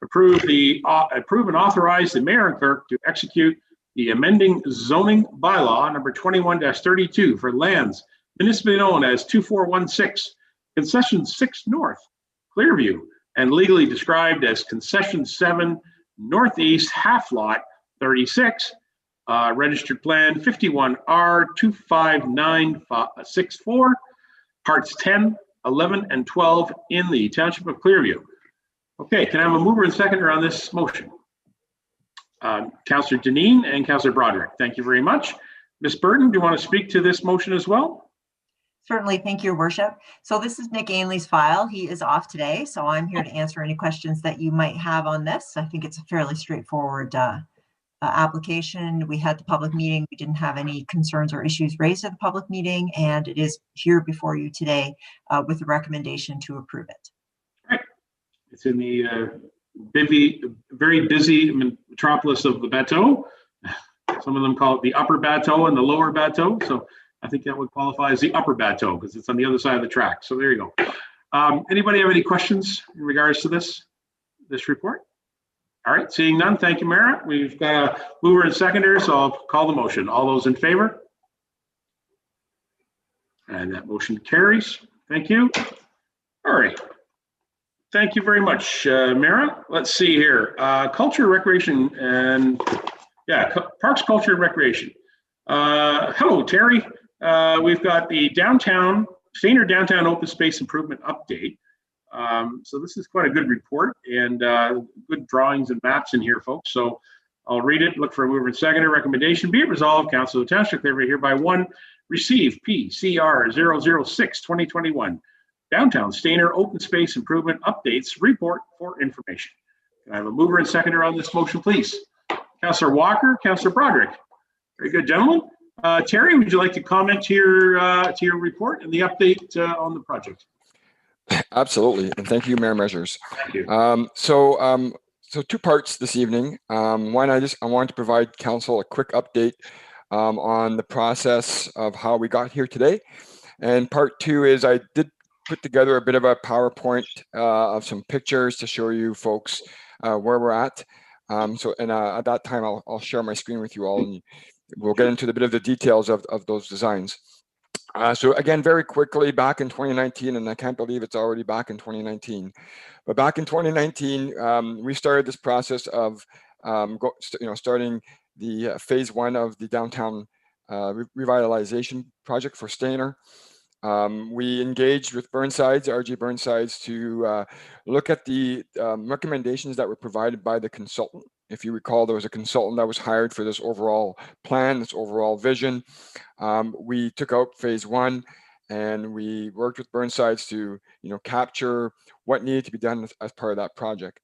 approve and authorize the mayor and clerk to execute the amending zoning bylaw number 21-32 for lands municipally known as 2416, concession 6 North, Clearview, and legally described as concession 7 Northeast half lot 36, registered plan 51R25964, parts 10, 11, and 12 in the Township of Clearview. Okay, can I have a mover and seconder on this motion? Councillor Deneen and Councillor Broderick, thank you very much. Ms. Burton, do you want to speak to this motion as well?
Certainly, thank you, Your Worship. So this is Nick Ainley's file. He is off today, so I'm here to answer any questions that you might have on this. I think it's a fairly straightforward application. We had the public meeting. We didn't have any concerns or issues raised at the public meeting, and it is here before you today with the recommendation to approve it.
Right. It's in the very busy metropolis of the Bateau. Some of them call it the Upper Bateau and the Lower Bateau. So I think that would qualify as the Upper Bateau because it's on the other side of the track. So there you go. Anybody have any questions in regards to this report? All right, seeing none, thank you, Mara. We've got a mover and seconder, so I'll call the motion. All those in favor? And that motion carries. Thank you. All right. Thank you very much, Mara. Let's see here. Culture, recreation, and Parks, Culture, and Recreation. Hello, Terry. We've got the Stayner Downtown Open Space Improvement Update. So this is quite a good report and good drawings and maps in here, folks. So I'll read it, look for a mover and seconder. Recommendation be it resolved, Council of the Township of Clearview hereby 1, receive PCR 006-2021 Downtown Stayner Open Space Improvement Updates Report for information. Can I have a mover and seconder on this motion, please? Councillor Walker, Councillor Broderick. Very good, gentlemen. Terry, would you like to comment to your report and the update on the project?
Absolutely, and thank you, Mayor Measures.
Thank you.
So 2 parts this evening. One, I wanted to provide council a quick update on the process of how we got here today. And part 2 is I did put together a bit of a PowerPoint of some pictures to show you folks where we're at. At that time, I'll share my screen with you all, and we'll get into a bit of the details of those designs. So again, very quickly, back in 2019, and I can't believe it's already back in 2019, but back in 2019, we started this process of starting the phase 1 of the downtown revitalization project for Stayner. We engaged with RG Burnsides, to look at the recommendations that were provided by the consultant. If you recall, there was a consultant that was hired for this overall plan, this overall vision. We took out phase 1 and we worked with Burnsides to capture what needed to be done as part of that project.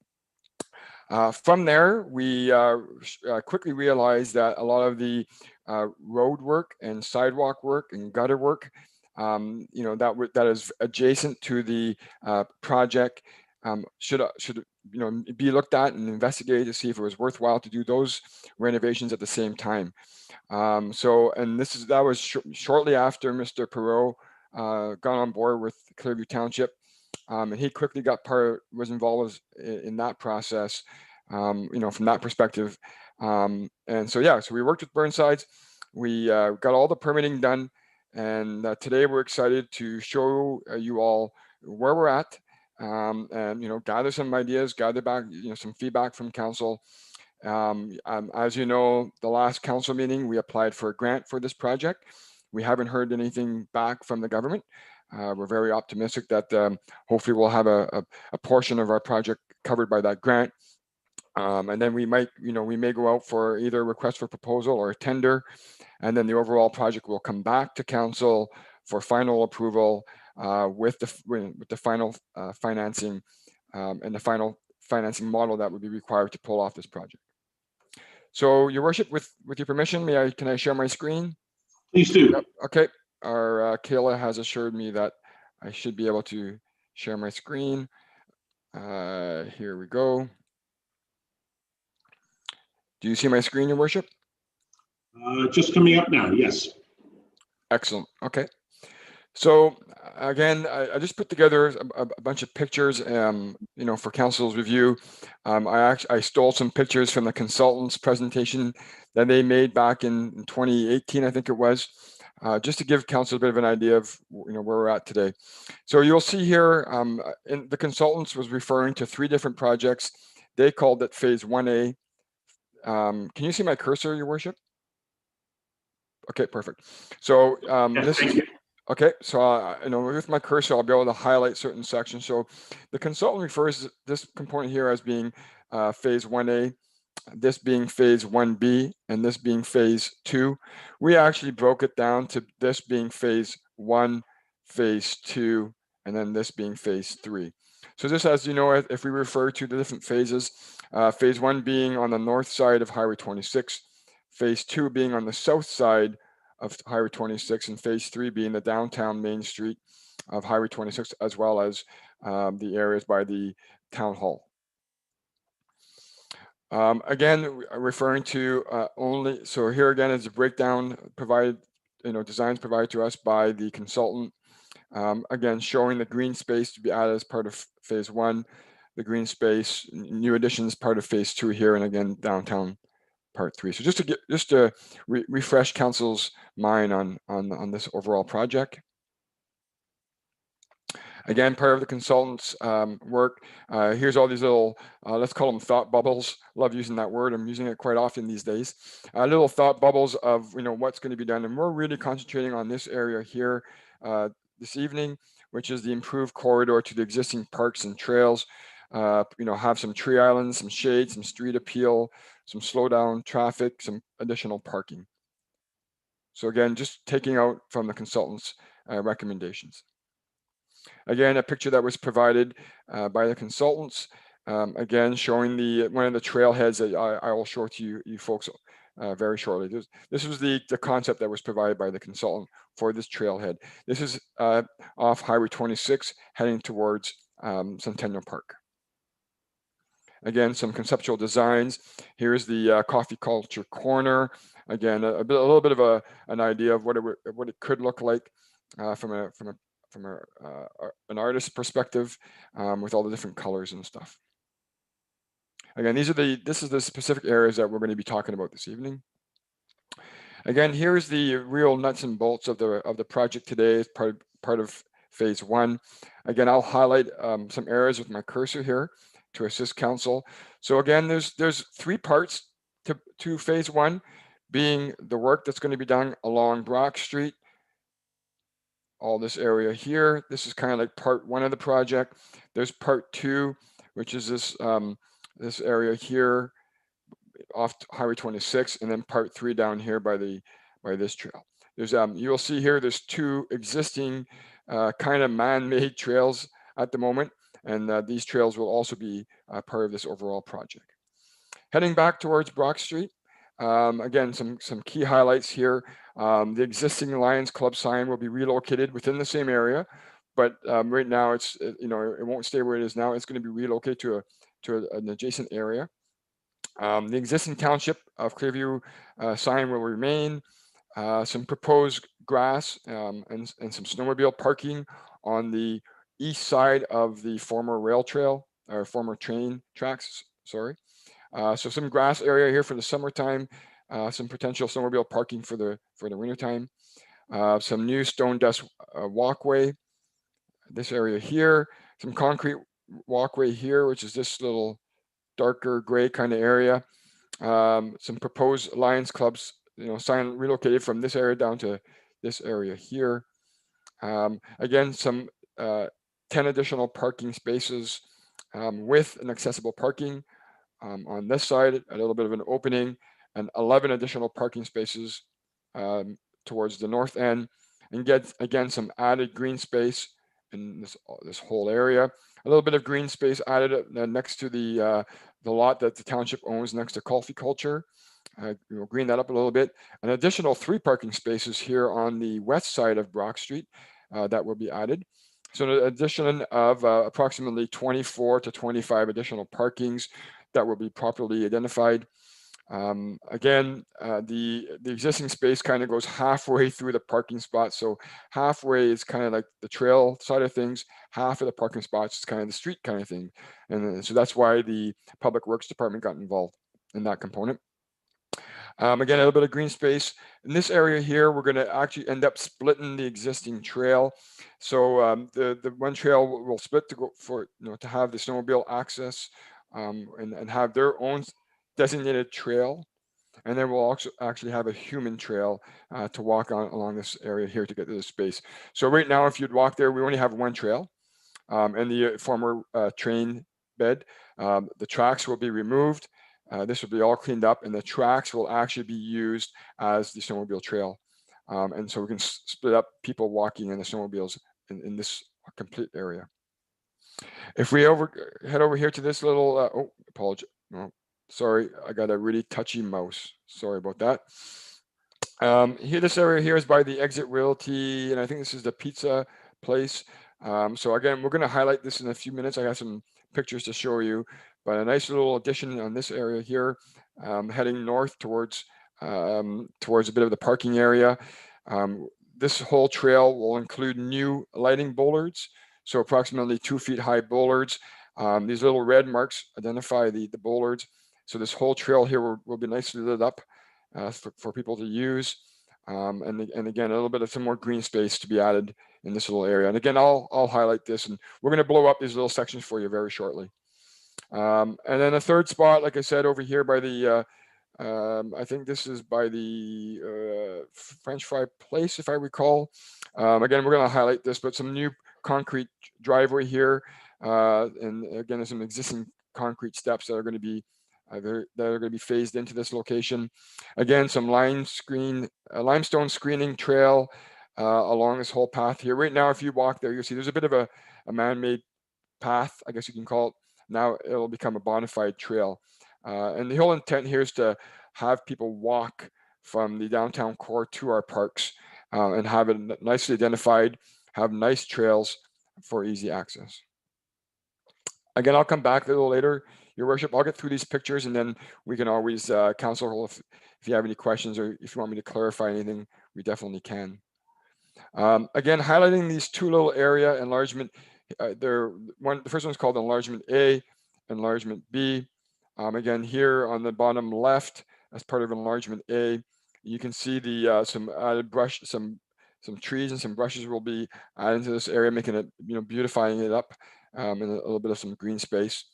From there, we quickly realized that a lot of the road work and sidewalk work and gutter work that is adjacent to the project should be looked at and investigated to see if it was worthwhile to do those renovations at the same time. And that was shortly after Mr. Perot got on board with Clearview Township, and he quickly was involved in that process. From that perspective, so we worked with Burnsides. We got all the permitting done, and today we're excited to show you all where we're at, and gather some ideas, gather back some feedback from council. As you know, the last council meeting we applied for a grant for this project. We haven't heard anything back from the government. We're very optimistic that hopefully we'll have a portion of our project covered by that grant. And then we may go out for either a request for proposal or a tender, and then the overall project will come back to council for final approval with the final financing and the final financing model that would be required to pull off this project. So, Your Worship, with your permission, can I share my screen?
Please do.
Yep. Okay. Our Kayla has assured me that I should be able to share my screen. Here we go. Do you see my screen, Your Worship?
Just coming up now, yes.
Excellent. Okay. So again, I just put together a bunch of pictures, for council's review. I stole some pictures from the consultant's presentation that they made back in 2018, I think it was, just to give council a bit of an idea of where we're at today. So you'll see here, the consultants was referring to 3 different projects. They called it Phase 1A. Can you see my cursor, Your Worship? Okay, perfect. So this is okay. So with my cursor, I'll be able to highlight certain sections. So the consultant refers to this component here as being Phase 1A, this being Phase 1B, and this being Phase 2. We actually broke it down to this being Phase 1, Phase 2, and then this being Phase 3. So just as you know, if we refer to the different phases, Phase 1 being on the north side of Highway 26, Phase 2 being on the south side of Highway 26, and Phase 3 being the downtown Main Street of Highway 26, as well as the areas by the town hall. Again, referring to so here again is a breakdown provided, designs provided to us by the consultant. Again, showing the green space to be added as part of Phase 1, the green space, new additions part of Phase 2 here, and again, downtown Part 3. So just to refresh council's mind on this overall project. Again, part of the consultant's work. Here's all these little, let's call them thought bubbles. Love using that word. I'm using it quite often these days. Little thought bubbles of what's going to be done, and we're really concentrating on this area here this evening, which is the improved corridor to the existing parks and trails. Have some tree islands, some shade, some street appeal, some slow down traffic, some additional parking. So again, just taking out from the consultant's recommendations. Again, a picture that was provided by the consultants. Again, showing one of the trailheads that I will show to you folks very shortly. This was the concept that was provided by the consultant for this trailhead. This is off Highway 26, heading towards Centennial Park. Again, some conceptual designs. Here's the coffee culture corner. Again, a little bit of an idea of what it could look like from an artist's perspective, with all the different colors and stuff. Again, this is the specific areas that we're going to be talking about this evening. Again, here's the real nuts and bolts of the project today as part of Phase 1. Again, I'll highlight some areas with my cursor here to assist council. So again, there's 3 parts to Phase 1, being the work that's going to be done along Brock Street, all this area here. This is kind of like Part 1 of the project. There's Part 2, which is this area here off Highway 26, and then Part 3 down here by this trail. There's you will see here there's 2 existing kind of man-made trails at the moment, and these trails will also be part of this overall project. Heading back towards Brock Street, again, some key highlights here. The existing Lions Club sign will be relocated within the same area, but right now it's, it won't stay where it is now. It's going to be relocated to an adjacent area. The existing township of Clearview sign will remain. Some proposed grass and some snowmobile parking on the east side of the former rail trail, or former train tracks, sorry. So some grass area here for the summertime, some potential snowmobile parking for the wintertime. Some new stone dust walkway, this area here, some concrete walkway here, which is this little darker gray kind of area. Some proposed Lions clubs, sign relocated from this area down to this area here. Again, some 10 additional parking spaces with an accessible parking on this side, a little bit of an opening, and 11 additional parking spaces towards the north end, and get again some added green space in this whole area. A little bit of green space added next to the lot that the township owns next to coffee culture. Green that up a little bit. An additional 3 parking spaces here on the west side of Brock Street that will be added. So an addition of approximately 24 to 25 additional parkings that will be properly identified. Again, the existing space kind of goes halfway through the parking spot. So halfway is kind of like the trail side of things. Half of the parking spots is kind of the street kind of thing. And so that's why the Public Works Department got involved in that component. Again, a little bit of green space. In this area here, we're going to actually end up splitting the existing trail. So the one trail will split to go for, to have the snowmobile access and have their own designated trail. And then we'll also actually have a human trail to walk on along this area here to get to the space. So right now, if you'd walk there, we only have one trail and the former train bed. The tracks will be removed. This will be all cleaned up, and the tracks will actually be used as the snowmobile trail. And so we can split up people walking in the snowmobiles in this complete area. If we head over here to this little, oh, apologize. No, sorry, I got a really touchy mouse. Sorry about that. Here, this area here is by the Exit Realty, and I think this is the pizza place. So again, we're going to highlight this in a few minutes. I got some pictures to show you, but a nice little addition on this area here, heading north towards a bit of the parking area. This whole trail will include new lighting bollards, so approximately 2 feet high bollards. These little red marks identify the bollards. So this whole trail here will be nicely lit up for people to use. And again, a little bit of some more green space to be added in this little area. And again, I'll highlight this, and we're going to blow up these little sections for you very shortly. And then a third spot, like I said, over here by the, I think this is by the French Fry Place, if I recall. Again, we're going to highlight this, but some new concrete driveway here. And again, there's some existing concrete steps that are going to be phased into this location. Again, some limestone screening trail along this whole path here. Right now, if you walk there, you'll see there's a bit of a man-made path, I guess you can call it. Now it'll become a bona fide trail. And the whole intent here is to have people walk from the downtown core to our parks and have it nicely identified, have nice trails for easy access. Again, I'll come back a little later, Your Worship. I'll get through these pictures, and then we can always, Councillor, if you have any questions or if you want me to clarify anything, we definitely can. Again, highlighting these 2 little area enlargement. The first one's called enlargement A, enlargement B. Again, here on the bottom left, as part of enlargement A, you can see the some added brush, some trees and some brushes will be added to this area, making it, beautifying it up, and a little bit of some green space.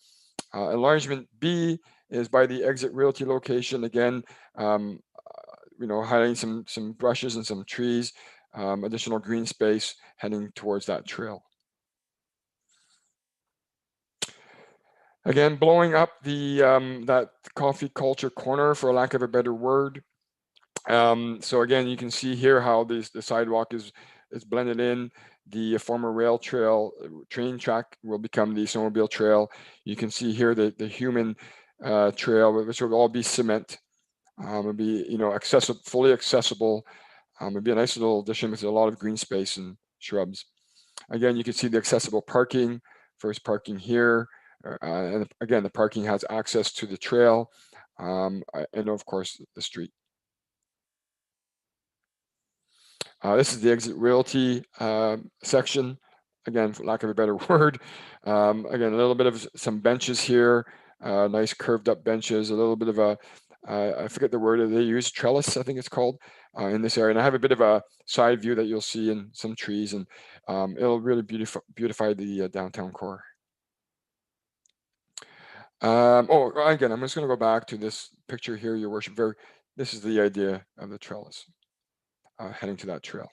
Enlargement B is by the Exit Realty location. Again, highlighting some brushes and some trees, additional green space heading towards that trail. Again, blowing up the that coffee culture corner, for lack of a better word. So again, you can see here how the sidewalk is blended in. The former rail trail, train track will become the snowmobile trail. You can see here the human trail, which will all be cement. It'll be fully accessible. It'll be a nice little addition with a lot of green space and shrubs. Again, you can see the accessible parking, first parking here. And again, the parking has access to the trail and of course the street. This is the exit realty section. Again, for lack of a better word. Again, a little bit of some benches here, nice curved up benches, a little bit of a, I forget the word they use, trellis, I think it's called, in this area. And I have a bit of a side view that you'll see in some trees, and it'll really beautify the downtown core. Oh, again, I'm just going to go back to this picture here, Your Worship. This is the idea of the trellis heading to that trail.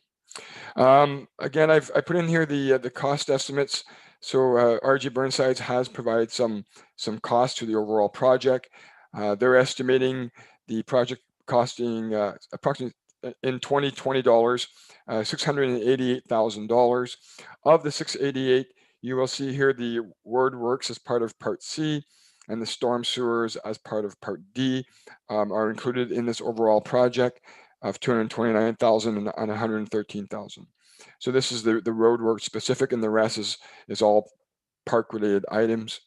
Again, I put in here the cost estimates. So RG Burnsides has provided some cost to the overall project. They're estimating the project costing approximately in 2020 dollars, $688,000. Of the 688, you will see here the road works as part of Part C, and the storm sewers as part of Part D are included in this overall project of $229,000 and $113,000. So this is the road work specific, and the rest is all park related items.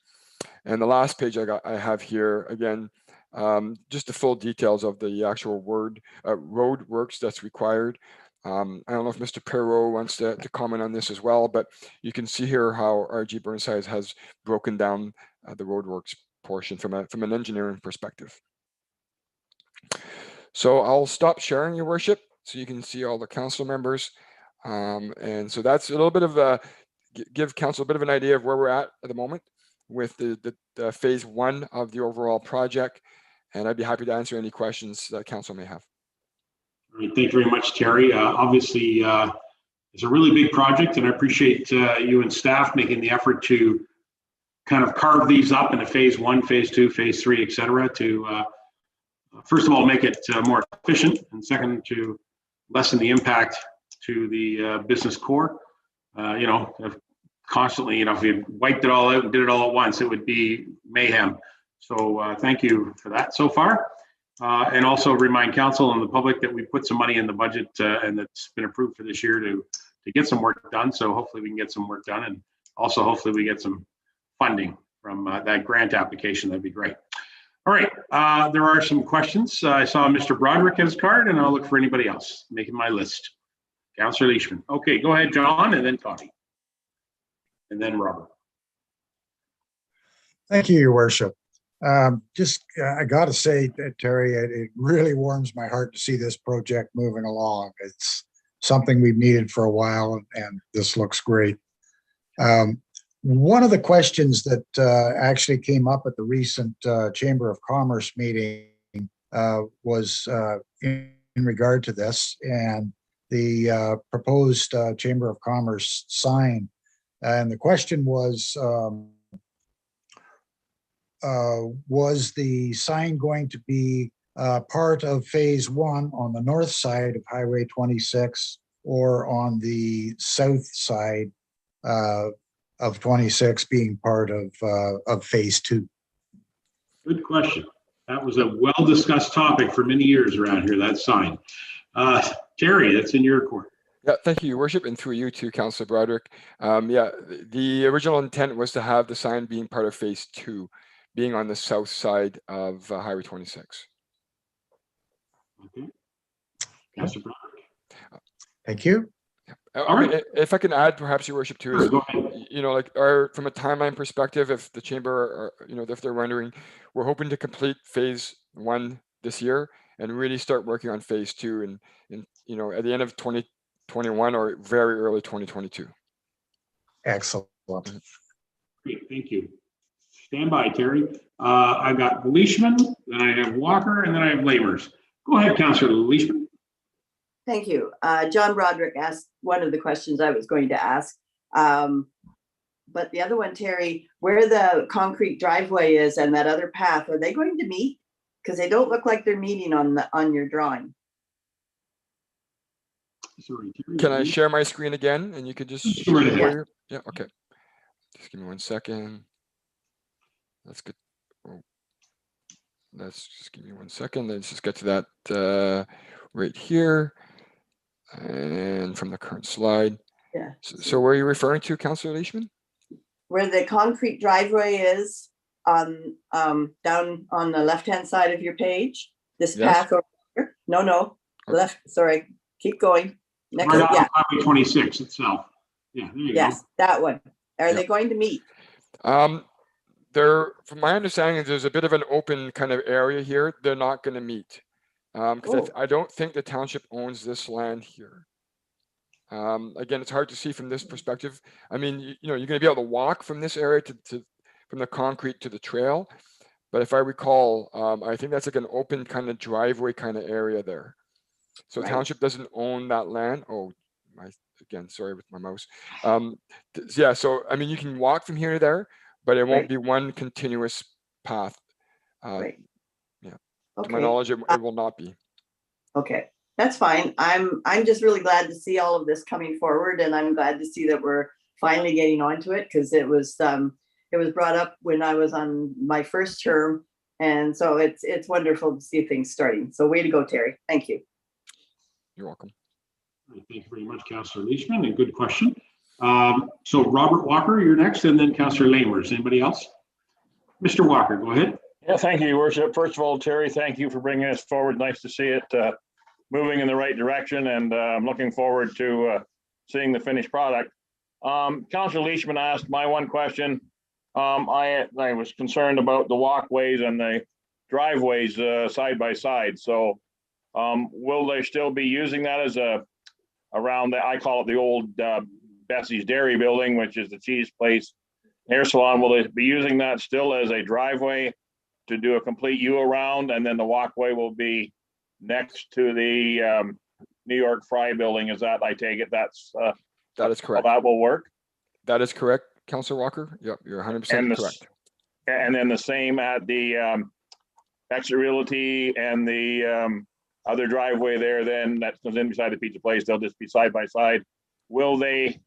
And the last page I have here, again, just the full details of the actual road works that's required. I don't know if Mr. Perrault wants to comment on this as well, but you can see here how RG Burnside has broken down the roadworks portion from an engineering perspective. So I'll stop sharing, Your Worship, so you can see all the council members. And so that's a little bit of give council a bit of an idea of where we're at the moment with the phase 1 of the overall project. And I'd be happy to answer any questions that council may have.
All right, thank you very much, Terry. Obviously, it's a really big project, and I appreciate you and staff making the effort to kind of carve these up into phase 1, phase 2, phase 3, et cetera, to first of all, make it more efficient, and second, to lessen the impact to the business core. Constantly, if you wiped it all out and did it all at once, it would be mayhem. So thank you for that so far. And also remind council and the public that we put some money in the budget and that's been approved for this year to get some work done. So hopefully we can get some work done, and also hopefully we get some funding from that grant application. That'd be great. All right, there are some questions. I saw Mr. Broderick has card, and I'll look for anybody else making my list. Councillor Leishman. Okay, go ahead, John, and then Tony. And then Robert.
Thank you, Your Worship. I got to say, Terry, it really warms my heart to see this project moving along. It's something we've needed for a while, and this looks great. One of the questions that actually came up at the recent Chamber of Commerce meeting was in regard to this and the proposed Chamber of Commerce sign. And the question was the sign going to be part of phase 1 on the north side of Highway 26 or on the south side of 26 being part of phase 2?
Good question. That was a well-discussed topic for many years around here, that sign. Terry, that's in your court.
Yeah, thank you, Your Worship, and through you too, Councillor Broderick. Yeah, the original intent was to have the sign being part of phase 2, being on the south side of Highway 26.
Okay. Councillor Broderick.
Thank you.
All right.
If I can add, perhaps, Your Worship, too, is, from a timeline perspective, if the chamber, if they're wondering, we're hoping to complete phase 1 this year and really start working on phase 2 and at the end of 2021 or very early 2022.
Excellent.
Great, thank you. Stand by, Terry. I've got Leishman, then I have Walker, and then I have Lamers. Go ahead, Councillor Leishman.
Thank you. John Broderick asked one of the questions I was going to ask. But the other one, Terry, where the concrete driveway is and that other path, are they going to meet? Because they don't look like they're meeting on your drawing.
Sorry,
Can I share my screen again and you could just show me where you're? Yeah, okay. Just give me 1 second. That's good. Oh, let's just give me 1 second. Let's just get to that right here. And from the current slide.
Yeah.
So where are you referring to, Councillor Leishman?
Where the concrete driveway is on, down on the left-hand side of your page, this
Yes.
path over here. No, left, sorry, keep going. Next,
Right off
yeah,
Highway 26 itself. Yeah, there you
yes, that one. Are
Yeah.
they going to meet?
There, from my understanding, there's a bit of an open kind of area here. They're not going to meet. Because I don't think the township owns this land here. Again, it's hard to see from this perspective. I mean, you know, you're going to be able to walk from this area from the concrete to the trail. But if I recall, I think that's like an open kind of driveway kind of area there. So
Right.
township doesn't own that land. Oh, again, sorry with my mouse. Yeah, so I mean, you can walk from here to there, but it won't
Right.
be one continuous path.
Right.
Yeah.
Okay.
To my knowledge, it will not be.
Okay, that's fine. I'm just really glad to see all of this coming forward, and I'm glad to see that we're finally getting onto it, because it was brought up when I was on my first term, and so it's wonderful to see things starting. So way to go, Terry. Thank you.
You're welcome.
Thank you very much, Councillor Leishman, and good question. So Robert Walker, you're next, and then Councillor Lamers. Anybody else? Mr. Walker, go ahead.
Yeah, thank you, Your Worship. First of all, Terry, thank you for bringing us forward. Nice to see it moving in the right direction, and I'm looking forward to seeing the finished product. Councillor Leishman asked my one question. I was concerned about the walkways and the driveways side by side. So will they still be using that as around the, I call it the old Bessie's Dairy building, which is the cheese place, hair salon? Will they be using that still as a driveway to do a complete U around, and then the walkway will be next to the New York Fry building? Is that, I take it,
that is correct.
How that will work?
That is correct, Councillor Walker. Yep, you're 100% correct.
And then the same at the Exit Realty and the other driveway there, then that goes in beside the pizza place. They'll just be side by side. Will they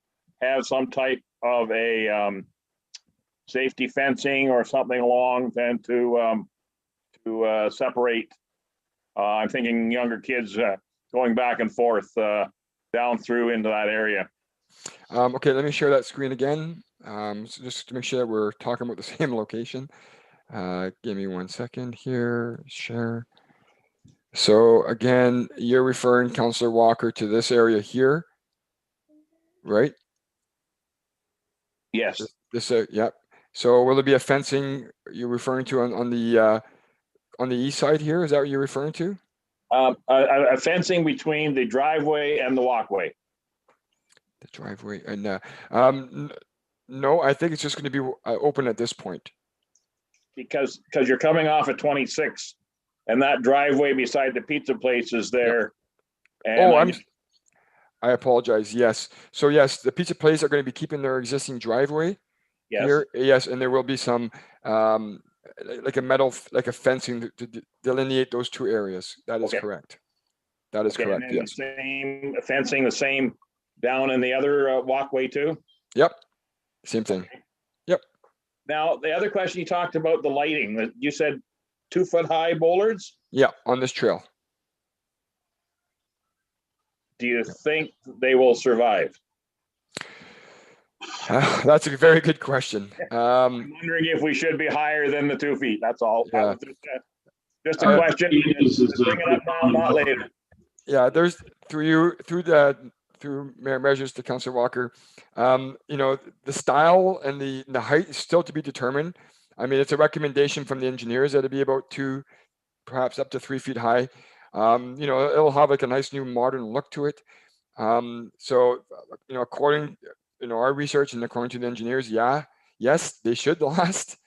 have some type of a safety fencing or something along then to separate? I'm thinking younger kids going back and forth down through into that area.
Okay, let me share that screen again. So just to make sure that we're talking about the same location. Give me 1 second here, share. So again, you're referring, Councillor Walker, to this area here, right?
Yes.
This yep. So will there be a fencing you're referring to on the east side here? Is that what you're referring to?
A fencing between the driveway and the walkway.
The driveway and no, I think it's just going to be open at this point.
Because you're coming off at 26, and that driveway beside the pizza place is there.
Yep.
And
I apologize. Yes. So yes, the pizza place are going to be keeping their existing driveway.
Yes.
Here. Yes, and there will be some like a metal, like a fencing to delineate those two areas. That is correct. That is correct.
And
yes.
The same fencing, the same down in the other walkway too.
Yep. Same thing.
Okay.
Yep.
Now the other question, you talked about the lighting. You said 2-foot-high bollards.
Yeah, on this trail.
Do you think they will survive?
That's a very good question.
I'm wondering if we should be higher than the 2 feet. That's all.
Yeah.
Just a question. Just bring it up now, not later.
Yeah, there's through Mayor Measures to Councillor Walker. You know, the style and the height is still to be determined. I mean, it's a recommendation from the engineers that it'd be about 2, perhaps up to 3 feet high. You know, it'll have like a nice new modern look to it. So, you know, according, you know, our research and according to the engineers, yes, they should last.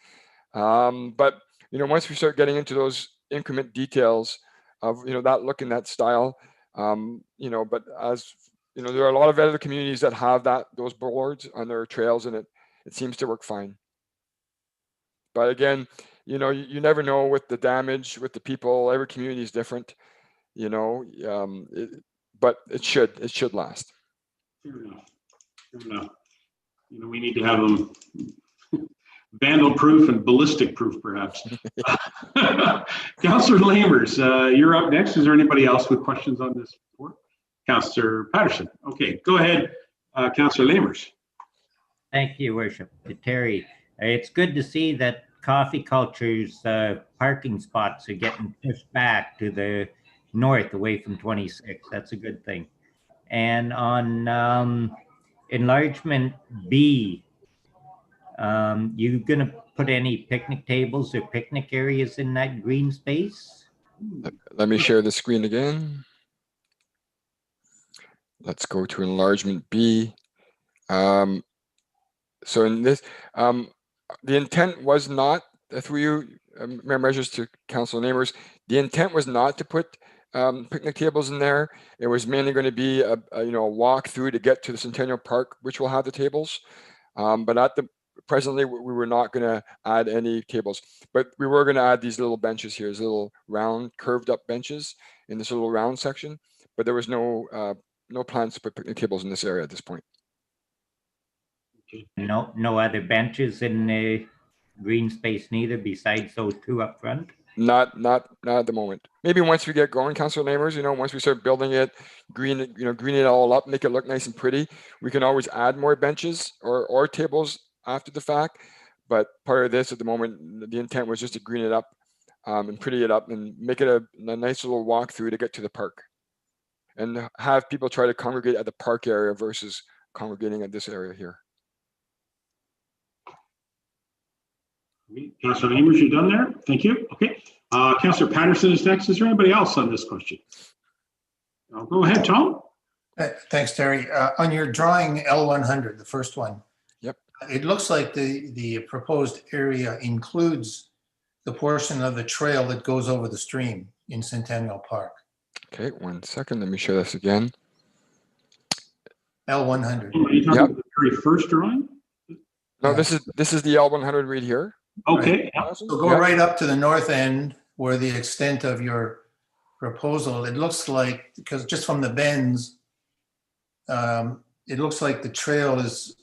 But, you know, once we start getting into those increment details of, you know, that look and that style, you know, but as, you know, there are a lot of other communities that have those boards on their trails, and it seems to work fine. But again, you know, you never know with the damage, with the people. Every community is different, you know. But it should last.
Fair enough. Fair enough. You know, we need to have them vandal proof and ballistic proof, perhaps. Councillor Lamers, you're up next. Is there anybody else with questions on this report? Councillor Patterson. Okay, go ahead.
Councillor Lamers.
Thank you, Worship. Terry, it's good to see that Coffee Culture's parking spots are getting pushed back to the north away from 26. That's a good thing. And on enlargement B, you gonna put any picnic tables or picnic areas in that green space?
Let me share the screen again. Let's go to enlargement B. So in this, the intent was not, through you, Mayor Measures to Council Neighbors, the intent was not to put picnic tables in there. It was mainly going to be a walk through to get to the Centennial Park, which will have the tables. But presently we were not going to add any tables, but we were going to add these little benches here, these little round curved up benches in this little round section. But there was no plans to put picnic tables in this area at this point.
No other benches in the green space neither, besides those two up front?
Not at the moment. Maybe once we get going, Council Neighbors, once we start building it, green it all up, make it look nice and pretty, we can always add more benches or tables after the fact. But part of this at the moment, the intent was just to green it up and pretty it up and make it a nice little walk through to get to the park, and have people try to congregate at the park area versus congregating at this area here.
Councillor Lamers, you're done there. Thank you. Okay. Councillor Patterson is next. Is there anybody else on this question? Go ahead, Tom.
Thanks, Terry. On your drawing L100, the first one.
Yep.
It looks like the proposed area includes the portion of the trail that goes over the stream in Centennial Park.
Okay, 1 second. Let me show this again.
L100.
Are you talking about the very first drawing?
No, this is the L100 right here.
Okay.
Right. So go right up to the north end where the extent of your proposal, it looks like, because just from the bends, it looks like the trail is,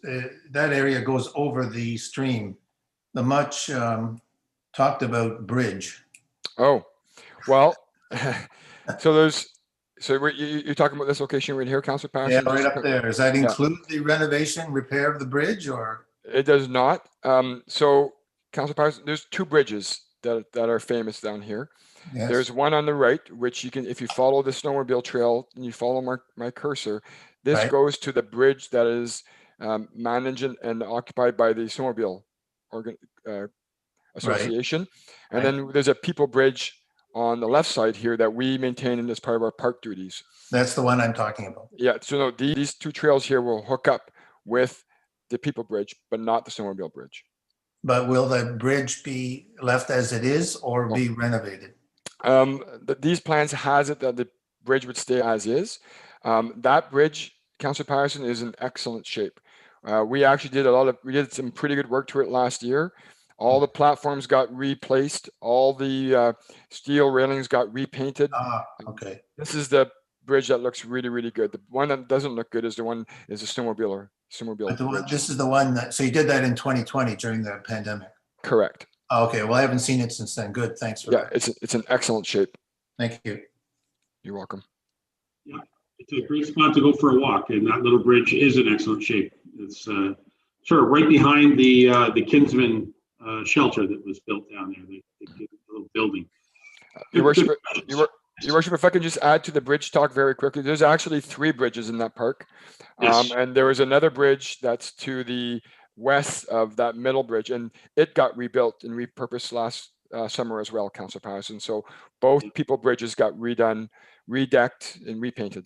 that area goes over the stream, the much talked about bridge.
Oh, well, so you're talking about this location right here, Councillor Patterson?
Yeah, right up there. Does that include the renovation, repair of the bridge, or?
It does not. So, Councillor Patterson, there's two bridges that are famous down here.
Yes.
There's one on the right, which you can, if you follow the snowmobile trail and you follow my cursor, this goes to the bridge that is managed and occupied by the snowmobile association. And then there's a people bridge on the left side here that we maintain as part of our park duties.
That's the one I'm talking about.
Yeah, so no, these two trails here will hook up with the people bridge, but not the snowmobile bridge.
But will the bridge be left as it is or be renovated?
These plans has it that the bridge would stay as is. That bridge, Councillor Patterson, is in excellent shape. We actually did some pretty good work to it last year. All the platforms got replaced. All the steel railings got repainted.
Okay.
This is the bridge that looks really, really good. The one that doesn't look good is the snowmobile bridge.
This is the one that, so you did that in 2020 during the pandemic?
Correct.
Okay, well, I haven't seen it since then. Good, thanks for that.
It's in excellent shape.
Thank you.
You're welcome.
Yeah, it's a great spot to go for a walk, and that little bridge is in excellent shape. It's sort of right behind the Kinsman shelter that was built down there, the little building.
Your Worship, if I could just add to the bridge talk very quickly, there's actually 3 bridges in that park.
Yes.
And there was another bridge that's to the west of that middle bridge, and it got rebuilt and repurposed last summer as well, Councillor Patterson. So both people bridges got redone, redecked, and repainted.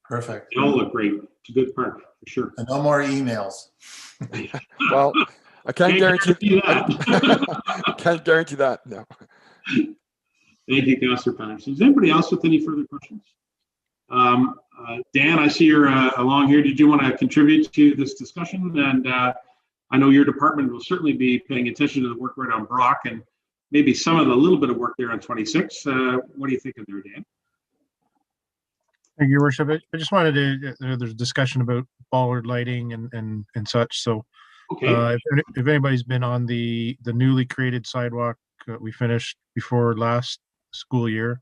Perfect.
They all look great. It's a good park, for sure.
And no more emails.
Well, I can't guarantee
that.
I can't guarantee that, no.
Thank you, Councillor Patterson. Is anybody else with any further questions? Dan, I see you're along here. Did you want to contribute to this discussion? And I know your department will certainly be paying attention to the work right on Brock and maybe some of the little bit of work there on 26. What do you think of there, Dan?
Thank you, Your Worship. I just wanted to, there's a discussion about bollard lighting and such. So
okay.
If anybody's been on the newly created sidewalk we finished before last school year,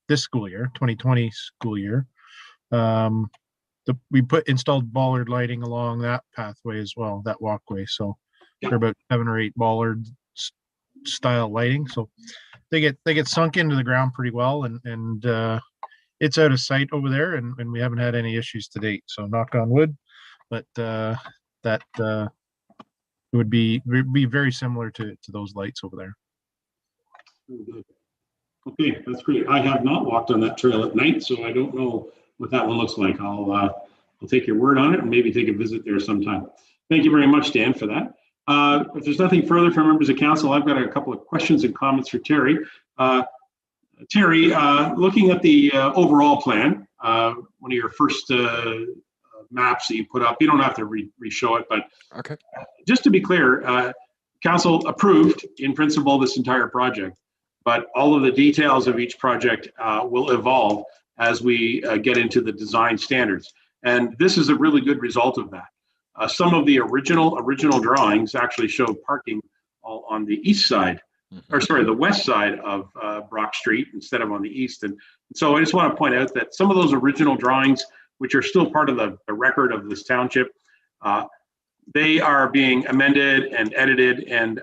this school year, 2020 school year, We installed bollard lighting along that pathway as well, that walkway. So they're about 7 or 8 bollard style lighting. So they get sunk into the ground pretty well, and it's out of sight over there, and we haven't had any issues to date. So knock on wood, but that would be very similar to those lights over there.
Very good. Okay, that's great. I have not walked on that trail at night, so I don't know what that one looks like. I'll take your word on it and maybe take a visit there sometime. Thank you very much, Dan, for that. If there's nothing further from members of council, I've got a couple of questions and comments for Terry. Terry, looking at the overall plan, one of your first maps that you put up, you don't have to re-show it, but
okay.
Just to be clear, council approved in principle this entire project, but all of the details of each project will evolve as we get into the design standards. And this is a really good result of that. Some of the original drawings actually showed parking on the east side, or sorry, the west side of Brock Street instead of on the east. And so I just want to point out that some of those original drawings, which are still part of the record of this township, they are being amended and edited and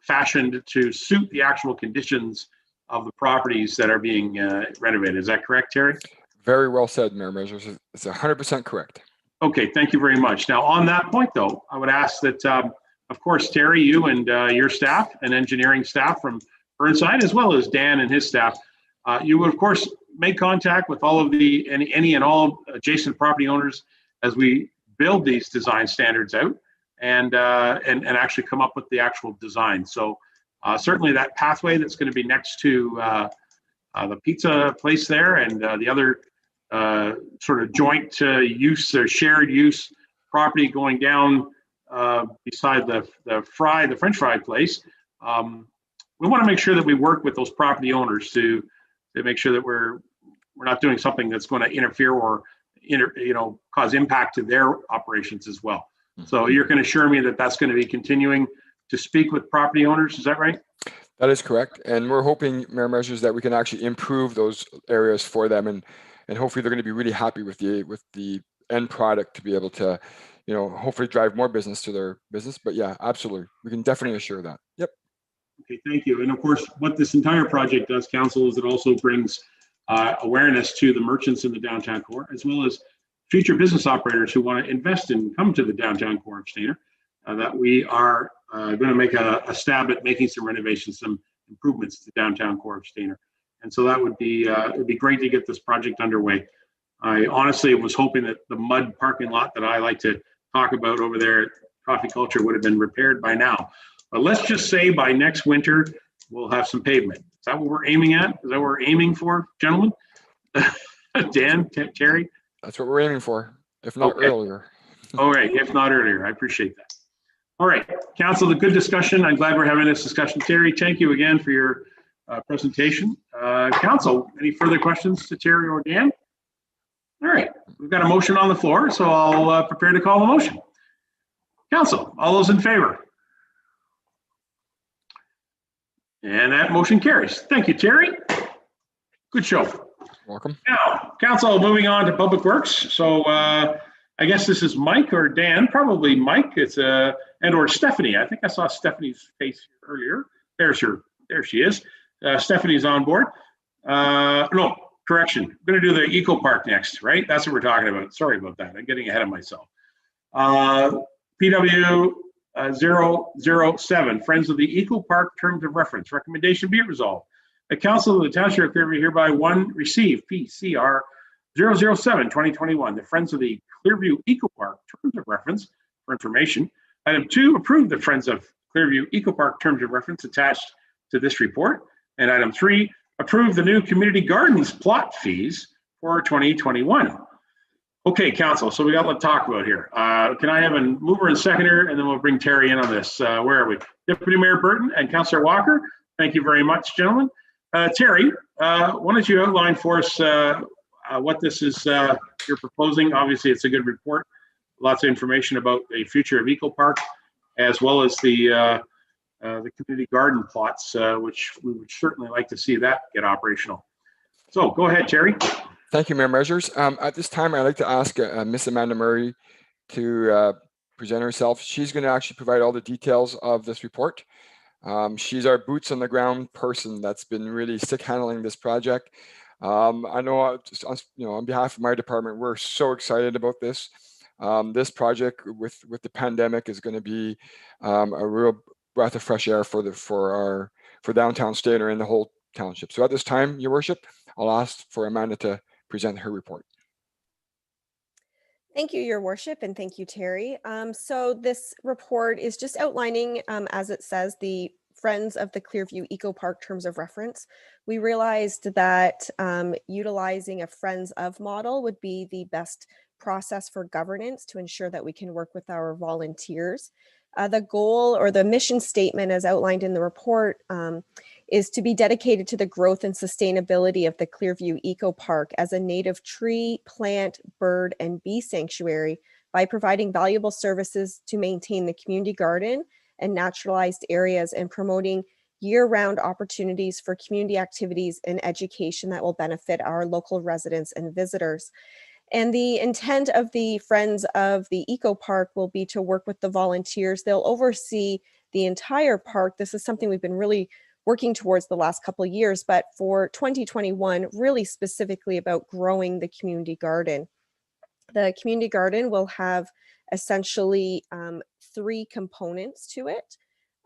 fashioned to suit the actual conditions of the properties that are being renovated. Is that correct, Terry?
Very well said, Mayor Measures. It's 100% correct.
Okay, thank you very much. Now, on that point, though, I would ask that, of course, Terry, you and your staff and engineering staff from Burnside, as well as Dan and his staff, you would, of course, make contact with all of the any and all adjacent property owners as we build these design standards out and actually come up with the actual design. So certainly that pathway that's going to be next to the pizza place there and the other sort of joint use or shared use property going down beside the French fry place. We want to make sure that we work with those property owners to make sure that we're not doing something that's going to interfere or cause impact to their operations as well. So you're going to assure me that that's going to be continuing to speak with property owners. Is that right?
That is correct. And we're hoping, Mayor Measures, that we can actually improve those areas for them, and hopefully they're going to be really happy with the end product to be able to, hopefully drive more business to their business. But yeah, absolutely. We can definitely assure that. Yep.
Okay, thank you. And of course, what this entire project does, council, is it also brings awareness to the merchants in the downtown core, as well as future business operators who want to invest and come to the downtown core of Stayner, that we are going to make a stab at making some renovations, some improvements to the downtown core of Stayner. And so that would be, it'd be great to get this project underway. I honestly was hoping that the mud parking lot that I like to talk about over there at Coffee Culture would have been repaired by now. But let's just say by next winter, we'll have some pavement. Is that what we're aiming at? Is that what we're aiming for, gentlemen? Dan, Terry?
That's what we're aiming for, if not earlier.
All right, if not earlier. I appreciate that. All right, council, a good discussion. I'm glad we're having this discussion. Terry, thank you again for your presentation. Council, any further questions to Terry or Dan? All right, we've got a motion on the floor, so I'll prepare to call the motion. Council, all those in favor? And that motion carries. Thank you, Terry. Good show.
Welcome.
Now, council, moving on to Public Works. So I guess this is Mike or Dan, probably Mike. It's and or Stephanie. I think I saw Stephanie's face earlier. There's her. There she is. Stephanie's on board. No, correction. I'm going to do the Eco Park next, right? That's what we're talking about. Sorry about that. I'm getting ahead of myself. PW 007, Friends of the Eco Park Terms of Reference. Recommendation be it resolved. The Council of the Township of Clearview hereby receive PCR 007-2021, the Friends of the Clearview Eco Park Terms of Reference for information. Item 2, approve the Friends of Clearview Eco Park Terms of Reference attached to this report. And item 3, approve the new community gardens plot fees for 2021. Okay, council, so we got a lot to talk about here. Can I have a mover and seconder, and then we'll bring Terry in on this. Where are we? Deputy Mayor Burton and Councillor Walker, thank you very much, gentlemen. Terry, why don't you outline for us what this is you're proposing? Obviously, it's a good report. Lots of information about the future of Eco Park, as well as the community garden plots, which we would certainly like to see that get operational. So go ahead, Terry.
Thank you, Mayor Measures. At this time, I'd like to ask Miss Amanda Murray to present herself. She's going to actually provide all the details of this report. She's our boots on the ground person that's been really stick handling this project. I know, on behalf of my department, we're so excited about this. This project with the pandemic is going to be a real breath of fresh air for downtown Stayner and the whole township. So at this time, Your Worship, I'll ask for Amanda to present her report.
Thank you, Your Worship, and thank you, Terry. So this report is just outlining, as it says, the Friends of the Clearview Eco Park terms of reference. We realized that utilizing a Friends of model would be the best process for governance to ensure that we can work with our volunteers. The goal or the mission statement as outlined in the report is to be dedicated to the growth and sustainability of the Clearview Eco Park as a native tree, plant, bird, and bee sanctuary by providing valuable services to maintain the community garden and naturalized areas and promoting year-round opportunities for community activities and education that will benefit our local residents and visitors. And the intent of the Friends of the Eco Park will be to work with the volunteers. They'll oversee the entire park. This is something we've been really working towards the last couple of years, but for 2021, really specifically about growing the community garden. The community garden will have essentially 3 components to it.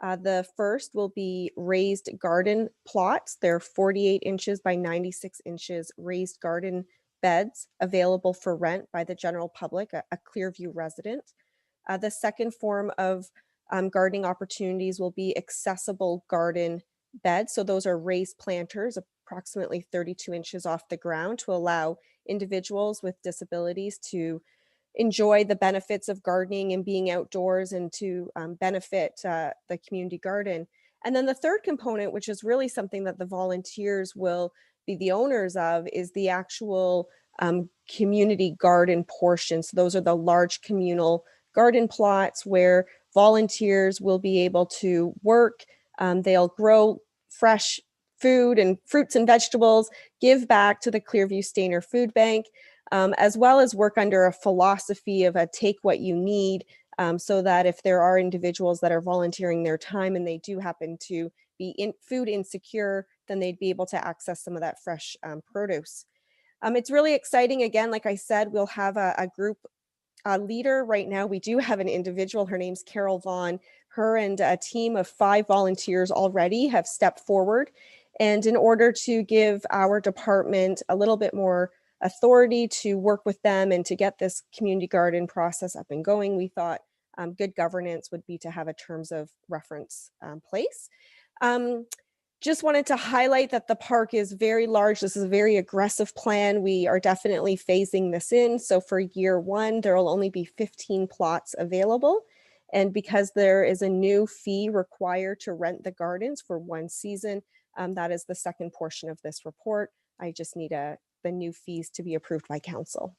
The first will be raised garden plots. They're 48 inches by 96 inches raised garden beds available for rent by the general public, a Clearview resident. The second form of gardening opportunities will be accessible garden beds. So those are raised planters, approximately 32 inches off the ground, to allow individuals with disabilities to enjoy the benefits of gardening and being outdoors and to benefit the community garden. And then the third component, which is really something that the volunteers will be the owners of, is the actual community garden portion. So those are the large communal garden plots where volunteers will be able to work. They'll grow fresh food and fruits and vegetables, give back to the Clearview Stayner Food Bank, as well as work under a philosophy of a take what you need, so that if there are individuals that are volunteering their time and they do happen to be food insecure, then they'd be able to access some of that fresh produce. It's really exciting. Again, like I said, we'll have a group leader. Right now, we do have an individual. Her name's Carol Vaughn. Her and a team of 5 volunteers already have stepped forward. And in order to give our department a little bit more authority to work with them and to get this community garden process up and going, we thought good governance would be to have a terms of reference place. Just wanted to highlight that the park is very large. This is a very aggressive plan. We are definitely phasing this in. So for year 1, there will only be 15 plots available. And because there is a new fee required to rent the gardens for 1 season, that is the second portion of this report. I just need the new fees to be approved by council.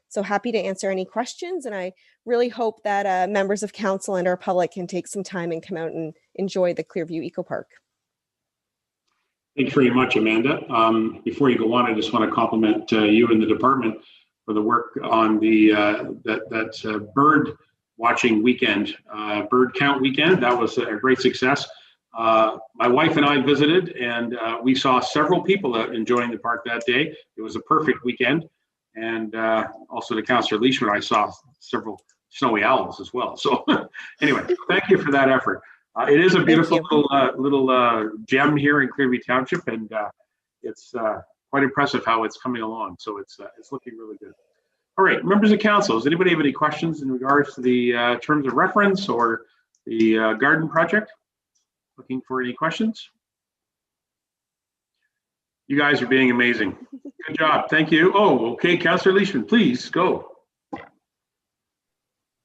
So happy to answer any questions. And I really hope that members of council and our public can take some time and come out and enjoy the Clearview Eco Park.
Thanks very much, Amanda. Before you go on, I just want to compliment you and the department for the work on the that bird watching weekend, bird count weekend. That was a great success. My wife and I visited, and we saw several people enjoying the park that day. It was a perfect weekend. And also to Councillor Leishman, I saw several snowy owls as well. So anyway, thank you for that effort. It is a beautiful little gem here in Clearview Township, and it's quite impressive how it's coming along. So it's looking really good. All right, members of council, does anybody have any questions in regards to the terms of reference or the garden project? Looking for any questions? You guys are being amazing. Good job. Thank you. Oh, okay. Councillor Leishman, please go.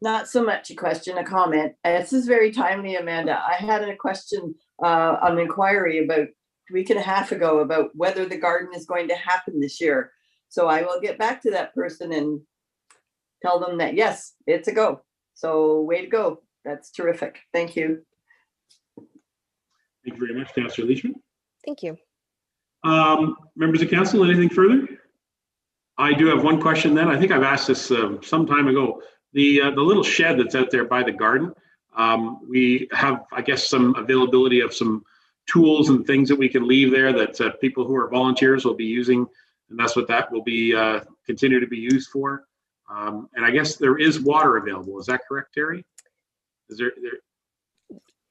Not so much a question, a comment. This is very timely, Amanda. I had a question, an inquiry about a week and a half ago about whether the garden is going to happen this year. So I will get back to that person and tell them that, yes, it's a go. So way to go. That's terrific. Thank you.
Thank you very much, Councillor Leishman.
Thank you.
Members of council, anything further? I do have one question then. I think I've asked this some time ago. The little shed that's out there by the garden, we have, I guess, some availability of some tools and things that we can leave there that people who are volunteers will be using, and that's what that will be continue to be used for. And I guess there is water available. Is that correct, Terry? Is there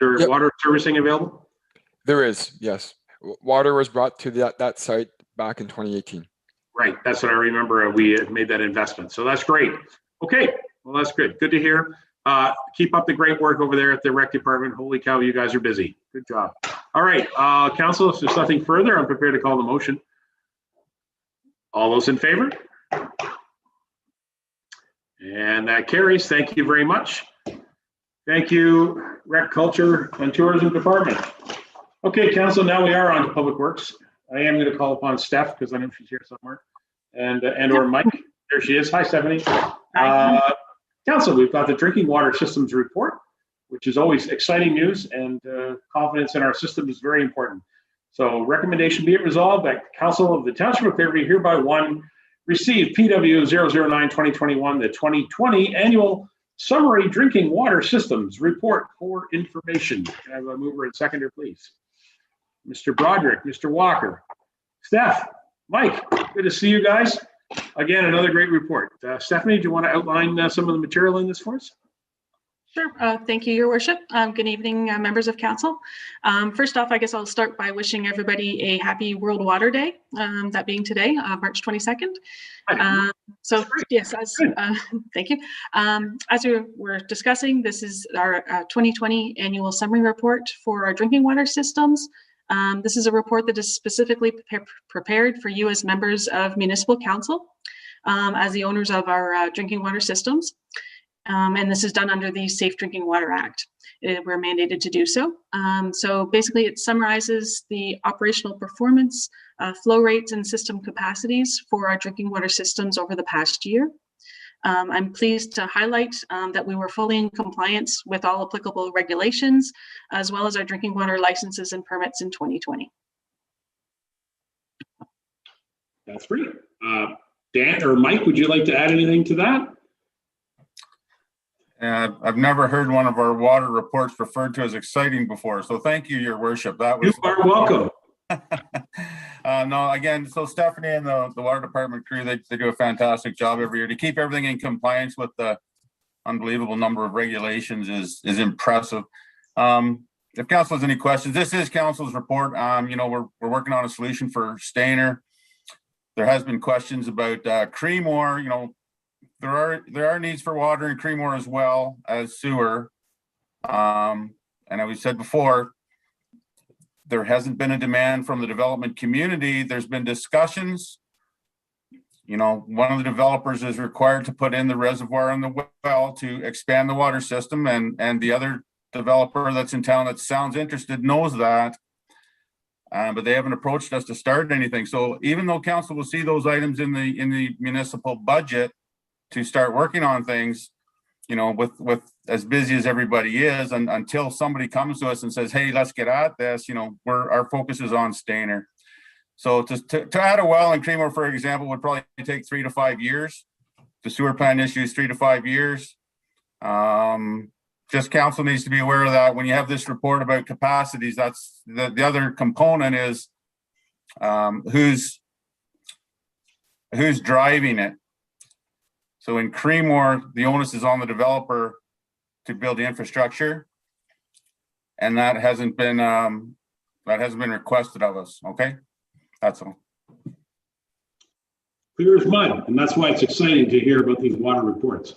Yep.
water servicing available?
There is, yes. Water was brought to that site back in 2018.
Right, that's what I remember. We had made that investment, so that's great. Okay, well, that's good. Good to hear. Keep up the great work over there at the rec department. Holy cow, you guys are busy. Good job. All right, council, if there's nothing further, I'm prepared to call the motion. All those in favor? And that carries. Thank you very much. Thank you, Rec, Culture, and Tourism Department. Okay, council, now we are on to Public Works. I am going to call upon Steph because I know she's here somewhere, and or Mike. There she is. Hi, Stephanie. Council, we've got the drinking water systems report, which is always exciting news, and confidence in our system is very important. So, recommendation be it resolved that Council of the Township of Clearview hereby receive PW 009-2021, the 2020 annual summary drinking water systems report for information. Can I have a mover and seconder, please? Mr. Broderick, Mr. Walker, Steph, Mike, good to see you guys. Again, another great report. Stephanie, do you want to outline some of the material in this for us?
Sure. Thank you, Your Worship. Good evening, members of council. First off, I guess I'll start by wishing everybody a happy World Water Day, that being today, March 22nd. So yes, thank you. As we were discussing, this is our 2020 annual summary report for our drinking water systems. This is a report that is specifically prepared for you as members of municipal council, as the owners of our drinking water systems. And this is done under the Safe Drinking Water Act. We're mandated to do so. So basically it summarizes the operational performance, flow rates, and system capacities for our drinking water systems over the past year. I'm pleased to highlight that we were fully in compliance with all applicable regulations, as well as our drinking water licenses and permits in 2020.
That's great. Dan or Mike, would you like to add anything to that?
I've never heard one of our water reports referred to as exciting before, so thank you, Your Worship. That was.
You are welcome.
No, again, so Stephanie and the water department crew, they do a fantastic job every year to keep everything in compliance with the unbelievable number of regulations is impressive. If council has any questions, this is council's report. You know, we're working on a solution for Stainer. There has been questions about Creemore. You know, there are needs for water in Creemore as well as sewer. And as we said before, there hasn't been a demand from the development community. There's been discussions. You know, one of the developers is required to put in the reservoir and the well to expand the water system, and the other developer that's in town that sounds interested knows that, but they haven't approached us to start anything. So even though council will see those items in the municipal budget to start working on things, you know, with as busy as everybody is, and until somebody comes to us and says, hey, let's get at this, you know, our focus is on Stainer. So to add a well in Creemore, for example, would probably take 3 to 5 years. The sewer plant issue is 3 to 5 years. Just council needs to be aware of that. When you have this report about capacities, that's the other component is who's driving it. So in Creemore, the onus is on the developer to build the infrastructure, and that hasn't been requested of us. Okay, that's all.
Clear as mud, and that's why it's exciting to hear about these water reports.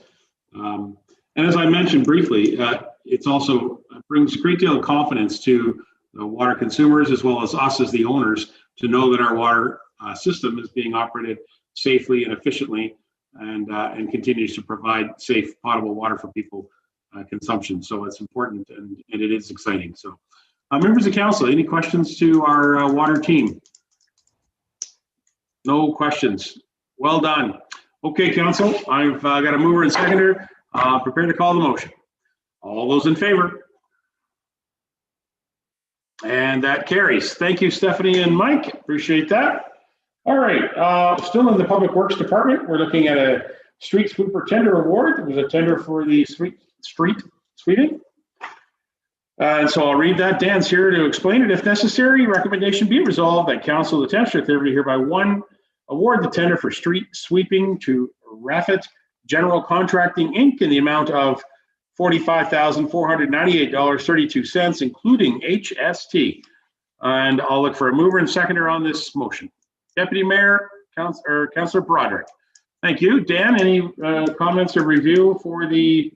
And as I mentioned briefly, it's also brings a great deal of confidence to the water consumers as well as us as the owners to know that our water system is being operated safely and efficiently, and continues to provide safe potable water for people consumption. So it's important, and it is exciting. So members of council, any questions to our water team? No questions. Well done. Okay, council, I've got a mover and seconder. Prepare to call the motion. All those in favor? And that carries. Thank you, Stephanie and Mike. Appreciate that. All right, still in the Public Works Department, we're looking at a street sweeper tender award. It was a tender for the street sweeping. And so I'll read that. Dan's here to explain it. If necessary, recommendation be resolved that Council of the Township hereby one, award the tender for street sweeping to Raffet General Contracting Inc. in the amount of $45,498.32, including HST. And I'll look for a mover and seconder on this motion. Deputy Mayor, Councillor Broderick. Thank you. Dan, any comments or review for the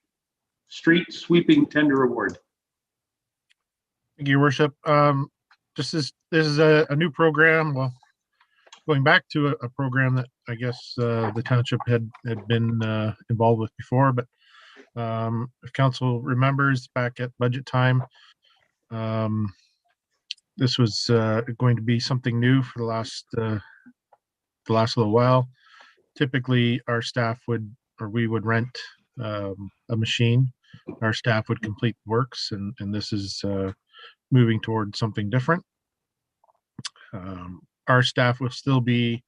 street sweeping tender award?
Thank you, Your Worship. This is a new program. Well, going back to a program that I guess the township had been involved with before, but if council remembers back at budget time, this was going to be something new for the last little while. Typically, our staff we would rent a machine. Our staff would complete works, and this is moving towards something different. Our staff will still be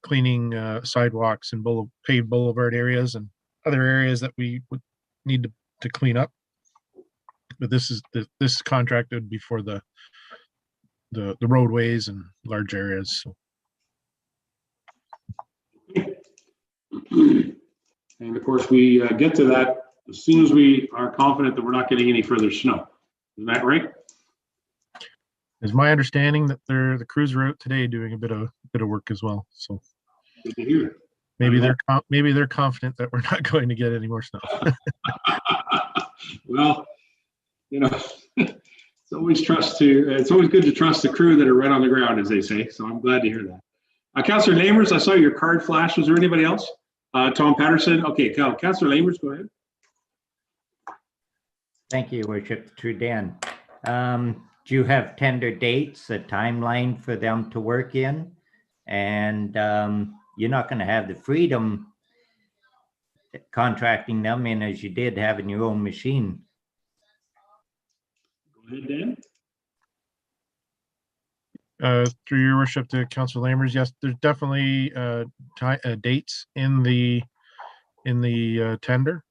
cleaning sidewalks and paved boulevard areas and other areas that we would need to clean up. But this contract would be for the roadways and large areas. So.
And of course, we get to that as soon as we are confident that we're not getting any further snow. Is that right?
It's my understanding that the crews are out today doing a bit of work as well. So
good to hear.
Maybe they're confident that we're not going to get any more snow.
Well, you know, it's always good to trust the crew that are right on the ground, as they say. So I'm glad to hear that. Councillor Lamers, I saw your card flash. Was there anybody else? Tom Patterson. Okay, Councillor Lamers, go ahead.
Thank you, Worship. Through Dan. Do you have tender dates, a timeline for them to work in? And you're not going to have the freedom contracting them in as you did having your own machine.
Go ahead, Dan.
Through your worship to Councillor Lamers, yes, there's definitely dates in the tender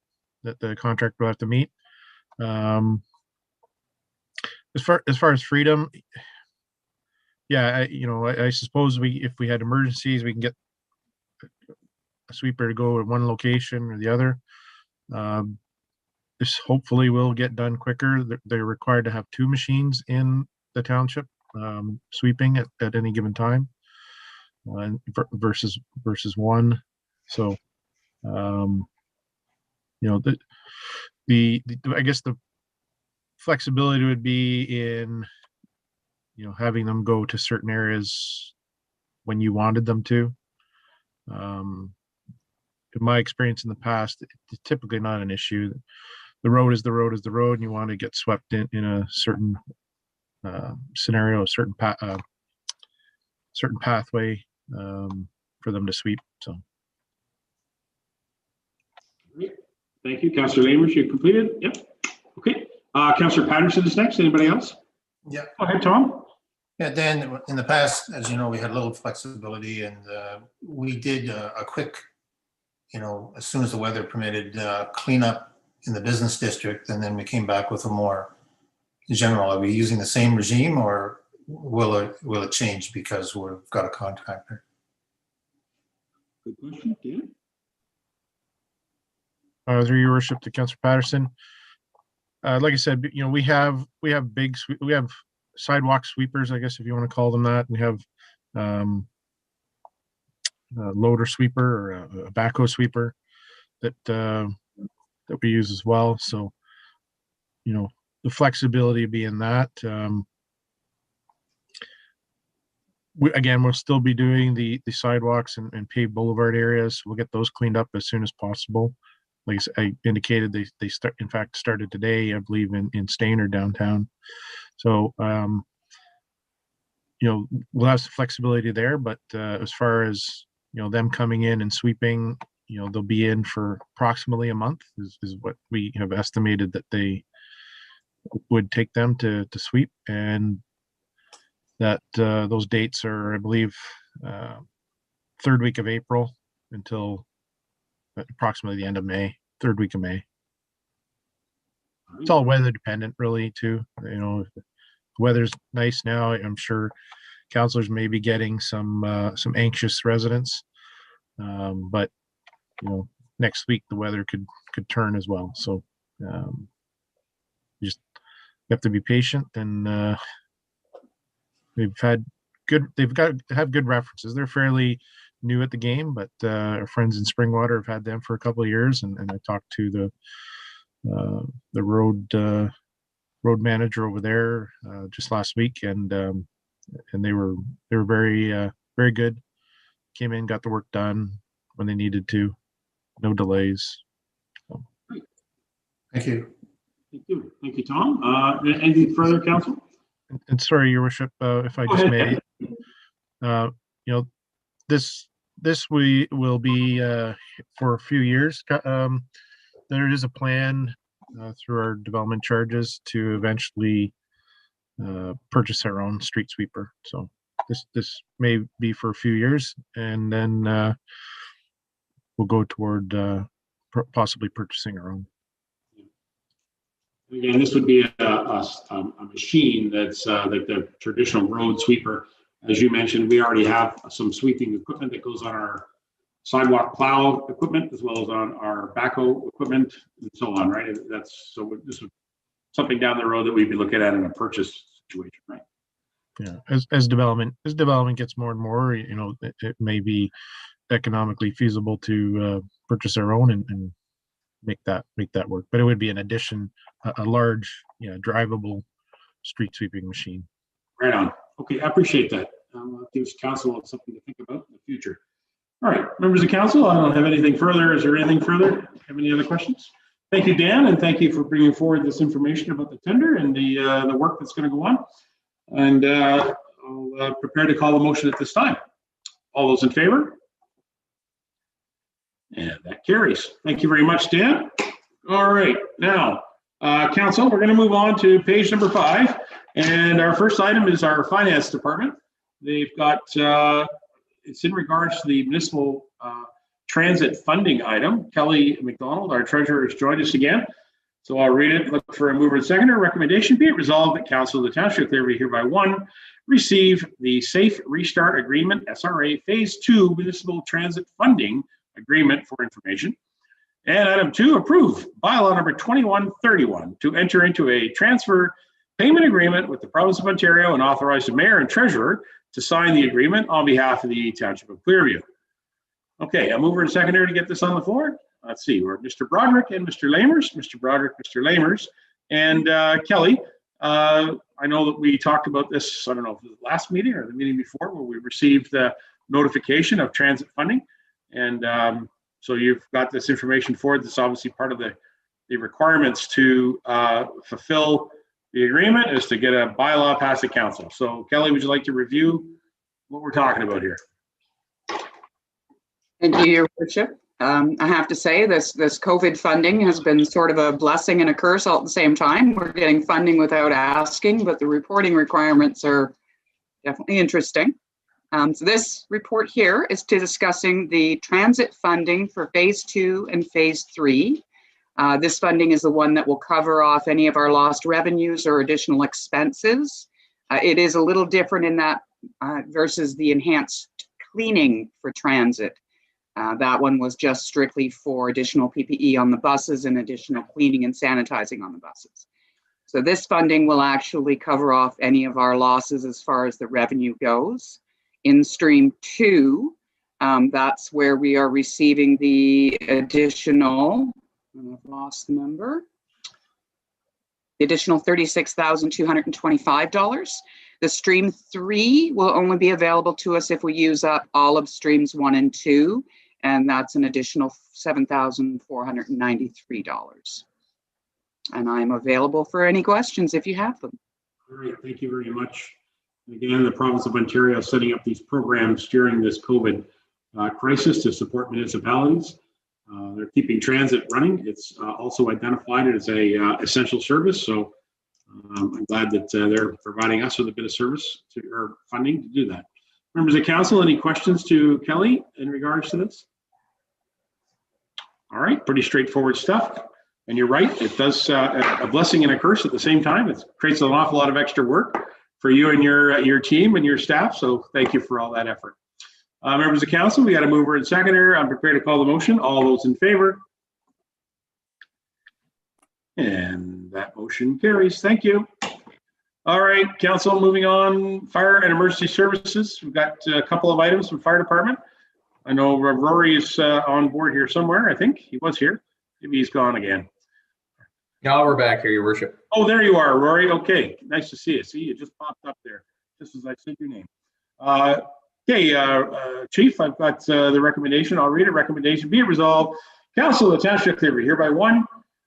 that the contract will have to meet. As far as freedom, yeah, I suppose if we had emergencies, we can get a sweeper to go at one location or the other. This hopefully will get done quicker. They're required to have 2 machines in the township sweeping at any given time, versus 1. So, I guess the flexibility would be in, having them go to certain areas when you wanted them to. In my experience in the past, it's typically not an issue. The road is the road is the road, and you want to get swept in a certain scenario, a certain pathway for them to sweep. So.
Thank you, Councillor Lamers. You completed. Yep. Okay. Councillor Patterson is next. Anybody else?
Yeah.
Go ahead, Tom.
Yeah, Dan, in the past, as you know, we had a little flexibility, and we did a quick, as soon as the weather permitted, cleanup in the business district, and then we came back with a more general. Are we using the same regime, or will it change because we've got a contractor?
Good question, Dan.
Through your worship to Councillor Patterson. Like I said, we have sidewalk sweepers, I guess, if you want to call them that. We have a loader sweeper or a backhoe sweeper that we use as well. So, the flexibility being that. We'll still be doing the sidewalks and paved boulevard areas. We'll get those cleaned up as soon as possible. Like I indicated, they started today, I believe, in Stainer downtown. So, we'll have some flexibility there, but as far as, them coming in and sweeping, they'll be in for approximately a month is what we have estimated that they would take them to sweep. And that those dates are, I believe, third week of April until approximately the end of May, third week of May. It's all weather dependent, really, too. You know, if the weather's nice now, I'm sure councilors may be getting some anxious residents. But you know, next week the weather could turn as well. So just you have to be patient, and they've had have good references. They're fairly new at the game, but our friends in Springwater have had them for a couple of years, and I talked to the road manager over there just last week, and they were very good. Came in, got the work done when they needed to, no delays. So.
Thank you.
Thank you, Tom. Anything further, council?
And sorry, Your Worship, if I
Go
just
ahead,
may, you know, this will be for a few years. There is a plan through our development charges to eventually purchase our own street sweeper. So this may be for a few years, and then we'll go toward possibly purchasing our own.
Again, this would be a machine that's like the traditional road sweeper. As you mentioned, we already have some sweeping equipment that goes on our sidewalk plow equipment, as well as on our backhoe equipment, and so on, right? This is something down the road that we'd be looking at in a purchase situation, right?
Yeah, as development gets more and more, you know, it may be economically feasible to purchase our own and make that work. But it would be an addition, a large, drivable street sweeping machine.
Right on. Okay, I appreciate that. Gives council something to think about in the future. All right, members of council, I don't have anything further. Is there anything further? Have any other questions? Thank you, Dan, and thank you for bringing forward this information about the tender and the work that's going to go on. And I'll prepare to call the motion at this time. All those in favor? And that carries. Thank you very much, Dan. All right, now, council, we're going to move on to page number 5. And our first item is our finance department. They've got, it's in regards to the municipal transit funding item. Kelly McDonald, our treasurer, has joined us again. So I'll read it. Look for a mover and seconder. Recommendation be it resolved that council of the township of Clearview hereby receive the Safe Restart Agreement SRA Phase 2 Municipal Transit Funding Agreement for information. And item 2, approve bylaw number 2131 to enter into a transfer payment agreement with the province of Ontario and authorize the mayor and treasurer to sign the agreement on behalf of the township of Clearview. Okay, a mover and seconder to get this on the floor. Let's see, we're Mr. Broderick and Mr. Lamers. Mr. Broderick, Mr. Lamers, and Kelly. I know that we talked about this, I don't know if it was the last meeting or the meeting before, where we received the notification of transit funding. And so you've got this information forward. That's obviously part of the requirements to fulfill the agreement is to get a bylaw passed at council. So Kelly, would you like to review what we're talking about here?
Thank you, Your Worship. I have to say this COVID funding has been sort of a blessing and a curse all at the same time. We're getting funding without asking, but the reporting requirements are definitely interesting. So this report here is discussing the transit funding for Phase 2 and Phase 3. This funding is the one that will cover off any of our lost revenues or additional expenses. It is a little different in that versus the enhanced cleaning for transit. That one was just strictly for additional PPE on the buses and additional cleaning and sanitizing on the buses. So this funding will actually cover off any of our losses as far as the revenue goes. In Stream 2, that's where we are receiving the additional, I've lost the number, the additional $36,225. The Stream 3 will only be available to us if we use up all of Streams 1 and 2, and that's an additional $7,493. And I'm available for any questions if you have them.
All right, thank you very much. Again, the province of Ontario is setting up these programs during this COVID crisis to support municipalities. They're keeping transit running. It's also identified as a essential service. So I'm glad that they're providing us with a bit of service or funding to do that.
Members of council, any questions to Kelly in regards to this? All right, pretty straightforward stuff. And you're right, it does a blessing and a curse at the same time. It creates an awful lot of extra work for you and your team and your staff. So thank you for all that effort. Members of council, we got a mover and seconder. I'm prepared to call the motion. All those in favor? And that motion carries. Thank you. All right, council, moving on. Fire and emergency services. We've got a couple of items from fire department. I know Rory is on board here somewhere. I think he was here. Maybe he's gone again.
No, we're back here, your worship.
Oh, there you are, Rory. Okay, nice to see you. See, you just popped up there, just as I said your name. Okay, Chief, I've got the recommendation. I'll read it. Recommendation, be it resolved. Council of the Township of Clearview hereby one,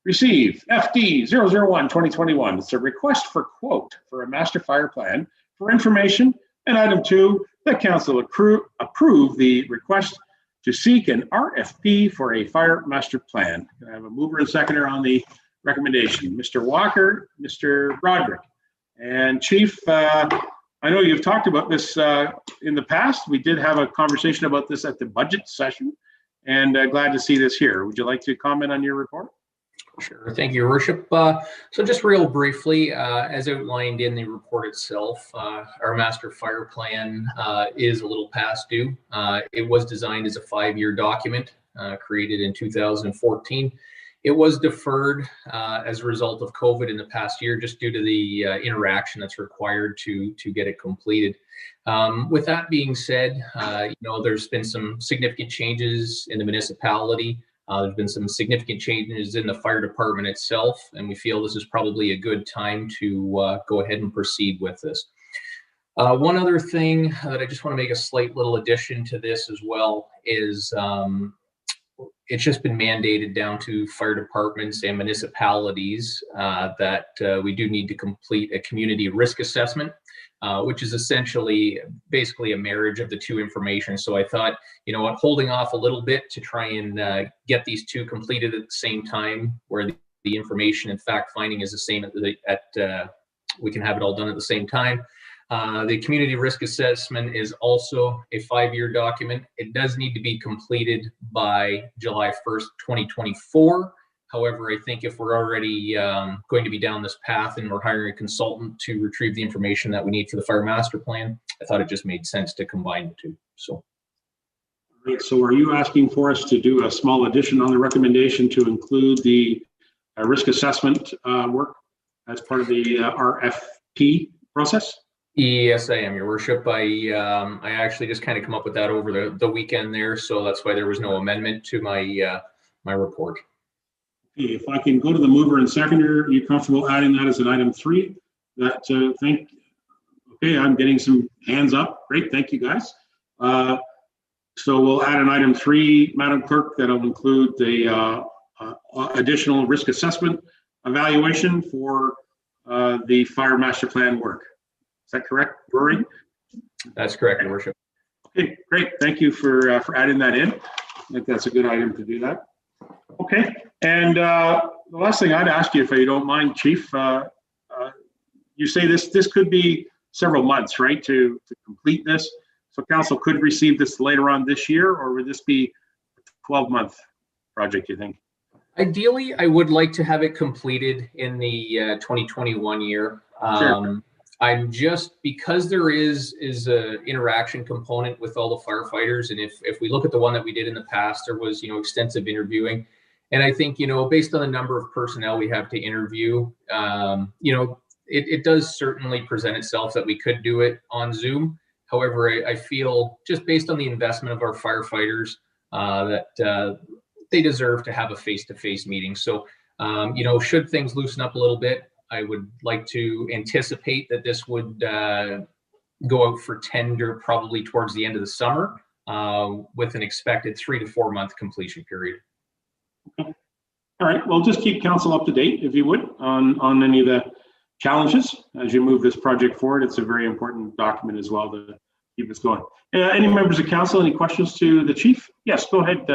receive FD 001-2021. It's a request for quote for a master fire plan for information. And item 2, the council approve the request to seek an RFP for a fire master plan. I have a mover and seconder on the recommendation. Mr. Walker, Mr. Broderick. And Chief, I know you've talked about this in the past. We did have a conversation about this at the budget session, and glad to see this here. Would you like to comment on your report?
Sure. Thank you, your worship. So just real briefly, as outlined in the report itself, our master fire plan is a little past due. It was designed as a 5-year document created in 2014. It was deferred as a result of COVID in the past year, just due to the interaction that's required to get it completed. With that being said, there's been some significant changes in the municipality. There's been some significant changes in the fire department itself, and we feel this is probably a good time to go ahead and proceed with this. One other thing that I just want to make a slight little addition to this as well is it's just been mandated down to fire departments and municipalities that we do need to complete a community risk assessment, which is essentially basically a marriage of the two information. So I thought, you know what, holding off a little bit to try and get these two completed at the same time, where the information and fact finding is the same we can have it all done at the same time. The community risk assessment is also a 5-year document. It does need to be completed by July 1st, 2024. However, I think if we're already going to be down this path and we're hiring a consultant to retrieve the information that we need for the fire master plan, I thought it just made sense to combine the two. So,
right, so are you asking for us to do a small addition on the recommendation to include the risk assessment work as part of the RFP process?
Yes, I am, your worship. I actually just kind of come up with that over the weekend there, so that's why there was no amendment to my my report.
Okay, if I can go to the mover and seconder, are you comfortable adding that as an item 3? That okay, I'm getting some hands up. Great, thank you guys. So we'll add an item 3, Madam Clerk, that'll include the additional risk assessment evaluation for the fire master plan work. Is that correct, Rory?
That's correct, your worship.
Okay, great. Thank you for adding that in. I think that's a good item to do that. Okay, and the last thing I'd ask you, if you don't mind, Chief, you say this could be several months, right, to complete this. So council could receive this later on this year, or would this be a 12-month project, you think?
Ideally, I would like to have it completed in the 2021 year.
Sure.
I'm just, because there is a interaction component with all the firefighters, and if we look at the one that we did in the past, there was, extensive interviewing. And I think, based on the number of personnel we have to interview, it does certainly present itself that we could do it on Zoom. However, I feel, just based on the investment of our firefighters, that they deserve to have a face-to-face meeting. So, should things loosen up a little bit, I would like to anticipate that this would go out for tender probably towards the end of the summer, with an expected 3 to 4 month completion period.
Okay. All right. Well, just keep council up to date, if you would, on any of the challenges as you move this project forward. It's a very important document as well to keep us going. Any members of council, any questions to the chief? Yes, go ahead,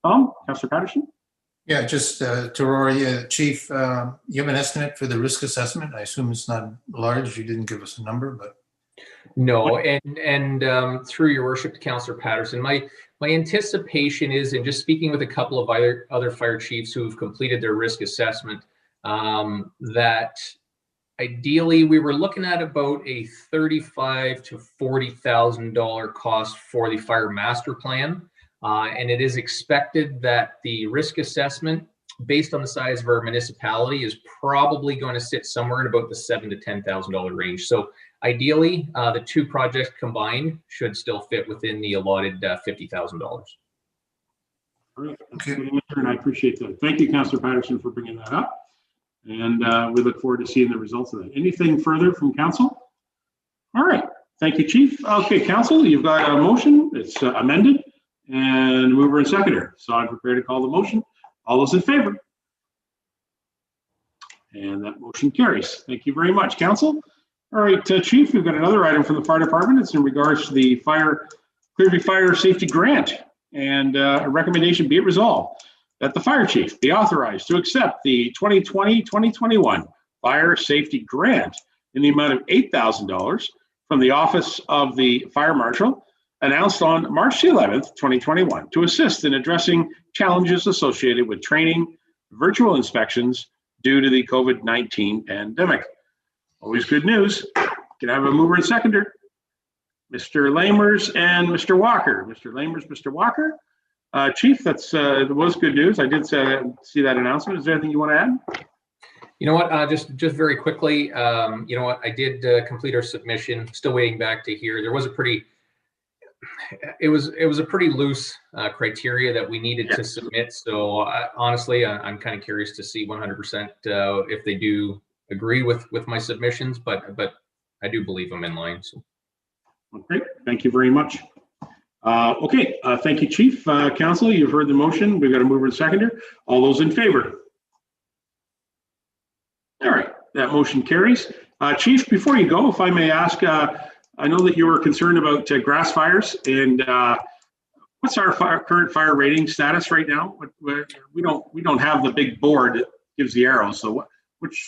Tom, Councillor Patterson.
Yeah, just to Rory, Chief, you have an estimate for the risk assessment? I assume it's not large. You didn't give us a number, but.
No, and through your worship to Councillor Patterson, my anticipation is, and just speaking with a couple of other fire chiefs who have completed their risk assessment, that ideally we were looking at about a $35,000 to $40,000 cost for the fire master plan, and it is expected that the risk assessment, based on the size of our municipality, is probably going to sit somewhere in about the $7,000 to $10,000 range. So ideally, the two projects combined should still fit within the allotted $50,000.
All right, that's a good answer, and I appreciate that. Thank you, Councillor Patterson, for bringing that up. And we look forward to seeing the results of that. Anything further from council? All right, thank you, Chief. Okay, council, you've got a motion. It's amended, and mover and seconder. So I'm prepared to call the motion. All those in favor? And that motion carries. Thank you very much, council. All right, Chief, we've got another item from the fire department. It's in regards to the Clearview Fire Safety Grant, and a recommendation be it resolved that the fire chief be authorized to accept the 2020-2021 Fire Safety Grant in the amount of $8,000 from the Office of the Fire Marshal, announced on March 11th, 2021, to assist in addressing challenges associated with training, virtual inspections due to the COVID-19 pandemic. Always good news. Can I have a mover and seconder? Mr. Lamers and Mr. Walker. Mr. Lamers, Mr. Walker. Chief, that was good news. I did see that announcement. Is there anything you want to add?
You know what, just very quickly, you know what, I did complete our submission, still waiting back to hear. There was a pretty, it was a pretty loose criteria that we needed to submit. So honestly, I'm kind of curious to see 100% if they do agree with my submissions, but I do believe I'm in line. So.
Okay, thank you very much. Okay, thank you, Chief. Council, you've heard the motion. We've got a mover and seconder. All those in favor? All right, that motion carries. Chief, before you go, if I may ask, I know that you were concerned about grass fires, and what's our current fire rating status right now? We don't have the big board that gives the arrows. So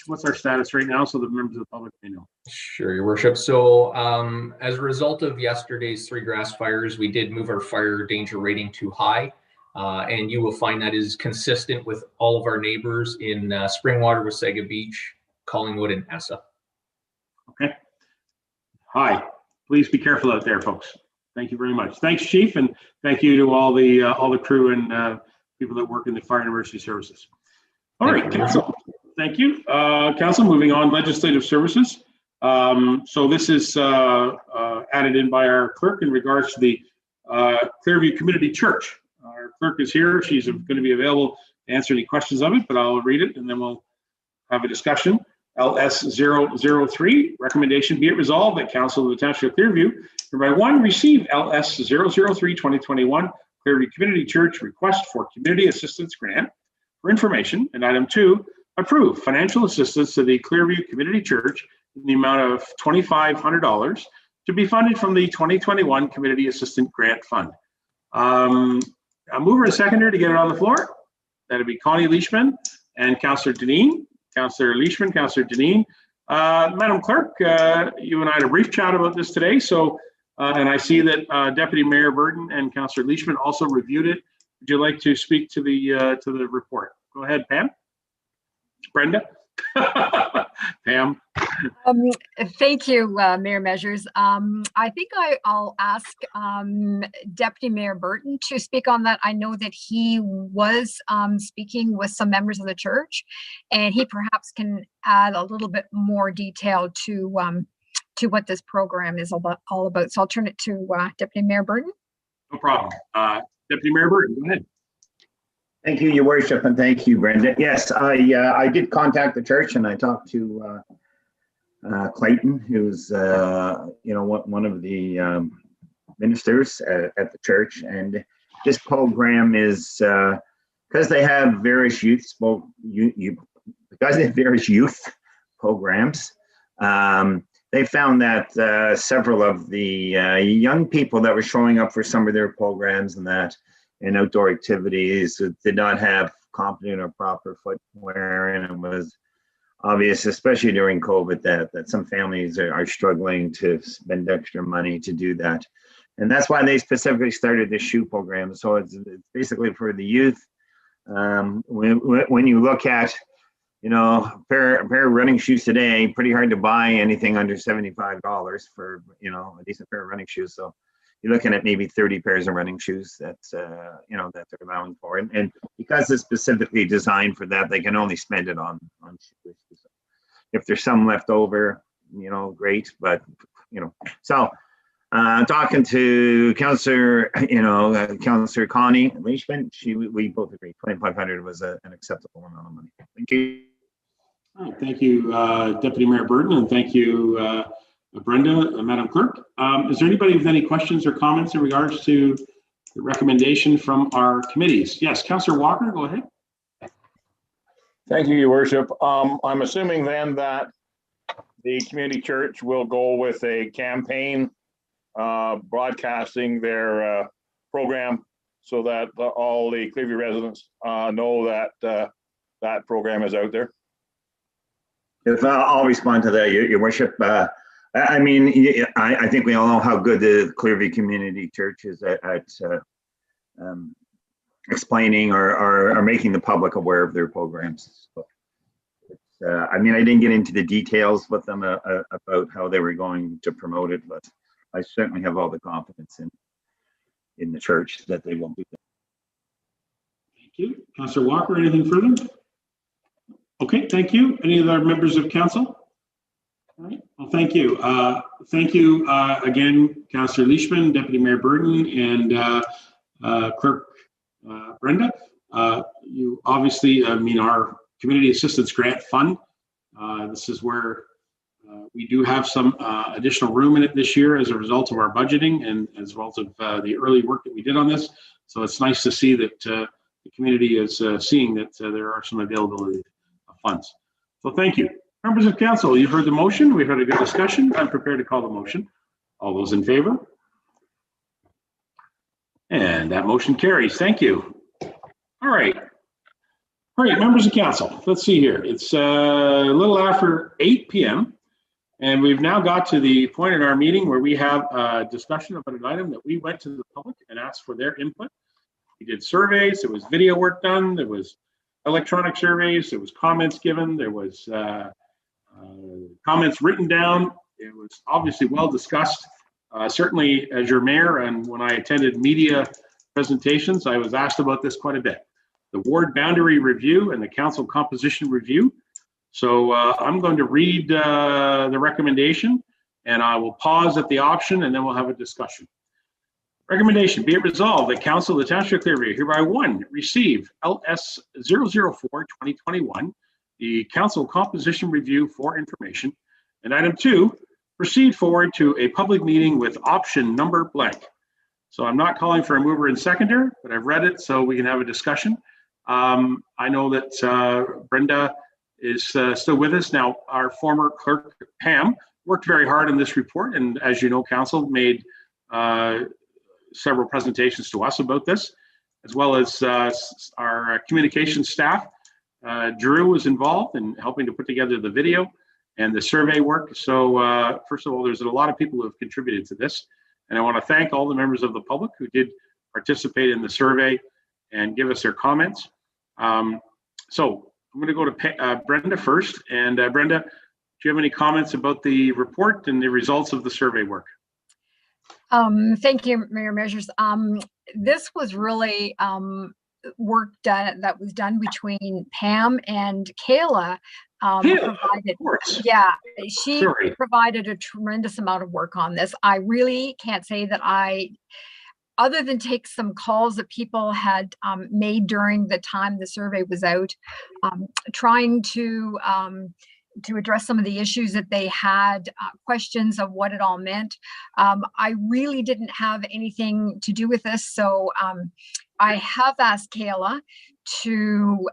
what's our status right now, so the members of the public may know?
Sure, Your Worship. So as a result of yesterday's 3 grass fires, we did move our fire danger rating to high. And you will find that is consistent with all of our neighbors in Springwater, Wasaga Beach, Collingwood, and Essa.
Okay. Hi. Please be careful out there, folks. Thank you very much. Thanks, Chief, and thank you to all the crew and people that work in the fire and emergency services. All right, Council. Thank you, Council. Moving on, legislative services. So this is added in by our clerk in regards to the Clearview Community Church. Our clerk is here. She's going to be available to answer any questions of it, but I'll read it and then we'll have a discussion. LS003, recommendation be it resolved that Council of the Township of Clearview, hereby 1, receive LS003 2021 Clearview Community Church request for community assistance grant for information, and item 2, approve financial assistance to the Clearview Community Church in the amount of $2,500 to be funded from the 2021 Community Assistant Grant Fund. A mover and seconder to get it on the floor. That'd be Connie Leishman and Councillor Deneen. Councillor Leishman, Councillor Deneen. Madam Clerk, you and I had a brief chat about this today. So, and I see that Deputy Mayor Burton and Councillor Leishman also reviewed it. Would you like to speak to the report? Go ahead, Pam. Brenda. Pam.
Thank you, Mayor Measures. I think I'll ask Deputy Mayor Burton to speak on that. I know that he was speaking with some members of the church, and he perhaps can add a little bit more detail to what this program is all about. So I'll turn it to Deputy Mayor Burton.
No problem. Deputy Mayor Burton, go ahead.
Thank you, Your Worship, and thank you, Brenda. Yes, I did contact the church, and I talked to Clayton, who's one of the ministers at the church, and this program is because they have various youth programs. They found that several of the young people that were showing up for some of their programs and outdoor activities did not have competent or proper footwear, and it was obvious, especially during COVID, that some families are struggling to spend extra money to do that. And that's why they specifically started this shoe program. So it's basically for the youth. When you look at, you know, a pair of running shoes today, pretty hard to buy anything under $75 for, you know, a decent pair of running shoes. So you're looking at maybe 30 pairs of running shoes that's, you know, that they're allowing for. And because it's specifically designed for that, they can only spend it on shoes. If there's some left over, you know, great, but, you know, so talking to Councillor, you know, Councillor Connie Leishman, we both agree 2,500 was an acceptable amount of money. Thank you.
Oh, thank you, Deputy Mayor Burton, and thank you, Brenda, Madam Clerk. Is there anybody with any questions or comments in regards to the recommendation from our committees? Yes, Councillor Walker, go ahead.
Thank you, Your Worship. I'm assuming then that the community church will go with a campaign broadcasting their program so that all the Clearview residents know that that program is out there.
If I'll respond to that, Your Worship. I mean, I think we all know how good the Clearview Community Church is at explaining or making the public aware of their programs. So I mean, I didn't get into the details with them about how they were going to promote it, but I certainly have all the confidence in the church that they will do that.
Thank you. Councillor Walker, anything further? Okay, thank you. Any other members of council? All right, well, thank you. Thank you again, Councillor Leishman, Deputy Mayor Burton, and Clerk Brenda. You obviously, I mean, our Community Assistance Grant Fund, this is where we do have some additional room in it this year as a result of our budgeting and as well as the early work that we did on this. So it's nice to see that the community is seeing that there are some availability of funds. So thank you. Members of council, you've heard the motion. We've had a good discussion. I'm prepared to call the motion. All those in favor? And that motion carries. Thank you. All right. All right, members of council, let's see here. It's a little after 8 p.m. and we've now got to the point in our meeting where we have a discussion about an item that we went to the public and asked for their input. We did surveys, there was video work done, there was electronic surveys, there was comments given, there was comments written down. It was obviously well discussed. Certainly as your mayor and when I attended media presentations, I was asked about this quite a bit. The ward boundary review and the council composition review. So I'm going to read the recommendation and I will pause at the option and then we'll have a discussion. Recommendation, be it resolved that Council of the Township of Clearview hereby 1, receive LS 004-2021, the council composition review for information. And item 2, proceed forward to a public meeting with option number blank. So I'm not calling for a mover and seconder, but I've read it so we can have a discussion. I know that Brenda is still with us. Now, our former clerk, Pam, worked very hard on this report. And as you know, council made several presentations to us about this, as well as our communications staff. Drew was involved in helping to put together the video and the survey work. So first of all, there's a lot of people who have contributed to this. And I want to thank all the members of the public who did participate in the survey and give us their comments. So I'm going to go to Brenda first. And Brenda, do you have any comments about the report and the results of the survey work?
Thank you, Mayor Measures. This was really work that was done between Pam and Kayla. She provided a tremendous amount of work on this. I really can't say that other than take some calls that people had made during the time the survey was out, trying to address some of the issues that they had, questions of what it all meant. I really didn't have anything to do with this, so I have asked Kayla to,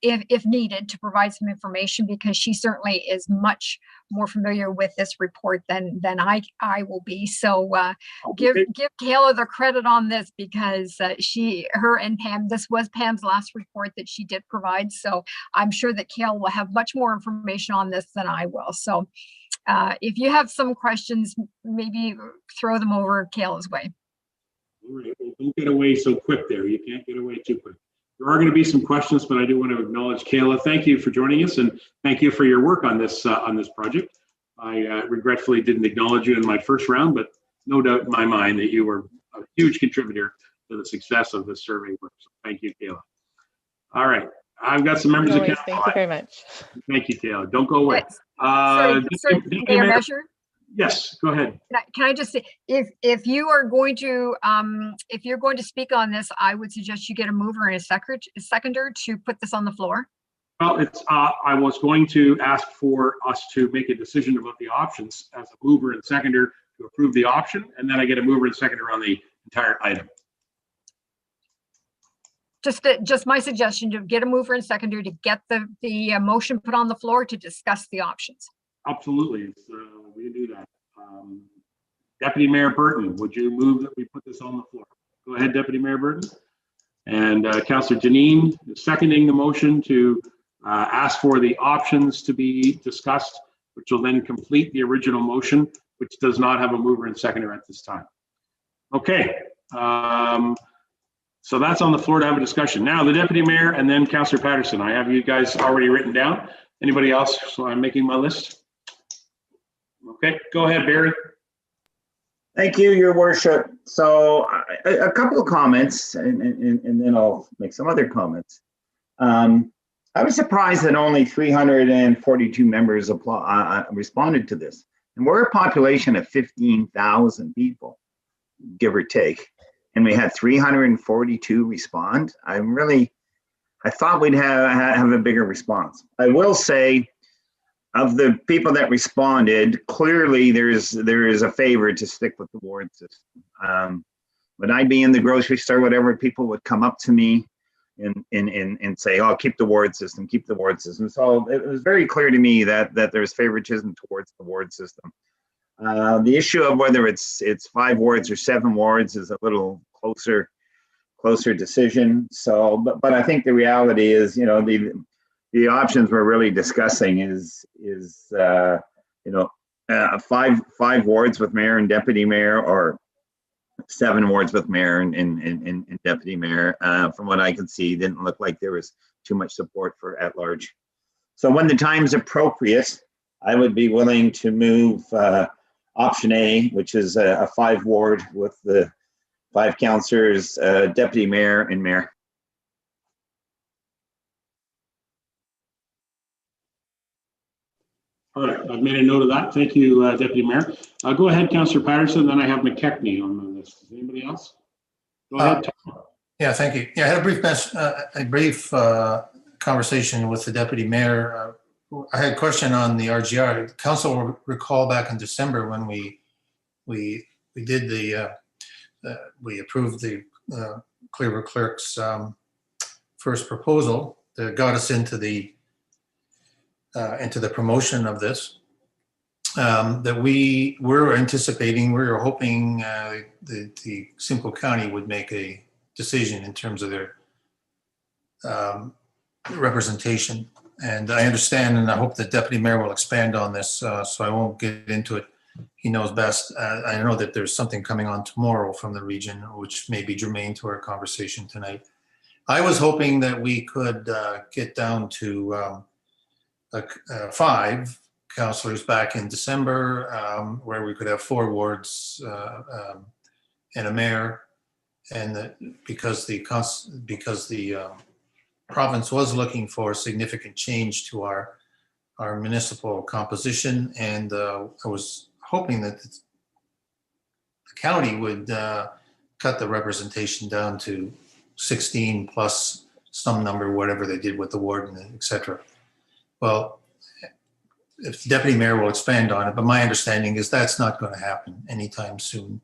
if needed, to provide some information, because she certainly is much more familiar with this report than I will be. So give Kayla the credit on this, because her and Pam, this was Pam's last report that she did provide. So I'm sure that Kayla will have much more information on this than I will. So if you have some questions, maybe throw them over Kayla's way.
All right, well, don't get away so quick there. You can't get away too quick. There are going to be some questions, but I do want to acknowledge Kayla. Thank you for joining us, and thank you for your work on this project. I regretfully didn't acknowledge you in my first round, but no doubt in my mind that you were a huge contributor to the success of this survey work. So thank you, Kayla. All right, I've got some members of council.
Thank you very much.
Thank you, Kayla. Don't go away.
Sorry, Mayor Measure?
Yes, go ahead.
Can I just say, if you are going to if you're going to speak on this, I would suggest you get a mover and a seconder to put this on the floor.
Well, it's I was going to ask for us to make a decision about the options as a mover and seconder to approve the option, and then I get a mover and seconder on the entire item.
Just my suggestion, to get a mover and seconder to get the motion put on the floor to discuss the options.
Absolutely, we can do that. Deputy Mayor Burton, would you move that we put this on the floor? Go ahead, Deputy Mayor Burton. And Councillor Janine seconding the motion to ask for the options to be discussed, which will then complete the original motion, which does not have a mover and seconder at this time. Okay, so that's on the floor to have a discussion. Now the Deputy Mayor and then Councillor Patterson. I have you guys already written down. Anybody else? So I'm making my list. Okay, go ahead, Barry.
Thank you, Your Worship. So a couple of comments, and then I'll make some other comments. I was surprised that only 342 members responded to this. And we're a population of 15,000 people, give or take. And we had 342 respond. I thought we'd have a bigger response. I will say, of the people that responded, clearly there is a favor to stick with the ward system. When I'd be in the grocery store, whatever, people would come up to me and say, "Oh, keep the ward system, keep the ward system." So it was very clear to me that there's favoritism towards the ward system. The issue of whether it's 5 wards or 7 wards is a little closer decision. So, but I think the reality is, you know, the options we're really discussing is 5 wards with mayor and deputy mayor, or 7 wards with mayor and deputy mayor. From what I can see, didn't look like there was too much support for at large. So when the time's appropriate, I would be willing to move option A, which is a 5 ward with the 5 councillors, deputy mayor and mayor.
All right, I've made a note of that. Thank you, Deputy Mayor. Go ahead, Councillor Patterson. Then I have McKechnie on the list. Is anybody else? Go ahead, Tom.
Yeah, thank you. Yeah, I had a brief conversation with the deputy mayor. I had a question on the RGR. Council will recall back in December when we did we approved the Cleaver Clerk's first proposal that got us into the promotion of this, that we were anticipating, we were hoping the Simcoe County would make a decision in terms of their representation. And I understand, and I hope the deputy mayor will expand on this, so I won't get into it. He knows best. I know that there's something coming on tomorrow from the region, which may be germane to our conversation tonight. I was hoping that we could get down to 5 councillors back in December, where we could have 4 wards and a mayor, and because the province was looking for significant change to our municipal composition, and I was hoping that the county would cut the representation down to 16 plus some number, whatever they did with the warden, etc. Well, if the deputy mayor will expand on it, but my understanding is that's not going to happen anytime soon.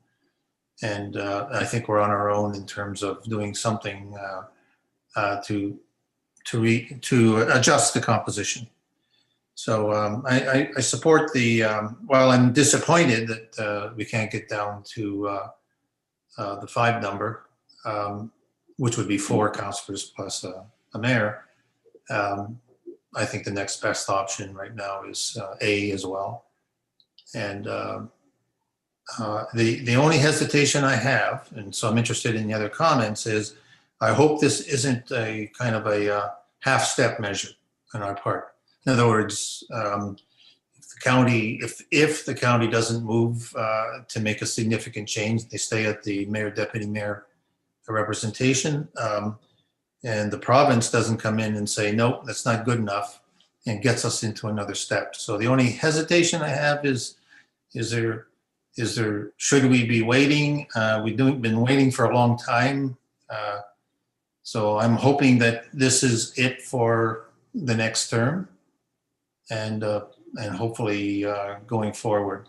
And I think we're on our own in terms of doing something to adjust the composition. So I support the, while I'm disappointed that we can't get down to the 5 number, which would be 4 councillors plus a mayor. I think the next best option right now is A as well. And the only hesitation I have, and so I'm interested in the other comments, is I hope this isn't a kind of a half-step measure on our part. In other words, if the county doesn't move to make a significant change, they stay at the mayor, deputy mayor representation, and the province doesn't come in and say, nope, that's not good enough, and gets us into another step. So the only hesitation I have is there, should we be waiting? We've been waiting for a long time. So I'm hoping that this is it for the next term, and hopefully going forward.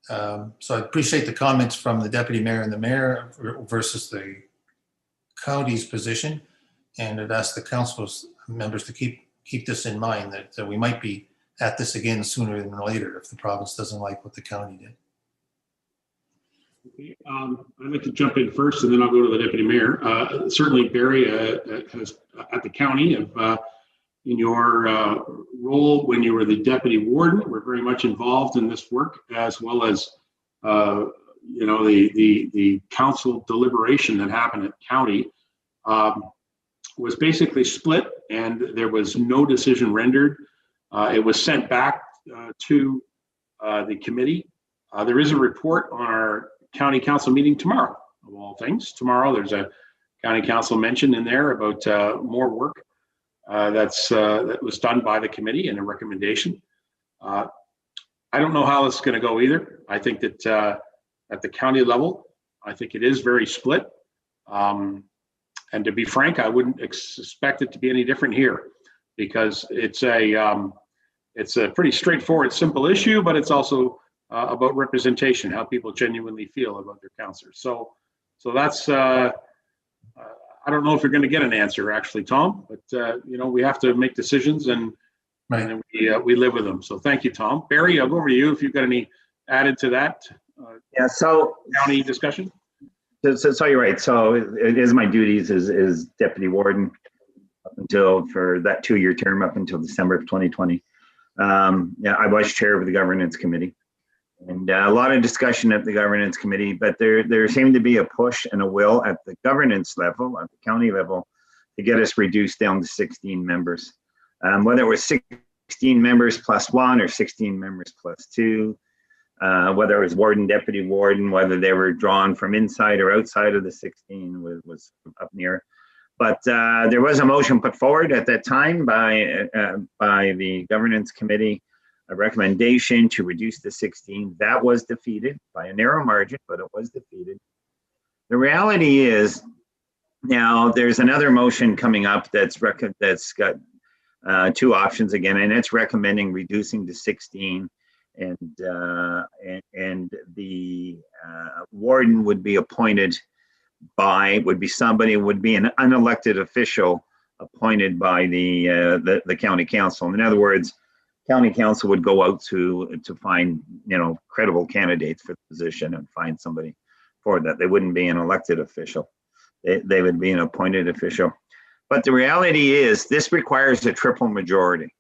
So I appreciate the comments from the deputy mayor and the mayor versus the county's position, and I'd ask the council members to keep this in mind, that we might be at this again sooner than later if the province doesn't like what the county did.
Okay, I'd like to jump in first, and then I'll go to the deputy mayor. Certainly, Barry, has at the county, in your role when you were the deputy warden, were very much involved in this work, as well as the council deliberation that happened at county was basically split, and there was no decision rendered. It was sent back to the committee. There is a report on our county council meeting tomorrow, of all things. Tomorrow, there's a county council mention in there about more work that was done by the committee and a recommendation. I don't know how this is going to go either. I think that at the county level, I think it is very split. And to be frank, I wouldn't expect it to be any different here, because it's a pretty straightforward, simple issue, but it's also about representation, how people genuinely feel about their councillors. So that's, I don't know if you're going to get an answer, actually, Tom, but we have to make decisions, and we live with them. So thank you, Tom. Barry, I'll go over to you if you've got any added to that.
Yeah. So
county discussion.
So you're right. So it is my duties as deputy warden up until, for that 2-year term, up until December of 2020. Yeah, I was chair of the governance committee, and a lot of discussion at the governance committee, but there seemed to be a push and a will at the governance level, at the county level, to get us reduced down to 16 members. Whether it was 16 members plus 1 or 16 members plus 2, whether it was warden, deputy warden, whether they were drawn from inside or outside of the 16 was up in the air. But there was a motion put forward at that time by the governance committee, a recommendation to reduce to 16. That was defeated by a narrow margin, but it was defeated. The reality is, now there's another motion coming up that's got 2 options again, and it's recommending reducing to 16. And the warden would be appointed by, would be an unelected official appointed by the county council. In other words, county council would go out to find credible candidates for the position and find somebody for that. They wouldn't be an elected official. They would be an appointed official. But the reality is, this requires a triple majority.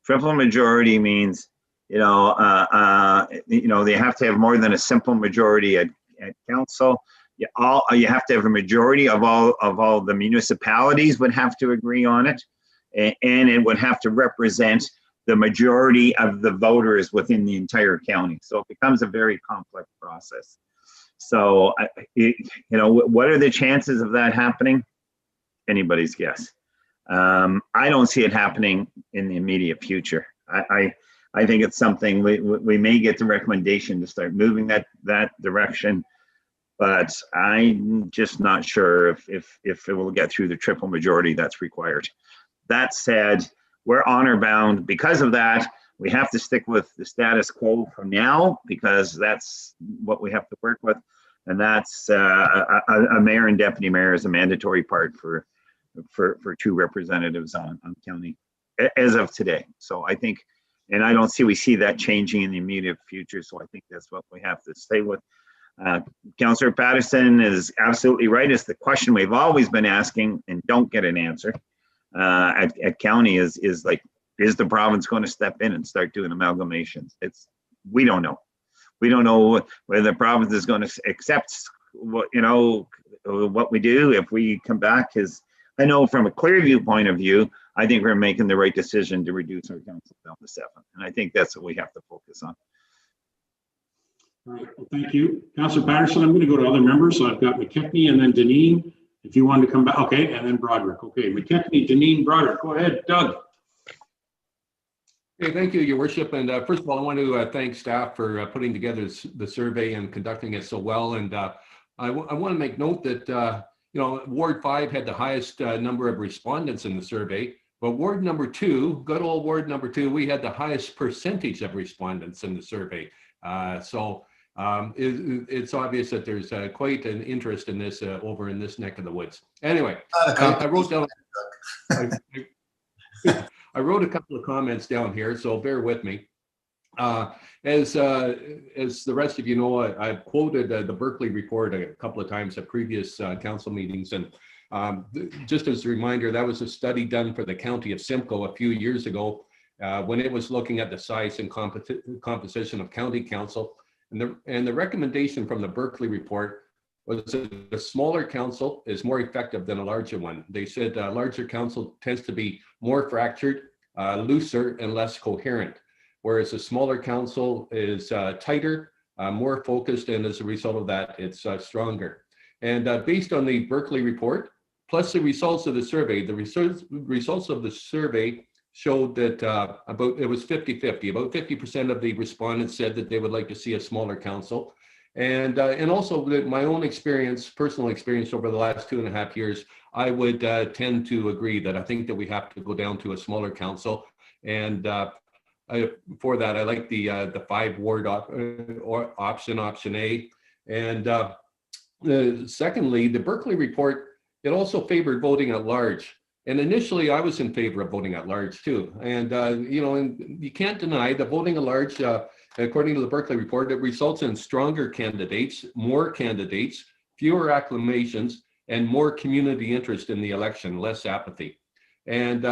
Triple majority means they have to have more than a simple majority at council. You have to have a majority of all the municipalities would have to agree on it, and it would have to represent the majority of the voters within the entire county. So it becomes a very complex process. So what are the chances of that happening? Anybody's guess. I don't see it happening in the immediate future. I think it's something we may get the recommendation to start moving that direction, but I'm just not sure if it will get through the triple majority that's required. That said, we're honor bound because of that. We have to stick with the status quo for now, because that's what we have to work with. And that's a mayor and deputy mayor is a mandatory part for 2 representatives on county as of today. So I think, and I don't see, we see that changing in the immediate future. So I think that's what we have to stay with. Councillor Patterson is absolutely right. It's the question we've always been asking and don't get an answer at county is the province going to step in and start doing amalgamations? We don't know. We don't know whether the province is going to accept what we do if we come back. I know from a Clearview point of view, I think we're making the right decision to reduce our council down to 7. And I think that's what we have to focus on.
All right, well, thank you. Councillor Patterson, I'm going to go to other members. So I've got McKechnie and then Deneen. If you wanted to come back, okay, and then Broderick. Okay, McKechnie, Deneen, Broderick. Go ahead, Doug.
Hey, thank you, Your Worship. And first of all, I want to thank staff for putting together the survey and conducting it so well. And I want to make note that Ward 5 had the highest number of respondents in the survey, but Ward number 2, good old Ward number 2, we had the highest percentage of respondents in the survey. It's obvious that there's quite an interest in this over in this neck of the woods. Anyway, I wrote down. I wrote a couple of comments down here, so bear with me. As the rest of you know, I've quoted the Berkeley report a couple of times at previous council meetings, and just as a reminder, that was a study done for the county of Simcoe a few years ago when it was looking at the size and composition of county council, and the recommendation from the Berkeley report was that a smaller council is more effective than a larger one. They said a larger council tends to be more fractured, looser, and less coherent, whereas a smaller council is tighter, more focused, and as a result of that, it's stronger. And based on the Berkeley report, plus the results of the survey, the results of the survey showed that it was 50-50. About 50% of the respondents said that they would like to see a smaller council. And also my own experience, personal experience over the last 2.5 years, I would tend to agree that I think that we have to go down to a smaller council. And for that, I like the 5-ward option A. And secondly, the Berkeley report, it also favored voting at large. And initially, I was in favor of voting at large too. And and you can't deny that voting at large, according to the Berkeley report, it results in stronger candidates, more candidates, fewer acclamations, and more community interest in the election, less apathy. And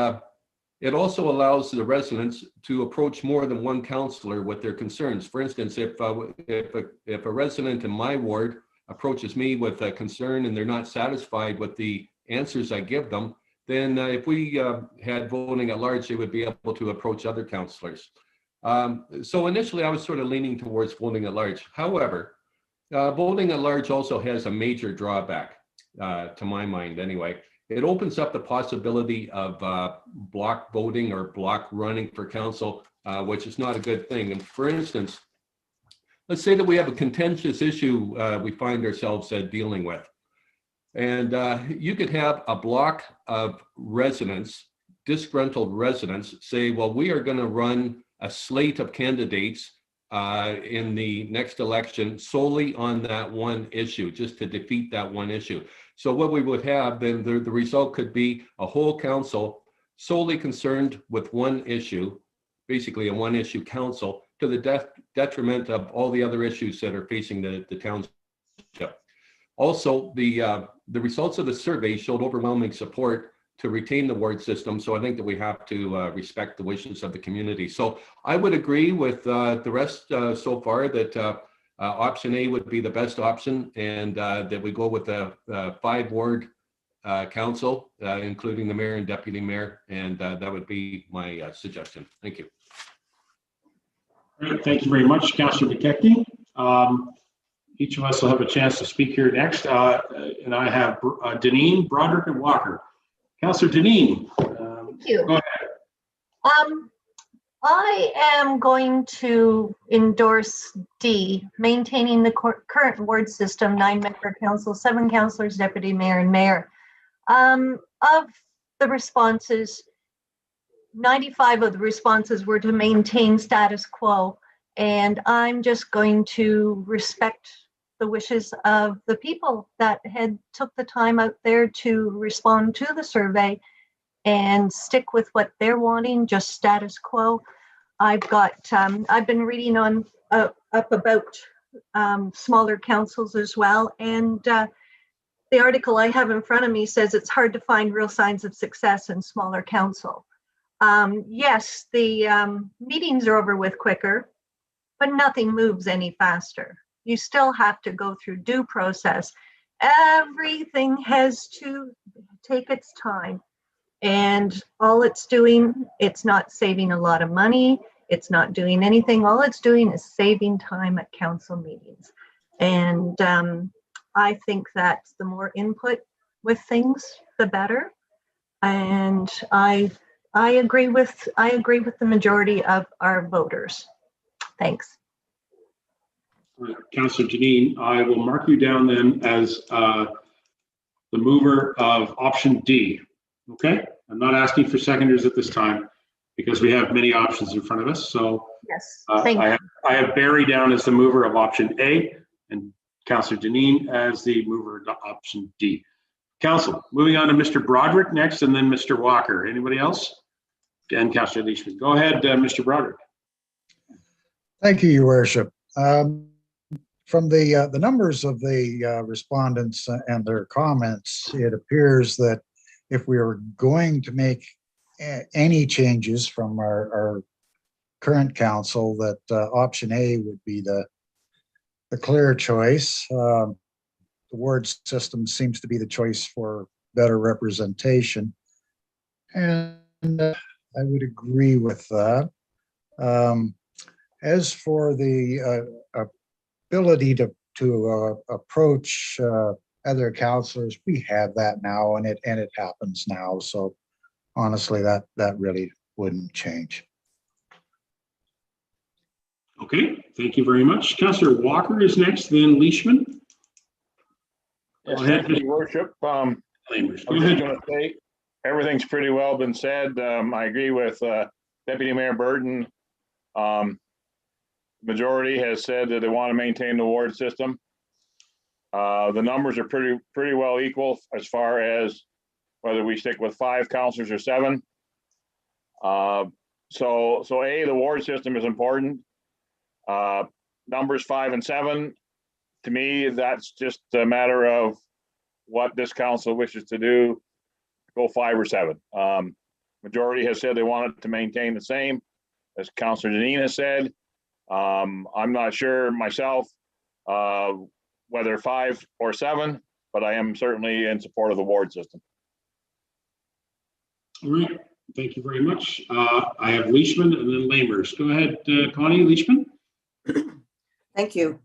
it also allows the residents to approach more than one councillor with their concerns. For instance, if a resident in my ward approaches me with a concern and they're not satisfied with the answers I give them, then if we had voting at large, they would be able to approach other councillors. So initially, I was sort of leaning towards voting at large. However, voting at large also has a major drawback, to my mind anyway. It opens up the possibility of block voting or block running for council, which is not a good thing. And for instance, let's say that we have a contentious issue we find ourselves dealing with. And you could have a block of residents, disgruntled residents, say, well, we are going to run a slate of candidates in the next election solely on that one issue, just to defeat that one issue. So what we would have, then the result could be a whole council solely concerned with one issue, basically a one-issue council, to the detriment of all the other issues that are facing the township. Also, the results of the survey showed overwhelming support to retain the ward system. So I think that we have to respect the wishes of the community. So I would agree with the rest so far that option A would be the best option, and that we go with the 5-ward council, including the mayor and deputy mayor. And that would be my suggestion. Thank you.
All right, thank you very much, Councillor McKechnie. Each of us will have a chance to speak here next. And I have Deneen, Broderick, and Walker. Councillor Deneen.
Thank you.
Go ahead.
I am going to endorse D, maintaining the current ward system, 9-member council, 7 councillors, deputy mayor, and mayor. Of the responses, 95 of the responses were to maintain status quo, and I'm just going to respect the wishes of the people that had took the time out there to respond to the survey and stick with what they're wanting, just status quo. I've been reading on up about smaller councils as well, and the article I have in front of me says it's hard to find real signs of success in smaller council. Yes, the meetings are over with quicker, but nothing moves any faster. You still have to go through due process. Everything has to take its time. And all it's doing, it's not saving a lot of money. It's not doing anything. All it's doing is saving time at council meetings. And I think that the more input with things, the better. And I agree with the majority of our voters. Thanks.
All right, Councillor Janine, I will mark you down then as the mover of option D. Okay, I'm not asking for seconders at this time because we have many options in front of us. So
yes,
I have Barry down as the mover of option A and Councillor Janine as the mover of option D. Council, moving on to Mr. Broderick next and then Mr. Walker. Anybody else? And Councillor Leishman. Go ahead, Mr. Broderick.
Thank you, Your Worship. From the numbers of the respondents and their comments, it appears that if we were going to make any changes from our current council, that option A would be the clear choice. The ward system seems to be the choice for better representation, and I would agree with that. As for the ability to approach other councillors, we have that now, and it happens now. So honestly, that really wouldn't change.
Okay, thank you very much. Councillor Walker is next, then Leishman.
Yes, thank you, Your Worship. I'm just going to say everything's pretty well been said. I agree with Deputy Mayor Burton. Majority has said that they want to maintain the ward system. The numbers are pretty well equal as far as whether we stick with 5 councillors or 7. So A, the ward system is important. Numbers 5 and 7, to me, that's just a matter of what this council wishes to do. Go 5 or 7. Majority has said they want it to maintain the same, as Councillor Janine has said. I'm not sure myself whether 5 or 7, but I am certainly in support of the ward system.
All right, thank you very much. I have Leishman and then Lamers. Go ahead, Connie. Leishman.
Thank you.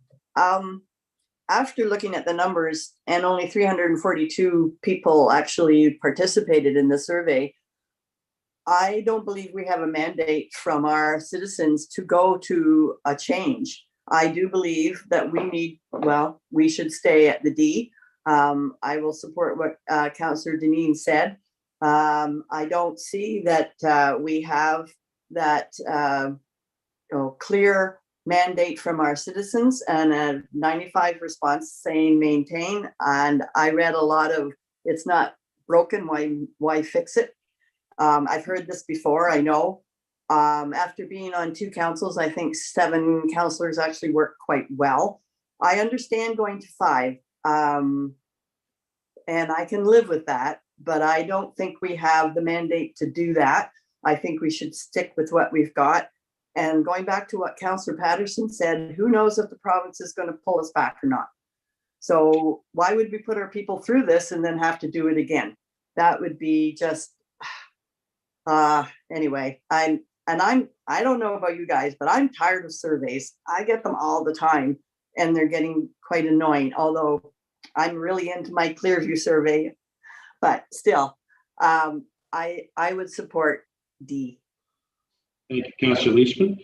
After looking at the numbers, and only 342 people actually participated in the survey, I don't believe we have a mandate from our citizens to go to a change. I do believe that we should stay at the D. I will support what Councillor Deneen said. I don't see that we have that clear mandate from our citizens and a 95 response saying maintain. And I read a lot of, it's not broken, why fix it? I've heard this before, I know. After being on 2 councils, I think 7 councillors actually work quite well. I understand going to 5, and I can live with that, but I don't think we have the mandate to do that. I think we should stick with what we've got. And going back to what Councillor Patterson said, who knows if the province is going to pull us back or not? So why would we put our people through this and then have to do it again? That would be just, anyway, I don't know about you guys, but I'm tired of surveys. I get them all the time and they're getting quite annoying, although I'm really into my Clearview survey, but still, I would support D.
Thank you, Councillor Leishman.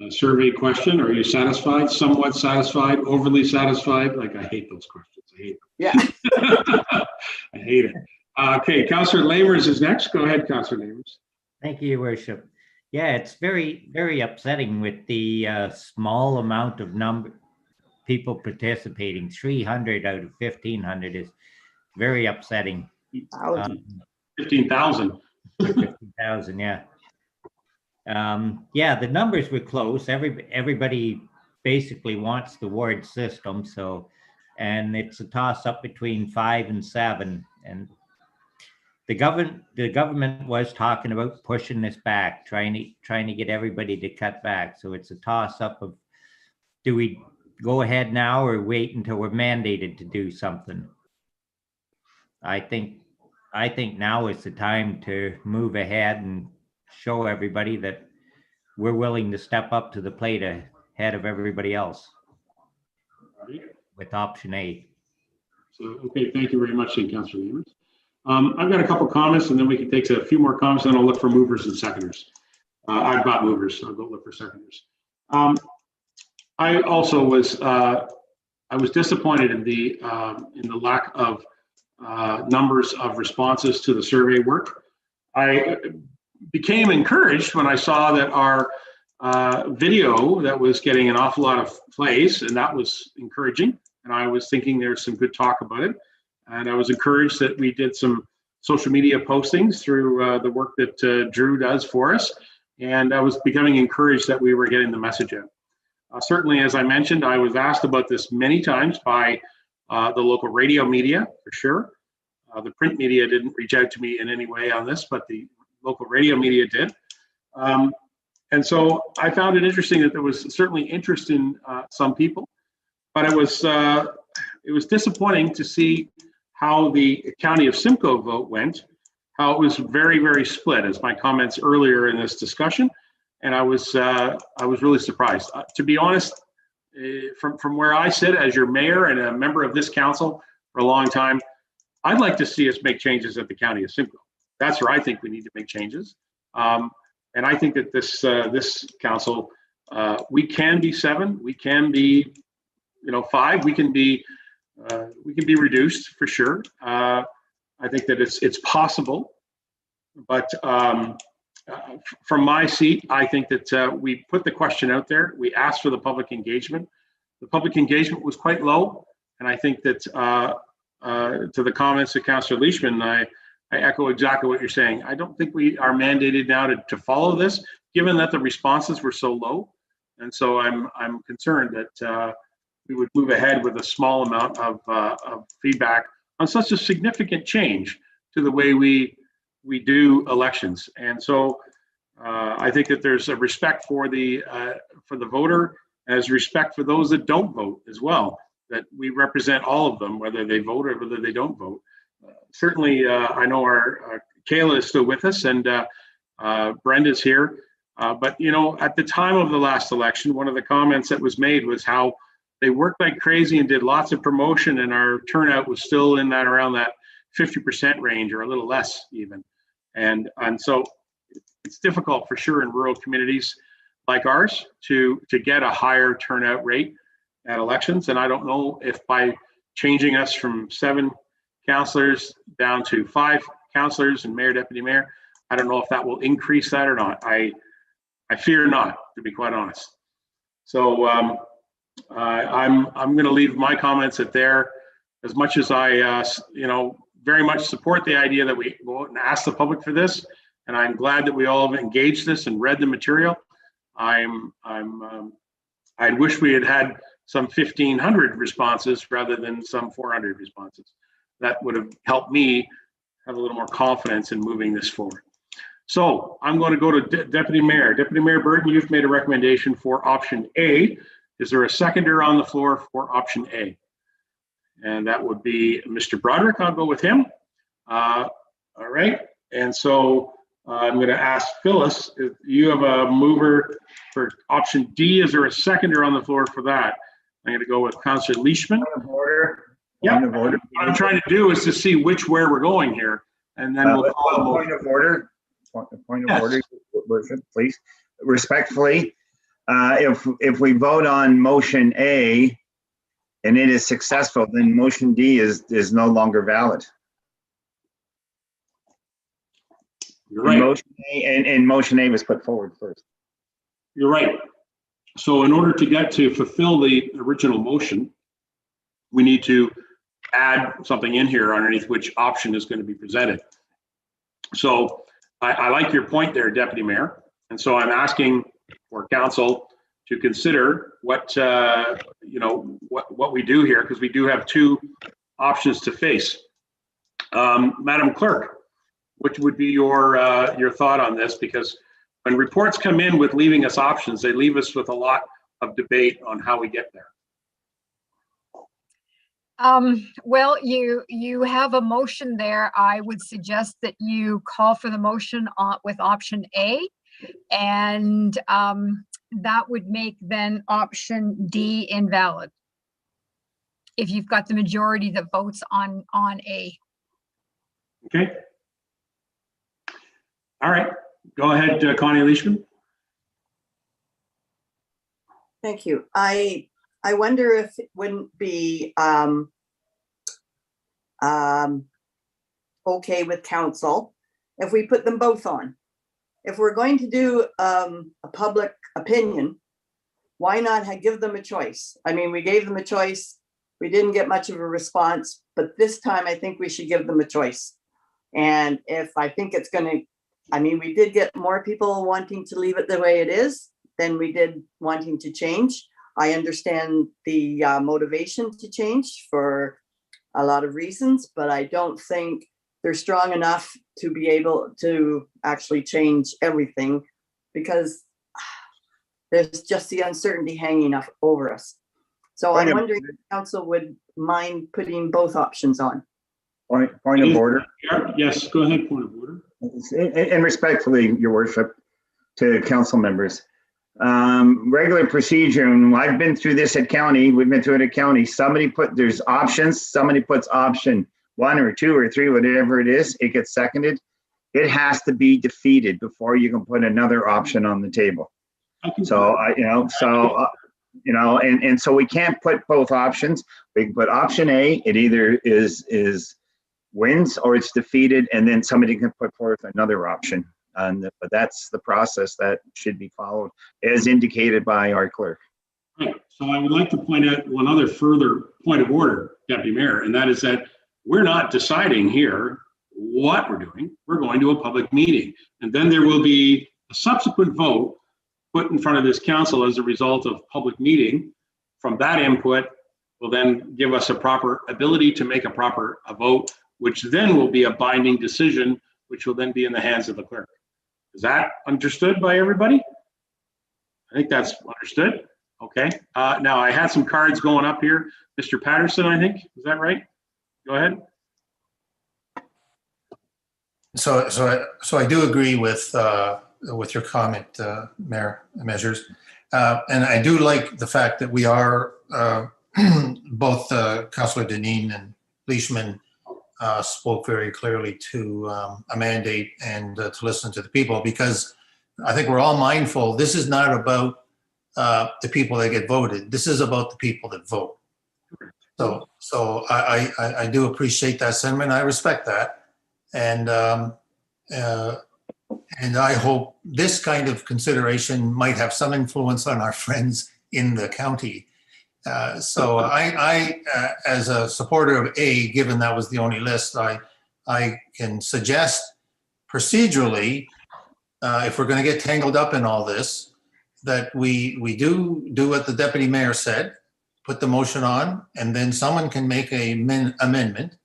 Survey question, are you satisfied, somewhat satisfied, overly satisfied? Like, I hate those questions. I hate them.
Yeah.
I hate it. Okay, Councillor Lamers is next. Go ahead, Councillor Lamers.
Thank you, Your Worship. Yeah, it's very, very upsetting with the small amount of people participating. 300 out of 1,500 is very upsetting.
15,000.
15,000, yeah. Yeah, the numbers were close. Everybody basically wants the ward system, so, and it's a toss up between 5 and 7. And the government was talking about pushing this back, trying to get everybody to cut back. So it's a toss up of, do we go ahead now or wait until we're mandated to do something? I think now is the time to move ahead and show everybody that we're willing to step up to the plate ahead of everybody else with option A.
So, okay, thank you very much, Councillor Lemons. I've got a couple comments, and then we can take a few more comments, and I'll look for movers and seconders. I've got movers, so I'll go look for seconders. I also was disappointed in the lack of numbers of responses to the survey work. I became encouraged when I saw that our video that was getting an awful lot of plays, and that was encouraging. And I was thinking there's some good talk about it. And I was encouraged that we did some social media postings through the work that Drew does for us. And I was becoming encouraged that we were getting the message out. Certainly, as I mentioned, I was asked about this many times by the local radio media, for sure. The print media didn't reach out to me in any way on this, but the local radio media did. And so I found it interesting that there was certainly interest in some people, but it was disappointing to see how the County of Simcoe vote went, how it was very, very split, as my comments earlier in this discussion. And I was really surprised. To be honest, from where I sit as your mayor and a member of this council for a long time, I'd like to see us make changes at the County of Simcoe. That's where I think we need to make changes. And I think that this council, we can be 7, we can be 5, we can be reduced for sure. I think that it's possible, but from my seat, I think that we put the question out there. We asked for the public engagement. The public engagement was quite low, and I think that to the comments of Councillor Leishman, I echo exactly what you're saying. I don't think we are mandated now to follow this, given that the responses were so low, and so I'm concerned that we would move ahead with a small amount of feedback on such a significant change to the way we do elections. And so I think that there's a respect for the voter, as respect for those that don't vote as well, that we represent all of them, whether they vote or whether they don't vote. Certainly, I know our Kayla is still with us, and Brenda's here. But at the time of the last election, one of the comments that was made was how they worked like crazy and did lots of promotion, and our turnout was still in that around that 50% range, or a little less even. And so it's difficult for sure in rural communities like ours to get a higher turnout rate at elections. And I don't know if by changing us from 7 councillors down to 5 councillors and mayor, deputy mayor, I don't know if that will increase that or not. I fear not, to be quite honest. So I'm going to leave my comments at there. As much as I very much support the idea that we go out and ask the public for this, and I'm glad that we all have engaged this and read the material. I'd wish we had some 1,500 responses rather than some 400 responses. That would have helped me have a little more confidence in moving this forward. So I'm going to go to Deputy Mayor. Deputy Mayor Burton, you've made a recommendation for option A. Is there a seconder on the floor for option A? And that would be Mr. Broderick. I'll go with him. All right. And so I'm going to ask Phyllis, if you have a mover for option D, is there a seconder on the floor for that? I'm going to go with Councillor Leishman. Yeah. What I'm trying to do is to see where we're going here, and then we'll call a
point of order. Point of order, please. Respectfully, if we vote on motion A and it is successful, then motion D is no longer valid.
You're right.
Motion A, and motion A was put forward first.
You're right. So in order to get to fulfill the original motion, we need to add something in here underneath which option is going to be presented. So I like your point there, Deputy Mayor. And so I'm asking for council to consider what, what we do here, because we do have two options to face. Madam Clerk, what would be your thought on this? Because when reports come in with leaving us options, they leave us with a lot of debate on how we get there.
Well, you have a motion there. I would suggest that you call for the motion with option A, and that would make then option D invalid if you've got the majority that votes on A.
Okay. All right. Go ahead, Connie Leishman.
Thank you. I wonder if it wouldn't be okay with council if we put them both on. If we're going to do a public opinion, why not give them a choice? I mean, we gave them a choice. We didn't get much of a response, but this time I think we should give them a choice. And if I think it's going to, I mean, we did get more people wanting to leave it the way it is than we did wanting to change. I understand the motivation to change for a lot of reasons, but I don't think they're strong enough to be able to actually change everything, because there's just the uncertainty hanging over us. So I'm wondering if council would mind putting both options on.
Point of order.
Yes, go ahead, point of order.
And respectfully, your worship, to council members. Regular procedure, and I've been through this at county, we've been through it at county. There's options, somebody puts option 1 or 2 or 3, whatever it is, it gets seconded. It has to be defeated before you can put another option on the table. So, and so we can't put both options. We can put option A, it either is wins or it's defeated, and then somebody can put forth another option. But that's the process that should be followed as indicated by our clerk.
Right. So I would like to point out one other further point of order, Deputy Mayor, and that is that we're not deciding here what we're doing. We're going to a public meeting, and then there will be a subsequent vote put in front of this council as a result of public meeting. From that input will then give us a proper ability to make a vote, which then will be a binding decision, which will then be in the hands of the clerk. Is that understood by everybody? I think that's understood. Okay. Now I had some cards going up here. Mr. Patterson, I think, is that right? Go ahead.
So I do agree with your comment, Mayor Measures, and I do like the fact that we are both Councillor Deneen and Leishman spoke very clearly to a mandate and to listen to the people, because I think we're all mindful. This is not about the people that get voted. This is about the people that vote. So I do appreciate that sentiment. I respect that, and I hope this kind of consideration might have some influence on our friends in the county. So I as a supporter of A, given that was the only list, I can suggest procedurally, if we're going to get tangled up in all this, that we do what the deputy mayor said, put the motion on, and then someone can make a amendment,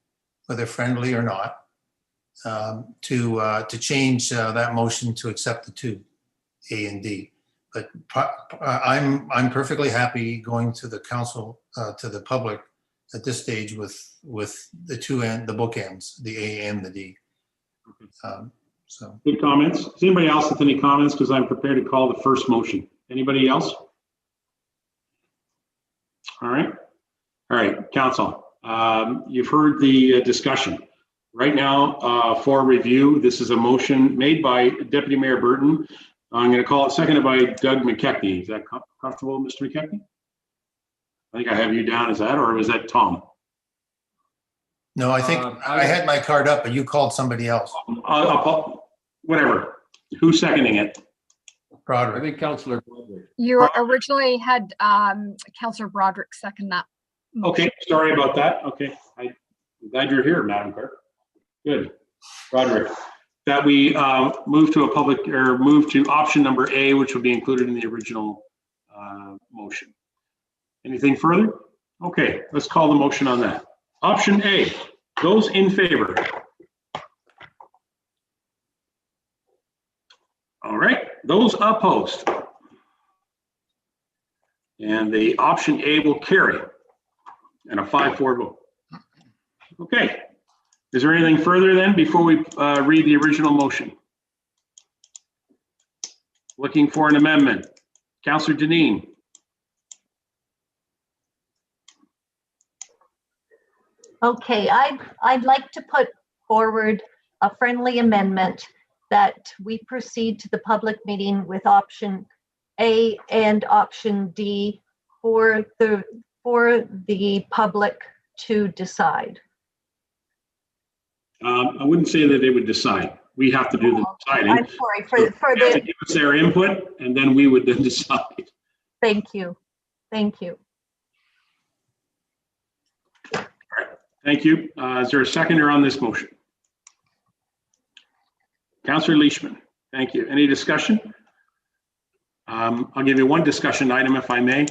whether friendly or not, to change that motion to accept the two, A and D. But I'm perfectly happy going to the council, to the public at this stage with the two and the bookends, the A and the D. So
good comments. Does anybody else with any comments? Because I'm prepared to call the first motion. Anybody else? All right, council. You've heard the discussion. Right now, for review, this is a motion made by Deputy Mayor Burton. I'm going to call it seconded by Doug McKechnie. Is that comfortable, Mr. McKechnie? I think I have you down as that, or was that Tom?
No, I think I had my card up, but you called somebody else.
Whatever. Who's seconding it?
I think Councillor Broderick.
You originally had Councillor Broderick second that.
Okay, sorry about that. Okay, I'm glad you're here, Madam Clerk. Good, Broderick. That we move to option number A, which will be included in the original motion. Anything further? Okay, let's call the motion on that. Option A, those in favor? All right, those opposed? And the option A will carry, and a 5-4 vote. Okay, is there anything further then before we read the original motion? Looking for an amendment. Councillor Deneen.
Okay, I'd like to put forward a friendly amendment that we proceed to the public meeting with option A and option D for the public to decide.
I wouldn't say that they would decide. We have to do the deciding.
I'm sorry for
They have to
the.
give us their input, and then we would then decide.
Thank you. Thank you.
Thank you. Is there a seconder on this motion? Councillor Leishman. Thank you. Any discussion? I'll give you one discussion item if I may.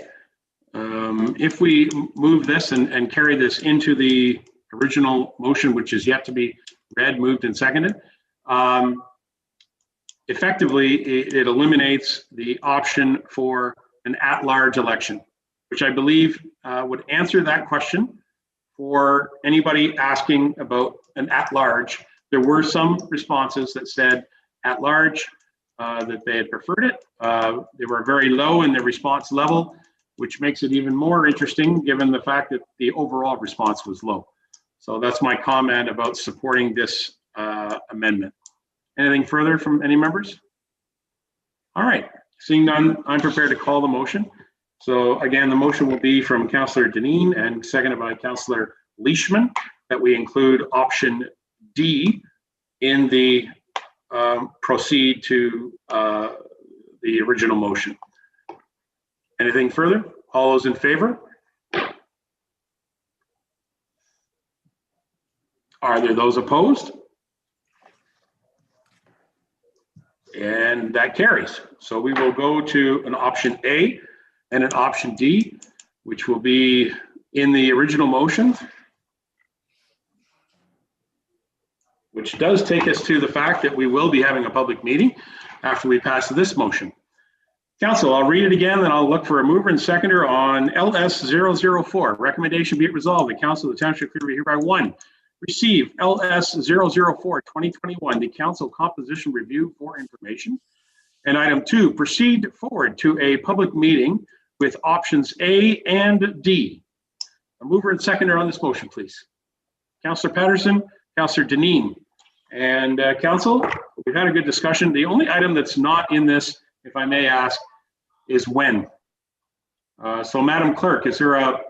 If we move this and carry this into the original motion, which is yet to be read, moved, and seconded, effectively it eliminates the option for an at-large election, which I believe would answer that question for anybody asking about an at-large. There were some responses that said at-large, that they had preferred it. They were very low in their response level, which makes it even more interesting given the fact that the overall response was low. So that's my comment about supporting this amendment. Anything further from any members? All right, seeing none, I'm prepared to call the motion. So again, the motion will be from Councillor Deneen and seconded by Councillor Leishman that we include option D in the proceed to the original motion. Anything further? All those in favor? Are there those opposed? And that carries. So we will go to an option A and an option D, which will be in the original motion, which does take us to the fact that we will be having a public meeting after we pass this motion. Council, I'll read it again, then I'll look for a mover and seconder on LS 004. Recommendation be it resolved, the Council of the Township of Clearview hereby 1. Receive LS 004 2021, the Council Composition Review for information. And item 2, proceed forward to a public meeting with options A and D. A mover and seconder on this motion, please. Councillor Patterson, Councillor Deneen. And Council, we've had a good discussion. The only item that's not in this, if I may ask, is when. So Madam Clerk, is there a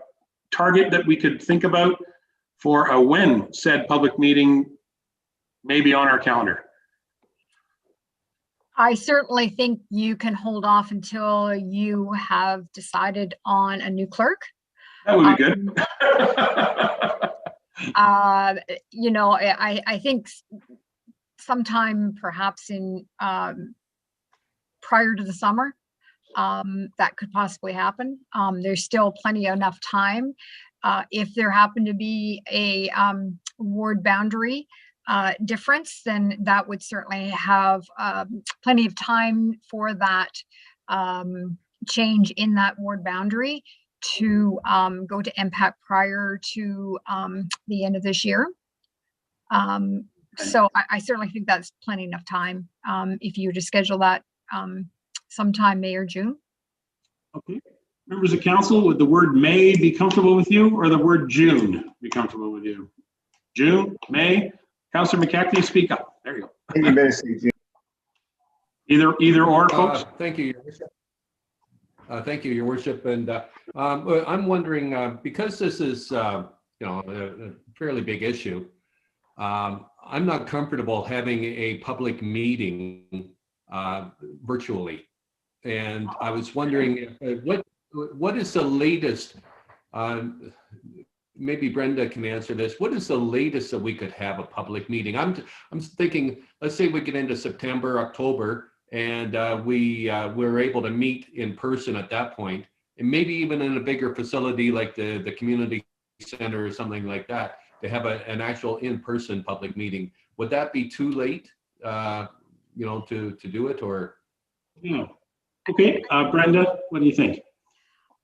target that we could think about for a when said public meeting may be on our calendar?
I certainly think you can hold off until you have decided on a new clerk.
That would be good.
You know, I think sometime perhaps in prior to the summer, that could possibly happen. There's still plenty enough time. If there happened to be a ward boundary difference, then that would certainly have plenty of time for that change in that ward boundary to go to impact prior to the end of this year. So I certainly think that's plenty enough time if you were to schedule that sometime May or June.
Okay. Members of council, would the word May be comfortable with you or the word June be comfortable with you? June, May? Councillor McKechnie, speak up. There you go. Either or, folks.
Thank you, Your Worship. Thank you, Your Worship. And I'm wondering, because this is, you know, a fairly big issue, I'm not comfortable having a public meeting virtually. And I was wondering what is the latest, maybe Brenda can answer this. What is the latest that we could have a public meeting? I'm thinking, let's say we get into September, October, and we're able to meet in person at that point, and maybe even in a bigger facility like the community center or something like that, to have an actual in-person public meeting. Would that be too late, you know, to do it, or?
Yeah. Okay, Brenda, what do you think?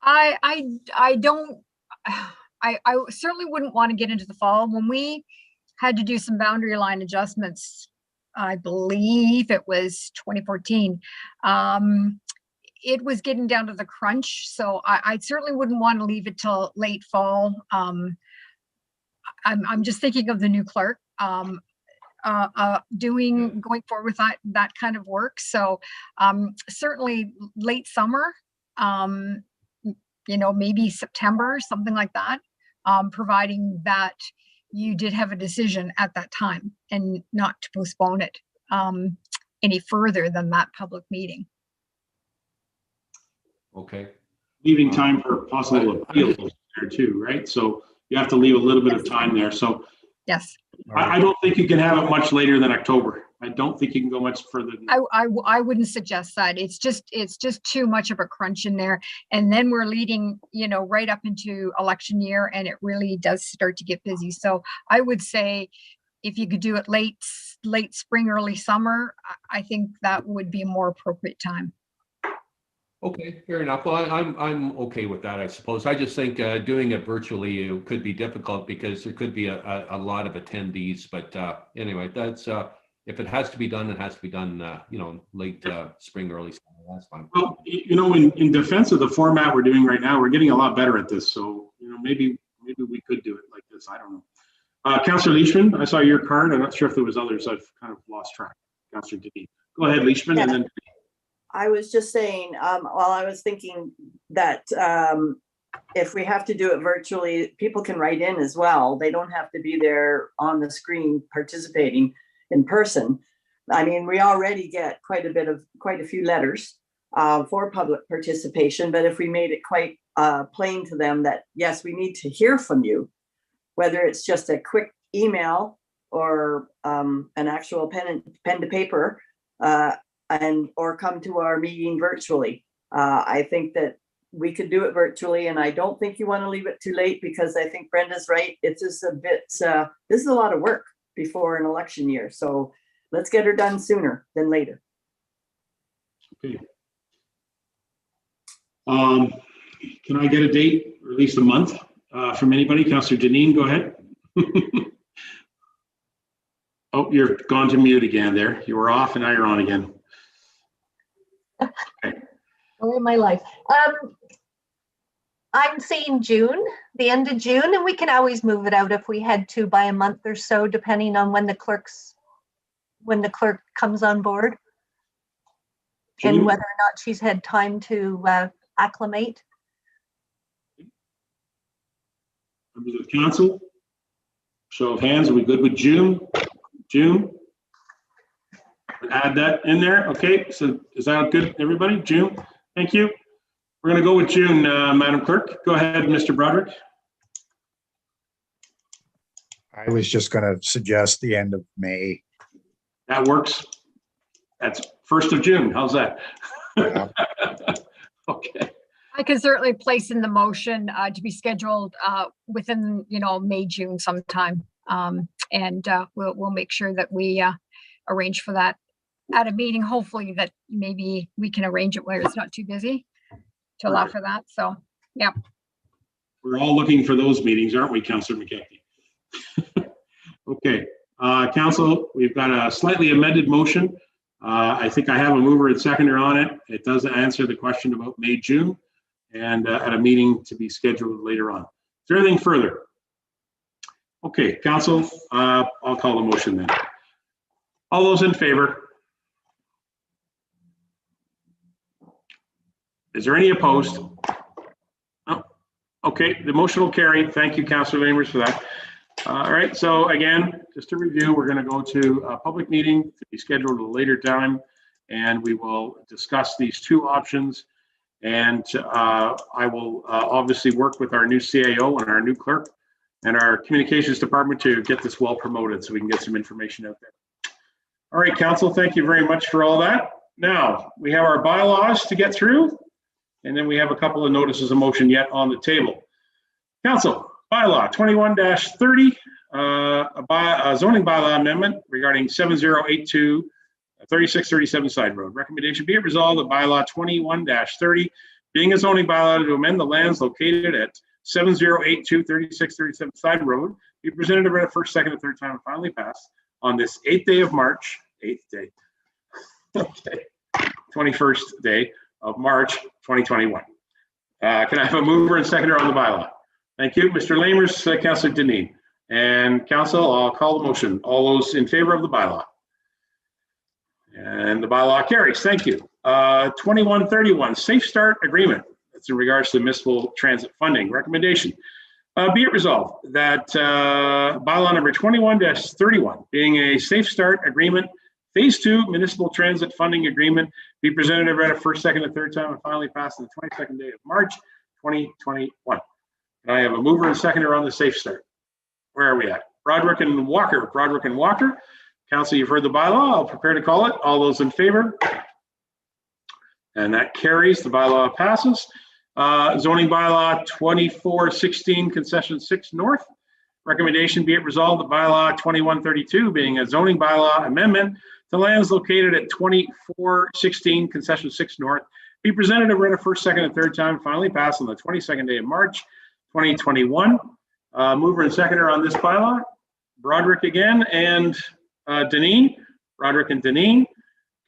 I don't, I certainly wouldn't want to get into the fall. When we had to do some boundary line adjustments, I believe it was 2014, it was getting down to the crunch. So I certainly wouldn't want to leave it till late fall. I'm just thinking of the new clerk going forward with that kind of work. So certainly late summer, you know, maybe September, something like that, providing that you did have a decision at that time and not to postpone it any further than that public meeting.
Okay.
Leaving time for possible appeals there too, right? So you have to leave a little bit of time there. So
yes,
I don't think you can have it much later than October. I don't think you can go much further than that.
I wouldn't suggest that. It's just too much of a crunch in there. And then we're leading, you know, right up into election year, and it really does start to get busy. So I would say if you could do it late spring, early summer, I think that would be a more appropriate time.
Okay, fair enough. Well, I'm okay with that, I suppose. I just think doing it virtually could be difficult because there could be a lot of attendees. But anyway, that's if it has to be done, it has to be done. You know, late spring, early summer. That's fine.
Well, you know, in defense of the format we're doing right now, we're getting a lot better at this. So you know, maybe we could do it like this. I don't know. Councillor Leishman, I saw your card. I'm not sure if there was others. I've kind of lost track. Councillor Deneen. Go ahead, Leishman, and then.
I was just saying, while I was thinking that if we have to do it virtually, people can write in as well. They don't have to be there on the screen participating in person. I mean, we already get quite a few letters for public participation, but if we made it quite plain to them that, yes, we need to hear from you, whether it's just a quick email or an actual pen to paper, or come to our meeting virtually. I think that we could do it virtually, and I don't think you want to leave it too late because I think Brenda's right. It's just a bit, this is a lot of work before an election year. So let's get her done sooner than later.
Okay. Can I get a date, or at least a month from anybody? Councillor Deneen, go ahead. Oh, you're gone to mute again there. You were off and now you're on again. Okay.
Story of my life. I'm saying June, the end of June, and we can always move it out if we had to by a month or so, depending on when the clerk comes on board
June?
and whether or not she's had time to acclimate.
Members of the council, show of hands, are we good with June? June? Add that in there. Okay, so is that good, everybody? June, thank you. We're going to go with June, Madam Clerk. Go ahead, Mr. Broderick.
I was just going to suggest the end of May.
That works. That's 1st of June. How's that?
Yeah.
Okay.
I can certainly place in the motion to be scheduled within, you know, May, June sometime. And we'll make sure that we arrange for that at a meeting. Hopefully that maybe we can arrange it where it's not too busy to allow for that. So, yeah.
We're all looking for those meetings, aren't we, Councillor McKechnie? Okay, Council, we've got a slightly amended motion. I think I have a mover and seconder on it. It does answer the question about May, June, and at a meeting to be scheduled later on. Is there anything further? Okay, Council, I'll call the motion then. All those in favor? Is there any opposed? Oh, okay, the motion will carry. Thank you, Councillor Lamers, for that. All right, so again, just to review, we're going to go to a public meeting to be scheduled at a later time and we will discuss these two options. And I will obviously work with our new CAO and our new clerk and our communications department to get this well promoted so we can get some information out there. All right, Council, thank you very much for all that. Now, we have our bylaws to get through, and then we have a couple of notices of motion yet on the table. Council, bylaw 21-30, a zoning bylaw amendment regarding 7082 3637 Side Road. Recommendation be it resolved that bylaw 21-30, being a zoning bylaw to amend the lands located at 7082 3637 Side Road, be presented and read first, second, and third time and finally passed on this 8th day of March, 21st day of March 2021. Can I have a mover and seconder on the bylaw? Thank you, Mr. Lamers, Councillor Deneen. And Council, I'll call the motion. All those in favor of the bylaw? And the bylaw carries. Thank you. 2131, Safe Start Agreement. That's in regards to municipal transit funding. Recommendation. Be it resolved that bylaw number 21-31, being a Safe Start Agreement, Phase 2 Municipal Transit Funding Agreement, be presented and read a first, second, and third time and finally passed on the 22nd day of March 2021. And I have a mover and seconder on the Safe Start. Where are we at? Broderick and Walker. Broderick and Walker. Council, you've heard the bylaw. I'll prepare to call it. All those in favor? And that carries. The bylaw passes. Zoning bylaw 2416, concession 6 north. Recommendation be it resolved that bylaw 2132, being a zoning bylaw amendment to lands located at 2416, concession 6 north, be presented and read a first, second, and third time, finally passed on the 22nd day of March 2021. Mover and seconder on this bylaw, Broderick again and Deneen. Broderick and Deneen.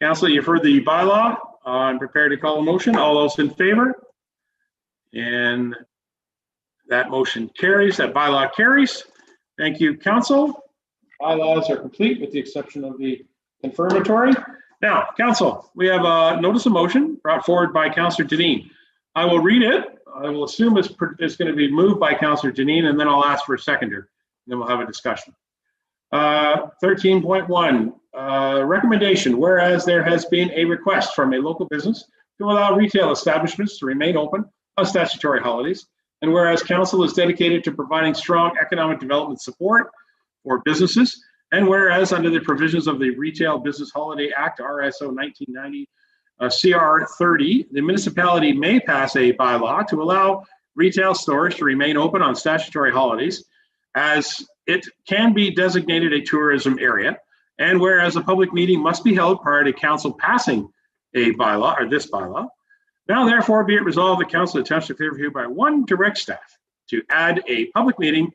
Council, you've heard the bylaw. I'm prepared to call a motion. All those in favor? And that motion carries. That bylaw carries. Thank you, Council. Bylaws are complete with the exception of the confirmatory. Now, Council, we have a notice of motion brought forward by Councillor Deneen. I will read it. I will assume it's going to be moved by Councillor Deneen, and then I'll ask for a seconder, and then we'll have a discussion. 13.1, recommendation, whereas there has been a request from a local business to allow retail establishments to remain open on statutory holidays, and whereas council is dedicated to providing strong economic development support for businesses, and whereas under the provisions of the Retail Business Holiday Act, RSO 1990, CR 30, the municipality may pass a bylaw to allow retail stores to remain open on statutory holidays, as it can be designated a tourism area, and whereas a public meeting must be held prior to council passing a bylaw, or this bylaw, now therefore be it resolved, the Council of the Township of Clearview by one direct staff to add a public meeting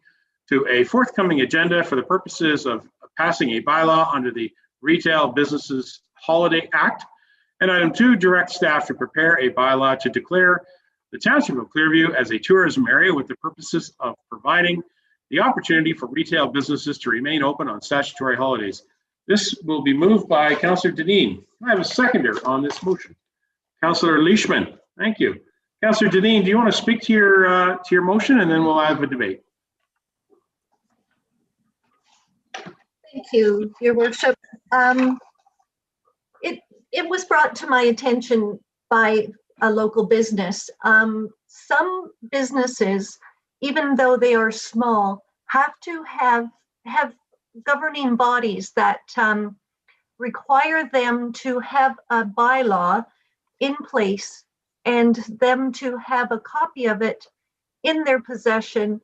to a forthcoming agenda for the purposes of passing a bylaw under the Retail Businesses Holiday Act. And item 2, direct staff to prepare a bylaw to declare the Township of Clearview as a tourism area with the purposes of providing the opportunity for retail businesses to remain open on statutory holidays. This will be moved by Councillor Deneen. I have a seconder on this motion. Councillor Leishman, thank you. Councillor Deneen, do you want to speak to your motion, and then we'll have a debate?
Thank you, Your Worship. It was brought to my attention by a local business. Some businesses, even though they are small, have to have governing bodies that require them to have a bylaw in place and them to have a copy of it in their possession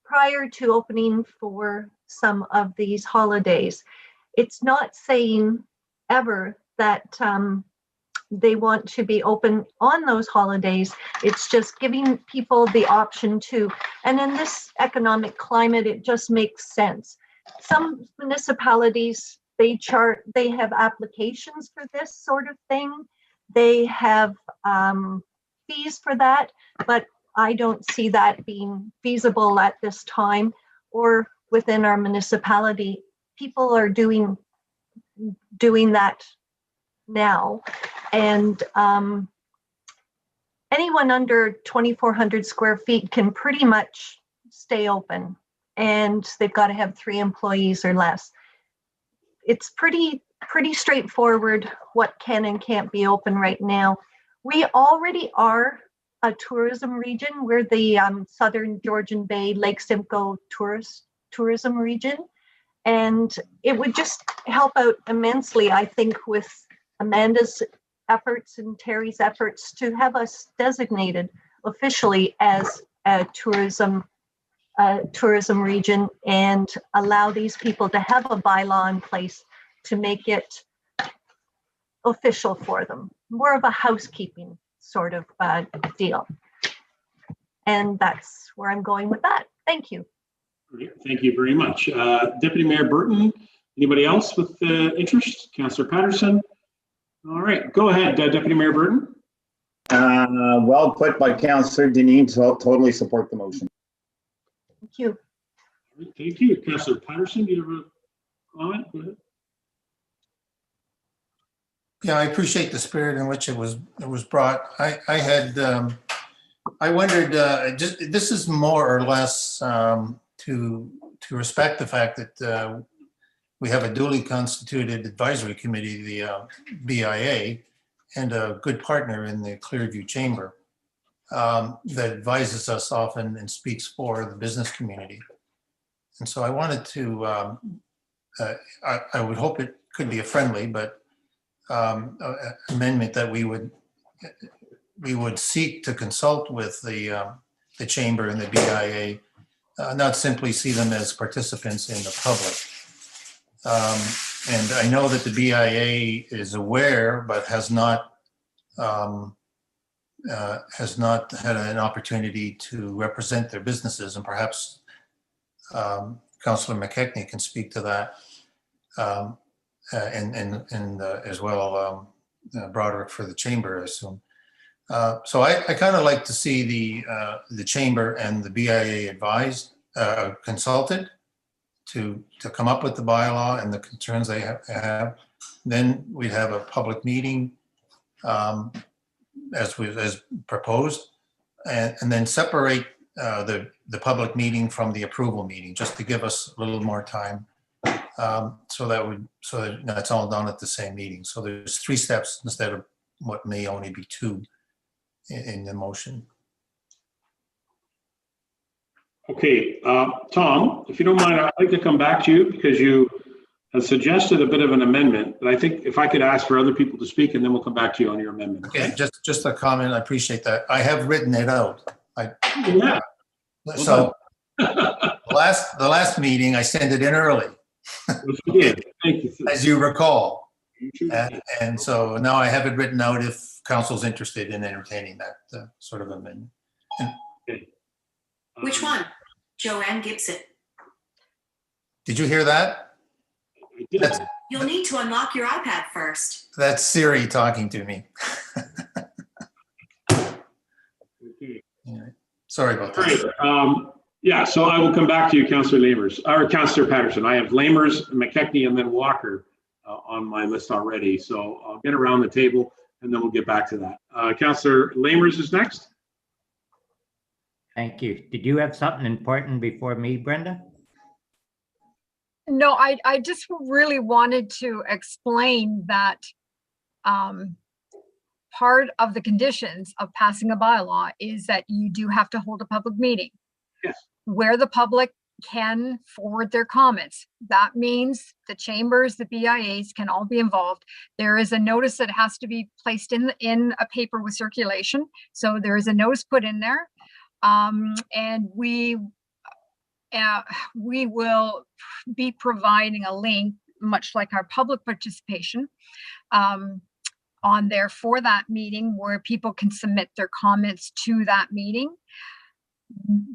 prior to opening for some of these holidays. It's not saying ever that they want to be open on those holidays. It's just giving people the option to. And in this economic climate, it just makes sense. Some municipalities, they have applications for this sort of thing. They have fees for that, but I don't see that being feasible at this time or within our municipality. People are doing that now, and anyone under 2,400 square feet can pretty much stay open, and they've got to have 3 employees or less. It's pretty pretty straightforward what can and can't be open right now. We already are a tourism region. We're the Southern Georgian Bay Lake Simcoe tourism region. And it would just help out immensely, I think, with Amanda's efforts and Terry's efforts to have us designated officially as a tourism region and allow these people to have a bylaw in place to make it official for them. More of a housekeeping sort of deal. And that's where I'm going with that. Thank you.
Great. Thank you very much. Deputy Mayor Burton, anybody else with interest? Councillor Patterson? All right, go ahead, Deputy Mayor Burton.
Well put by Councillor Deneen, so totally support the motion.
Thank you.
Thank you. Councillor Patterson, do you have a comment? Go ahead.
Yeah, I appreciate the spirit in which it was brought. I wondered, this is more or less to respect the fact that we have a duly constituted advisory committee, the BIA, and a good partner in the Clearview Chamber that advises us often and speaks for the business community. And so I wanted to, I would hope it could be a friendly, but amendment that we would seek to consult with the Chamber and the BIA, not simply see them as participants in the public. And I know that the BIA is aware, but has not had an opportunity to represent their businesses, and perhaps Councillor McKechnie can speak to that, and as well Broderick for the Chamber, I assume. So I kind of like to see the Chamber and the BIA advised, consulted to come up with the bylaw and the concerns they have. Then we'd have a public meeting as proposed, and then separate the public meeting from the approval meeting, just to give us a little more time. So that that's all done at the same meeting. So there's 3 steps instead of what may only be 2 in the motion.
Okay, Tom, if you don't mind, I'd like to come back to you because you have suggested a bit of an amendment, but I think if I could ask for other people to speak, and then we'll come back to you on your amendment.
Okay, just a comment. I appreciate that. I have written it out.
Yeah.
So the last meeting, I sent it in early.
Thank you.
As you recall. And so now I have it written out if council's interested in entertaining that sort of amendment.
Okay.
Which one? Joanne Gibson.
Did you hear that?
You'll need to unlock your iPad first.
That's Siri talking to me.
Okay.
Yeah. Sorry about that.
Right. Yeah, so I will come back to you, Councillor Lamers, or Councillor Patterson. I have Lamers, McKechnie, and then Walker on my list already. So I'll get around the table and then we'll get back to that. Councillor Lamers is next.
Thank you. Did you have something important before me, Brenda?
No, I just really wanted to explain that part of the conditions of passing a bylaw is that you do have to hold a public meeting.
Yes.
Where the public can forward their comments. That means the chambers, the BIAs can all be involved. There is a notice that has to be placed in a paper with circulation. So there is a notice put in there. And we will be providing a link, much like our public participation, on there for that meeting where people can submit their comments to that meeting.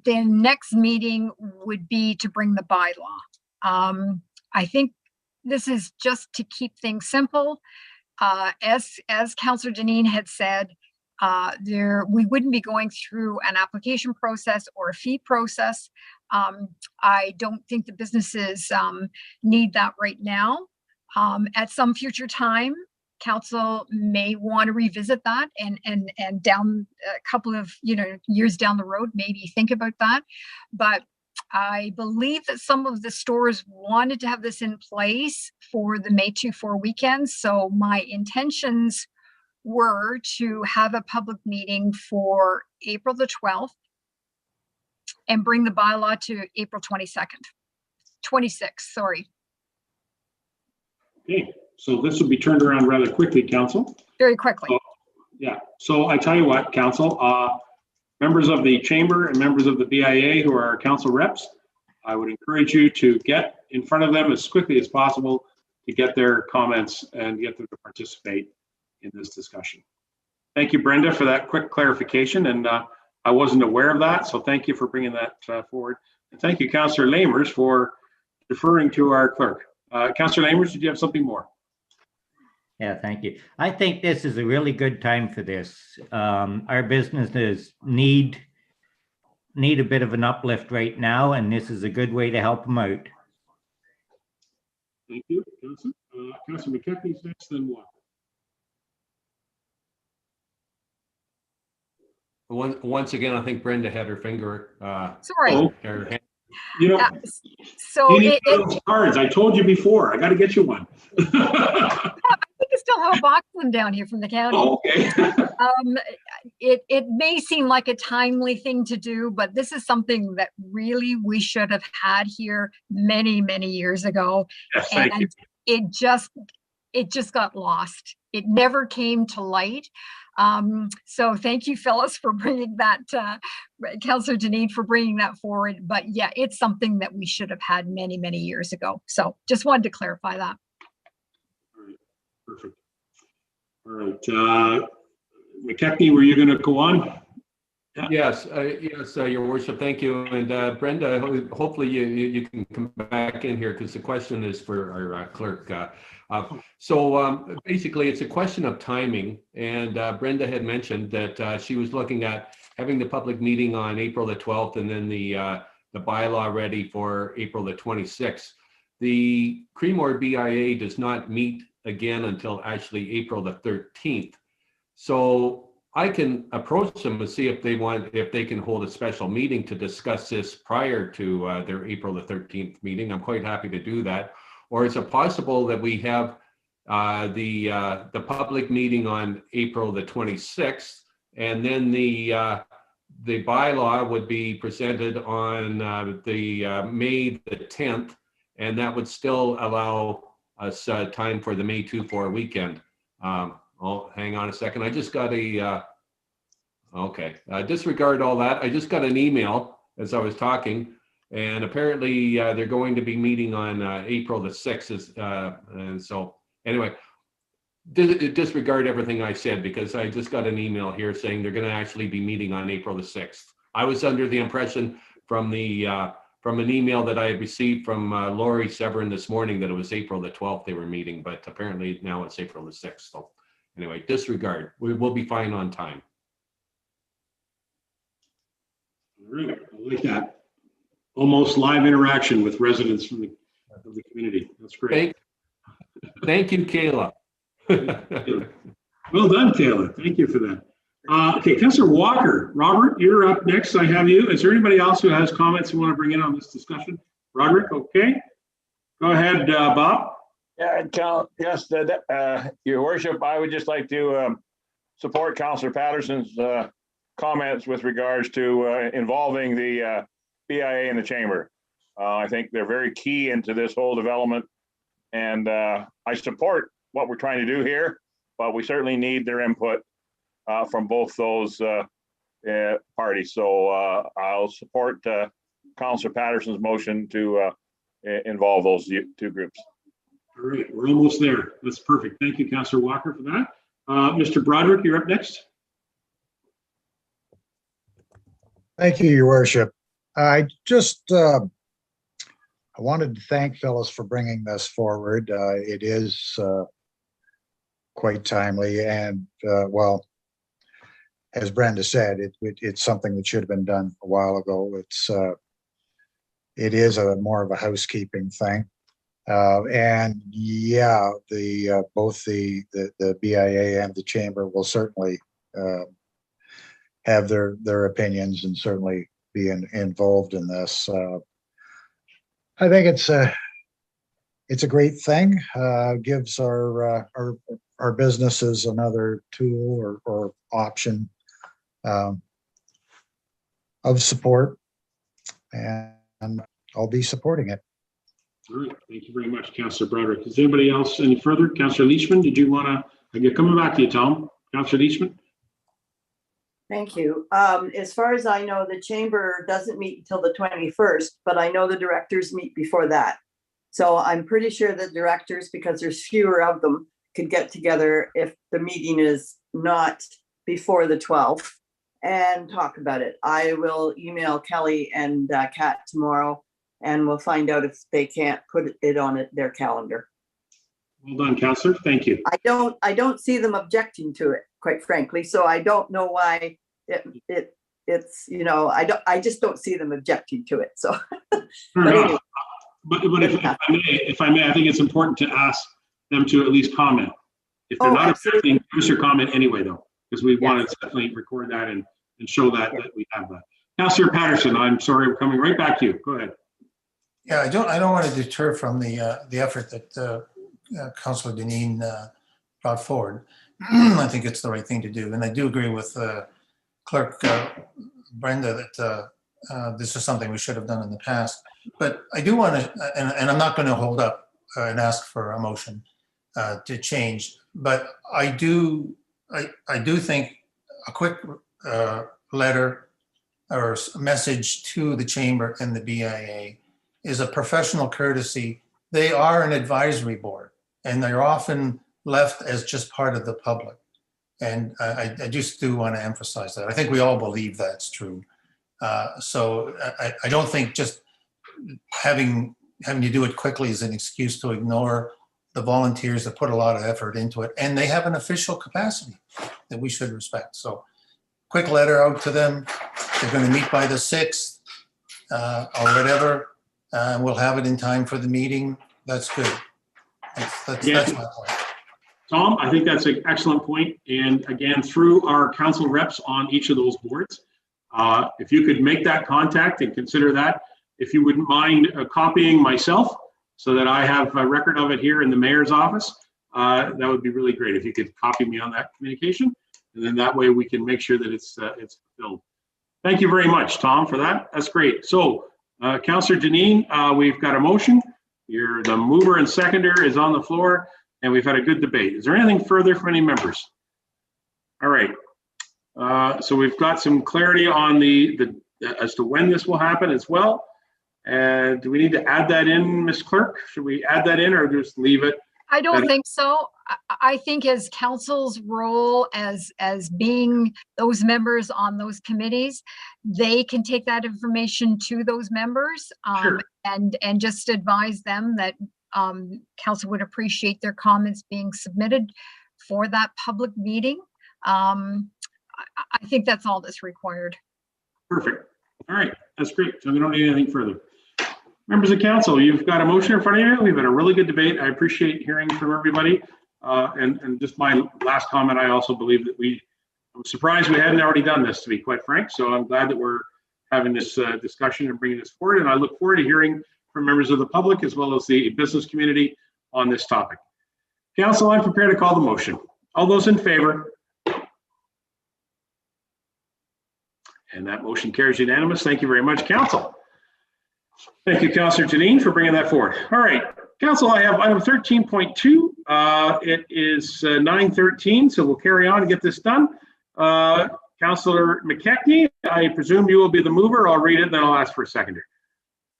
The next meeting would be to bring the bylaw. I think this is just to keep things simple. As Councillor Deneen had said, we wouldn't be going through an application process or a fee process. I don't think the businesses need that right now. At some future time, council may want to revisit that and down a couple of years down the road, maybe think about that. But I believe that some of the stores wanted to have this in place for the May 2-4 weekend. So my intentions were to have a public meeting for April the 12th and bring the bylaw to April 26th, sorry.
Okay, so this will be turned around rather quickly, Council.
Very quickly.
Yeah, so I tell you what, Council, members of the Chamber and members of the BIA who are our council reps, I would encourage you to get in front of them as quickly as possible to get their comments and get them to participate in this discussion. Thank you, Brenda, for that quick clarification. And I wasn't aware of that, so thank you for bringing that forward. And thank you, Councillor Lamers, for deferring to our clerk. Councillor Lamers, did you have something more?
Yeah, thank you. I think this is a really good time for this. Our businesses need a bit of an uplift right now, and this is a good way to help them out.
Thank you, Councillor. Councillor McKechnie's next, then what?
Once again, I think Brenda had her finger.
Sorry.
Her hand.
You know,
so
you need those cards. I told you before. I got to get you one.
I think I still have a box of them down here from the county.
Oh, okay.
It may seem like a timely thing to do, but this is something that really we should have had here many, many years ago.
Yes, thank you.
It just got lost. It never came to light. So thank you, Phyllis, for bringing that, Councillor Deneen for bringing that forward. But yeah, it's something that we should have had many, many years ago. So just wanted to clarify that.
All right, perfect. All right, McKechnie, were you going to go on? Yeah.
Yes, Your Worship, thank you. And Brenda, hopefully you can come back in here because the question is for our clerk. So basically, it's a question of timing. And Brenda had mentioned that she was looking at having the public meeting on April the 12th and then the bylaw ready for April the 26th. The Creemore BIA does not meet again until actually April the 13th. So I can approach them and see if they can hold a special meeting to discuss this prior to their April the 13th meeting. I'm quite happy to do that. Or is it possible that we have the public meeting on April the 26th, and then the bylaw would be presented on the May the 10th, and that would still allow us time for the May 2-4 weekend. Oh, hang on a second. I just got a, okay, disregard all that. I just got an email as I was talking, and apparently they're going to be meeting on April the 6th. And so anyway, disregard everything I said because I just got an email here saying they're going to actually be meeting on April the 6th. I was under the impression from an email that I had received from Lori Severin this morning that it was April the 12th they were meeting, but apparently now it's April the 6th. So anyway, disregard. We will be fine on time.
All right, I like that. Almost live interaction with residents from the community. That's great.
Thank you, Kayla.
Well done, Kayla. Thank you for that. Okay, Councillor Walker. Robert, you're up next. I have you. Is there anybody else who has comments you want to bring in on this discussion? Roderick, okay. Go ahead, Bob.
Yeah, yes, Your Worship, I would just like to support Councillor Patterson's comments with regards to involving the BIA and the Chamber. I think they're very key into this whole development, and I support what we're trying to do here, but we certainly need their input from both those parties. So I'll support Councillor Patterson's motion to involve those two groups.
All right, we're almost there. That's perfect. Thank you, Councillor Walker, for that. Mr. Broderick, you're up next.
Thank you, Your Worship. I wanted to thank Phyllis for bringing this forward. It is quite timely, and well, as Brenda said, it's something that should have been done a while ago. It is more of a housekeeping thing, and yeah, both the BIA and the Chamber will certainly have their opinions and certainly be involved in this. I think it's a great thing. Gives our businesses another tool or option of support, and I'll be supporting it.
All right, thank you very much, Councillor Broderick. Is anybody else any further? Councillor Leachman, did you want to? Coming back to you, Tom. Councillor Leachman.
Thank you. As far as I know, the chamber doesn't meet until the 21st, but I know the directors meet before that. So I'm pretty sure the directors, because there's fewer of them, could get together if the meeting is not before the 12th and talk about it. I will email Kelly and Kat tomorrow, and we'll find out if they can't put it on their calendar.
Well done, Councillor. Thank you.
I don't see them objecting to it, quite frankly. So I don't know why it's, you know, I just don't see them objecting to it. So, but anyway.
But if I may, I think it's important to ask them to at least comment. If they're not objecting, produce your comment anyway, though, because we want to definitely record that and show that we have that. Councillor Patterson, I'm sorry, we're coming right back to you. Go ahead.
Yeah, I don't want to deter from the effort that Councillor Deneen brought forward. I think it's the right thing to do, and I do agree with Clerk Brenda that this is something we should have done in the past. But I do want to, and I'm not going to hold up and ask for a motion to change. But I do think a quick letter or message to the chamber and the BIA is a professional courtesy. They are an advisory board, and they're often left as just part of the public. And I just do want to emphasize that. I think we all believe that's true. So I don't think just having to do it quickly is an excuse to ignore the volunteers that put a lot of effort into it. And they have an official capacity that we should respect. So quick letter out to them. They're going to meet by the 6th or whatever. We'll have it in time for the meeting. That's good. That's my point.
Tom, I think that's an excellent point. And again, through our council reps on each of those boards, if you could make that contact and consider that, if you wouldn't mind copying myself so that I have a record of it here in the mayor's office, that would be really great if you could copy me on that communication. And then that way we can make sure that it's fulfilled. Thank you very much, Tom, for that. That's great. So, Councillor Deneen, we've got a motion. The mover and seconder is on the floor, and we've had a good debate. Is there anything further from any members? All right. So we've got some clarity on as to when this will happen as well. And do we need to add that in, Ms. Clerk? Should we add that in or just leave it?
I don't think so. I think as council's role as being those members on those committees, they can take that information to those members
Sure.
and just advise them that council would appreciate their comments being submitted for that public meeting. I think that's all that's required.
Perfect. All right, that's great. So we don't need anything further. Members of council, you've got a motion in front of you. We've had a really good debate. I appreciate hearing from everybody. And just my last comment, I also believe that I'm surprised we hadn't already done this, to be quite frank. So I'm glad that we're having this discussion and bringing this forward. And I look forward to hearing from members of the public as well as the business community on this topic. Council, I'm prepared to call the motion. All those in favor? And that motion carries unanimous. Thank you very much, council. Thank you, Councillor Deneen, for bringing that forward. All right, council, I have item 13.2. It is 9:13, so we'll carry on and get this done. Councillor McKechnie, I presume you will be the mover. I'll read it, then I'll ask for a seconder.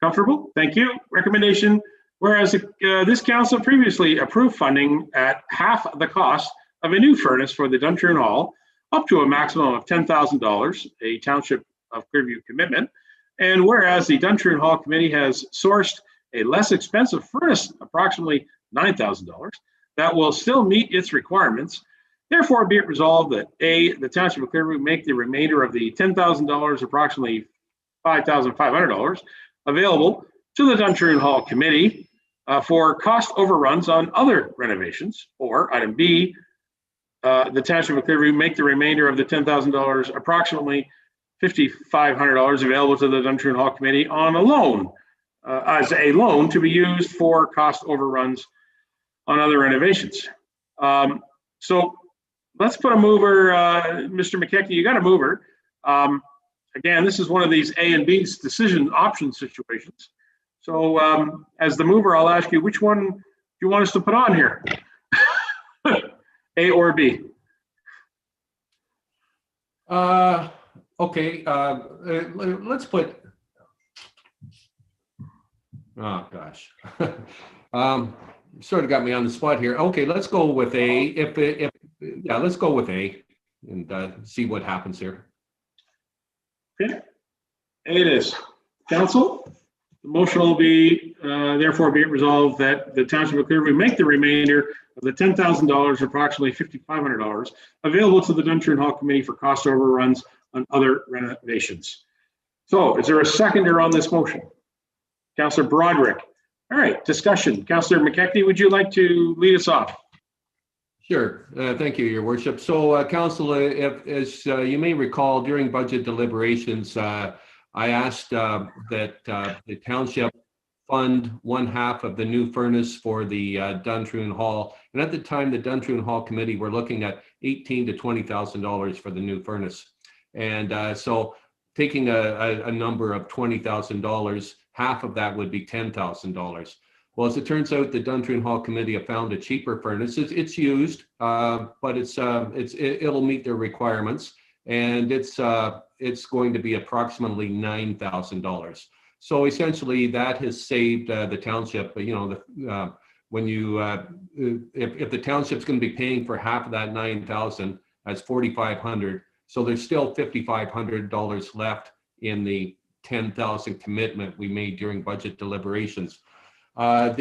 Comfortable? Thank you. Recommendation, whereas this council previously approved funding at half the cost of a new furnace for the Duntroon Hall, up to a maximum of $10,000, a Township of Clearview commitment. And whereas the Duntroon Hall Committee has sourced a less expensive furnace, approximately $9,000, that will still meet its requirements, therefore be it resolved that A, the Township of Clearview make the remainder of the $10,000, approximately $5,500, available to the Duntroon Hall Committee for cost overruns on other renovations, or item B, the Township of Clearview make the remainder of the $10,000, approximately $5,500 available to the Duntroon Hall Committee on a loan
as a loan to be used for cost overruns on other renovations. So let's put a mover, Mr. McKechnie, you got a mover. Again, this is one of these A and B decision option situations. So as the mover, I'll ask you, which one do you want us to put on here? A or B?
Okay, let's put, oh gosh. Sort of got me on the spot here. Okay, let's go with A. Yeah, let's go with A and see what happens here.
Okay, A it is. Council, the motion will be, therefore be it resolved that the Township of Clearview make the remainder of the $10,000, approximately $5,500, available to the Duntroon Hall Committee for cost overruns on other renovations. So is there a seconder on this motion? Councillor Broderick. All right, discussion. Councillor McKechnie, would you like to lead us off?
Sure. Thank you, Your Worship. So, Council, as you may recall, during budget deliberations, I asked that the township fund one half of the new furnace for the Duntroon Hall. And at the time, the Duntroon Hall Committee were looking at $18,000 to $20,000 for the new furnace. And so taking a number of $20,000, half of that would be $10,000. Well, as it turns out, the Duntroon Hall Committee have found a cheaper furnace. It's used, but it'll meet their requirements, and it's going to be approximately $9,000. So essentially, that has saved the township. You know, when you if the township's going to be paying for half of that $9,000, that's $4,500. So there's still $5,500 left in the $10,000 commitment we made during budget deliberations. Just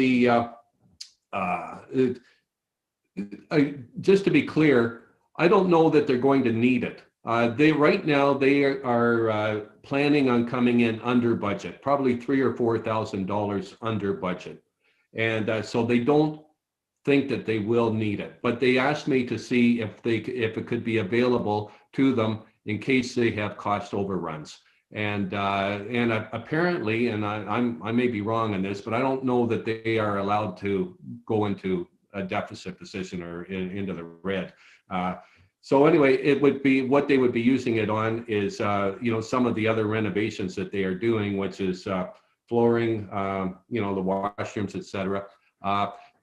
to be clear, I don't know that they're going to need it. Right now they are planning on coming in under budget, probably $3,000 or $4,000 under budget, and so they don't think that they will need it. But they asked me to see if it could be available to them in case they have cost overruns. And apparently, and I may be wrong on this, but I don't know that they are allowed to go into a deficit position or into the red. So anyway, it would be what they would be using it on is some of the other renovations that they are doing, which is flooring, the washrooms, etc.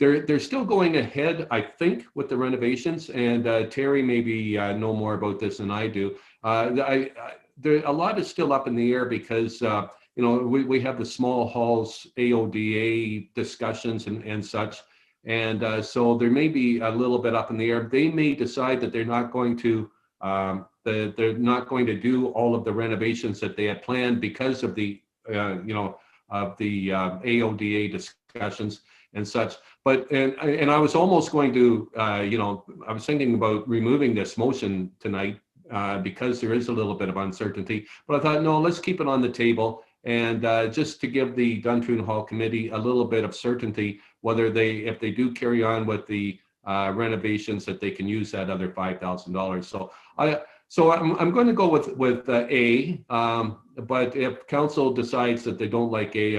They're still going ahead, I think, with the renovations. And Terry maybe know more about this than I do. A lot is still up in the air because we have the small halls AODA discussions and such, and so there may be a little bit up in the air. They may decide that they're not going to do all of the renovations that they had planned because of the AODA discussions and such. But and I was almost going to I was thinking about removing this motion tonight. Because there is a little bit of uncertainty, but I thought, no, let's keep it on the table and just to give the Duntroon Hall Committee a little bit of certainty, whether if they do carry on with the renovations, that they can use that other $5,000. So I'm going to go with A, but if council decides that they don't like A,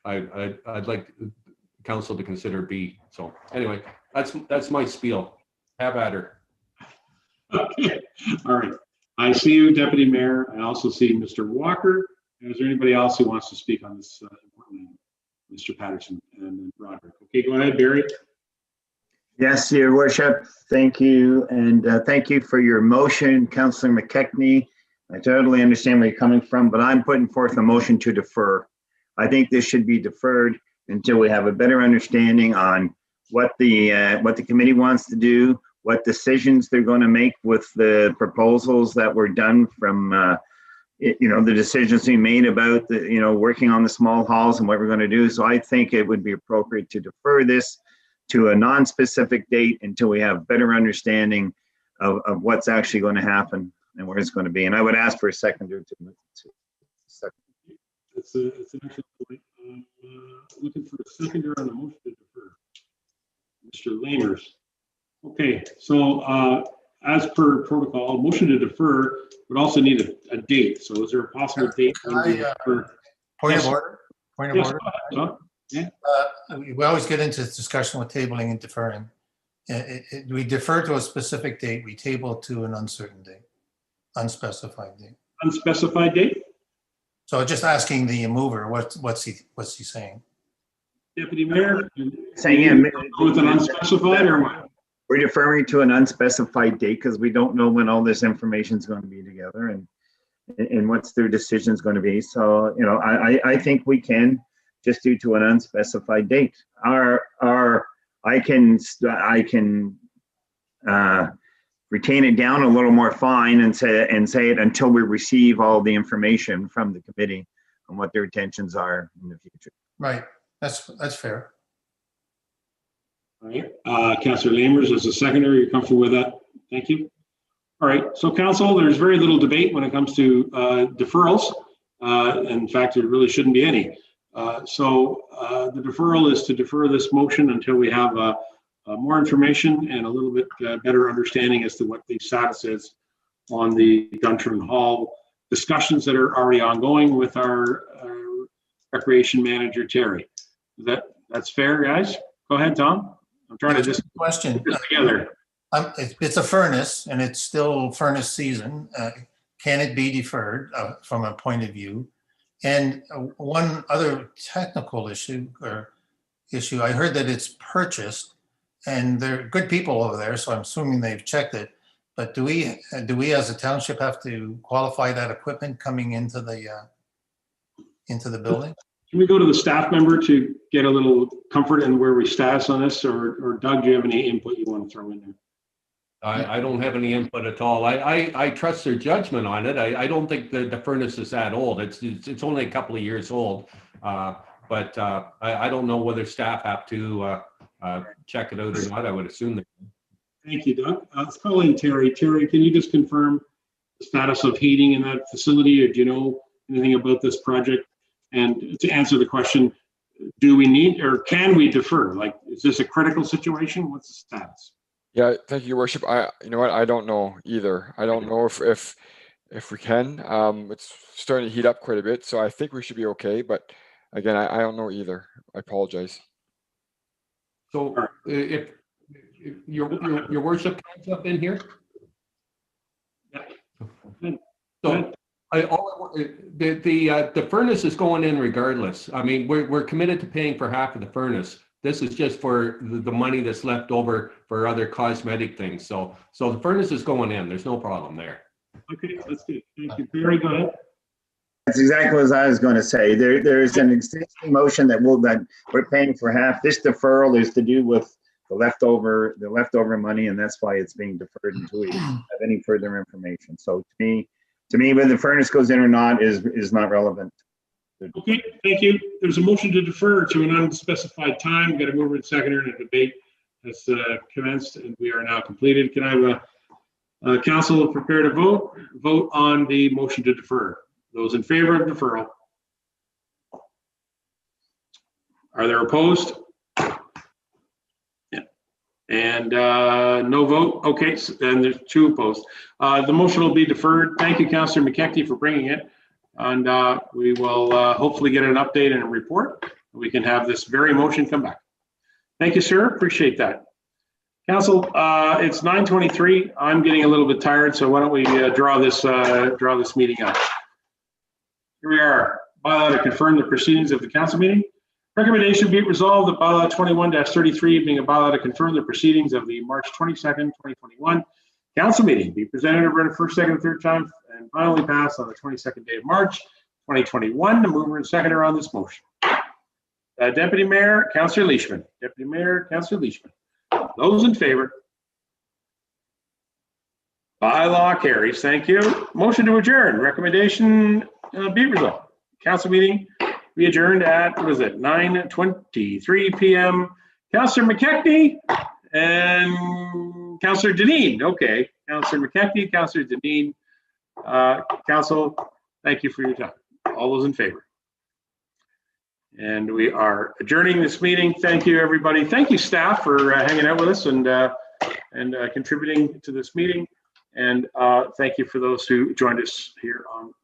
I'd like council to consider B. So anyway, that's my spiel. Have at her.
Okay. All right. I see you, Deputy Mayor. I also see Mr. Walker. Is there anybody else who wants to speak on this important item? Mr. Patterson and then Broderick. Okay, go ahead, Barry.
Yes, Your Worship. Thank you. And thank you for your motion, Councillor McKechnie. I totally understand where you're coming from, but I'm putting forth a motion to defer. I think this should be deferred until we have a better understanding on what the committee wants to do, what decisions they're going to make with the proposals that were done from, the decisions we made about working on the small halls and what we're going to do. So I think it would be appropriate to defer this to a non-specific date until we have better understanding of what's actually going to happen and where it's going to be. And I would ask for a seconder to second.
It's an excellent point. Looking for a seconder on the motion to defer. Mr. Lamers. Okay, so as per protocol, motion to defer would also need a date. So is there a possible date?
Point of order. Point of
Yes,
order.
go ahead, Tom. Yeah.
We always get into this discussion with tabling and deferring. We defer to a specific date, we table to an uncertain date, unspecified date.
Unspecified date?
So just asking the mover, what's he saying?
Deputy Mayor?
Saying
with an unspecified or what?
We're deferring to an unspecified date because we don't know when all this information is going to be together and what's their decision is going to be. So, you know, I think we can just do to an unspecified date. I can retain it down a little more fine and say it until we receive all the information from the committee on what their intentions are in the future.
Right, that's fair.
All right, Councillor Lamers as a seconder, you're comfortable with that? Thank you. All right, so council, there's very little debate when it comes to deferrals. In fact, there really shouldn't be any. So the deferral is to defer this motion until we have more information and a little bit better understanding as to what the status is on the Duntron Hall discussions that are already ongoing with our recreation manager, Terry. That's fair, guys? Go ahead, Tom. I'm trying to just
question
put this together.
It's a furnace and it's still furnace season. Can it be deferred from a point of view? And one other technical issue, I heard that it's purchased and they're good people over there, so I'm assuming they've checked it. But do we as a township have to qualify that equipment coming into the building?
Can we go to the staff member to get a little comfort in where we status on this, or Doug, do you have any input you want to throw in there?
I don't have any input at all. I trust their judgment on it. I don't think the furnace is that old. It's only a couple of years old, but I don't know whether staff have to check it out or not. I would assume that.
Thank you, Doug. Let's call in Terry. Terry, can you just confirm the status of heating in that facility, or do you know anything about this project? And to answer the question, do we need or can we defer? Like, is this a critical situation? What's the status?
Yeah, thank you, Your Worship. You know what? I don't know either. I don't know if we can. It's starting to heat up quite a bit, so I think we should be okay. But again, I don't know either. I apologize.
So if your worship comes up in here. So the furnace is going in regardless. I mean, we're committed to paying for half of the furnace. This is just for the money that's left over for other cosmetic things. So the furnace is going in. There's no problem there.
Okay, that's good. Thank you. Barry, go ahead.
That's exactly what I was going to say. There's an existing motion that we're paying for half. This deferral is to do with the leftover money, and that's why it's being deferred until we have any further information. So to me, whether the furnace goes in or not is not relevant.
Okay, thank you. There's a motion to defer to an unspecified time. Got a mover and seconder, and a debate has commenced, and we are now completed. Can I have a council prepare to vote? Vote on the motion to defer. Those in favor of deferral? Are there opposed? Yeah. And no vote. Okay, so then there's 2 opposed. The motion will be deferred. Thank you, Councillor McKechnie, for bringing it. And we will hopefully get an update and a report. We can have this very motion come back. Thank you, sir. Appreciate that. Council, it's 9:23. I'm getting a little bit tired, so why don't we draw this meeting up. Here we are. Bylaw to confirm the proceedings of the council meeting. Recommendation be it resolved that bylaw 21-33 being a bylaw to confirm the proceedings of the March 22nd, 2021 council meeting be presented over the first, second, and third time and finally passed on the 22nd day of March 2021. The mover and seconder on this motion. Deputy Mayor, Councillor Leishman. Deputy Mayor, Councillor Leishman. Those in favor? Bylaw carries. Thank you. Motion to adjourn. Recommendation be resolved. Council meeting be adjourned at, what is it, 9:23 p.m. Councillor McKechnie and Councillor Deneen. Okay, Councillor McKechnie, Councillor Deneen. Council, thank you for your time. All those in favor? And we are adjourning this meeting. Thank you, everybody. Thank you, staff, for hanging out with us and contributing to this meeting. And thank you for those who joined us here on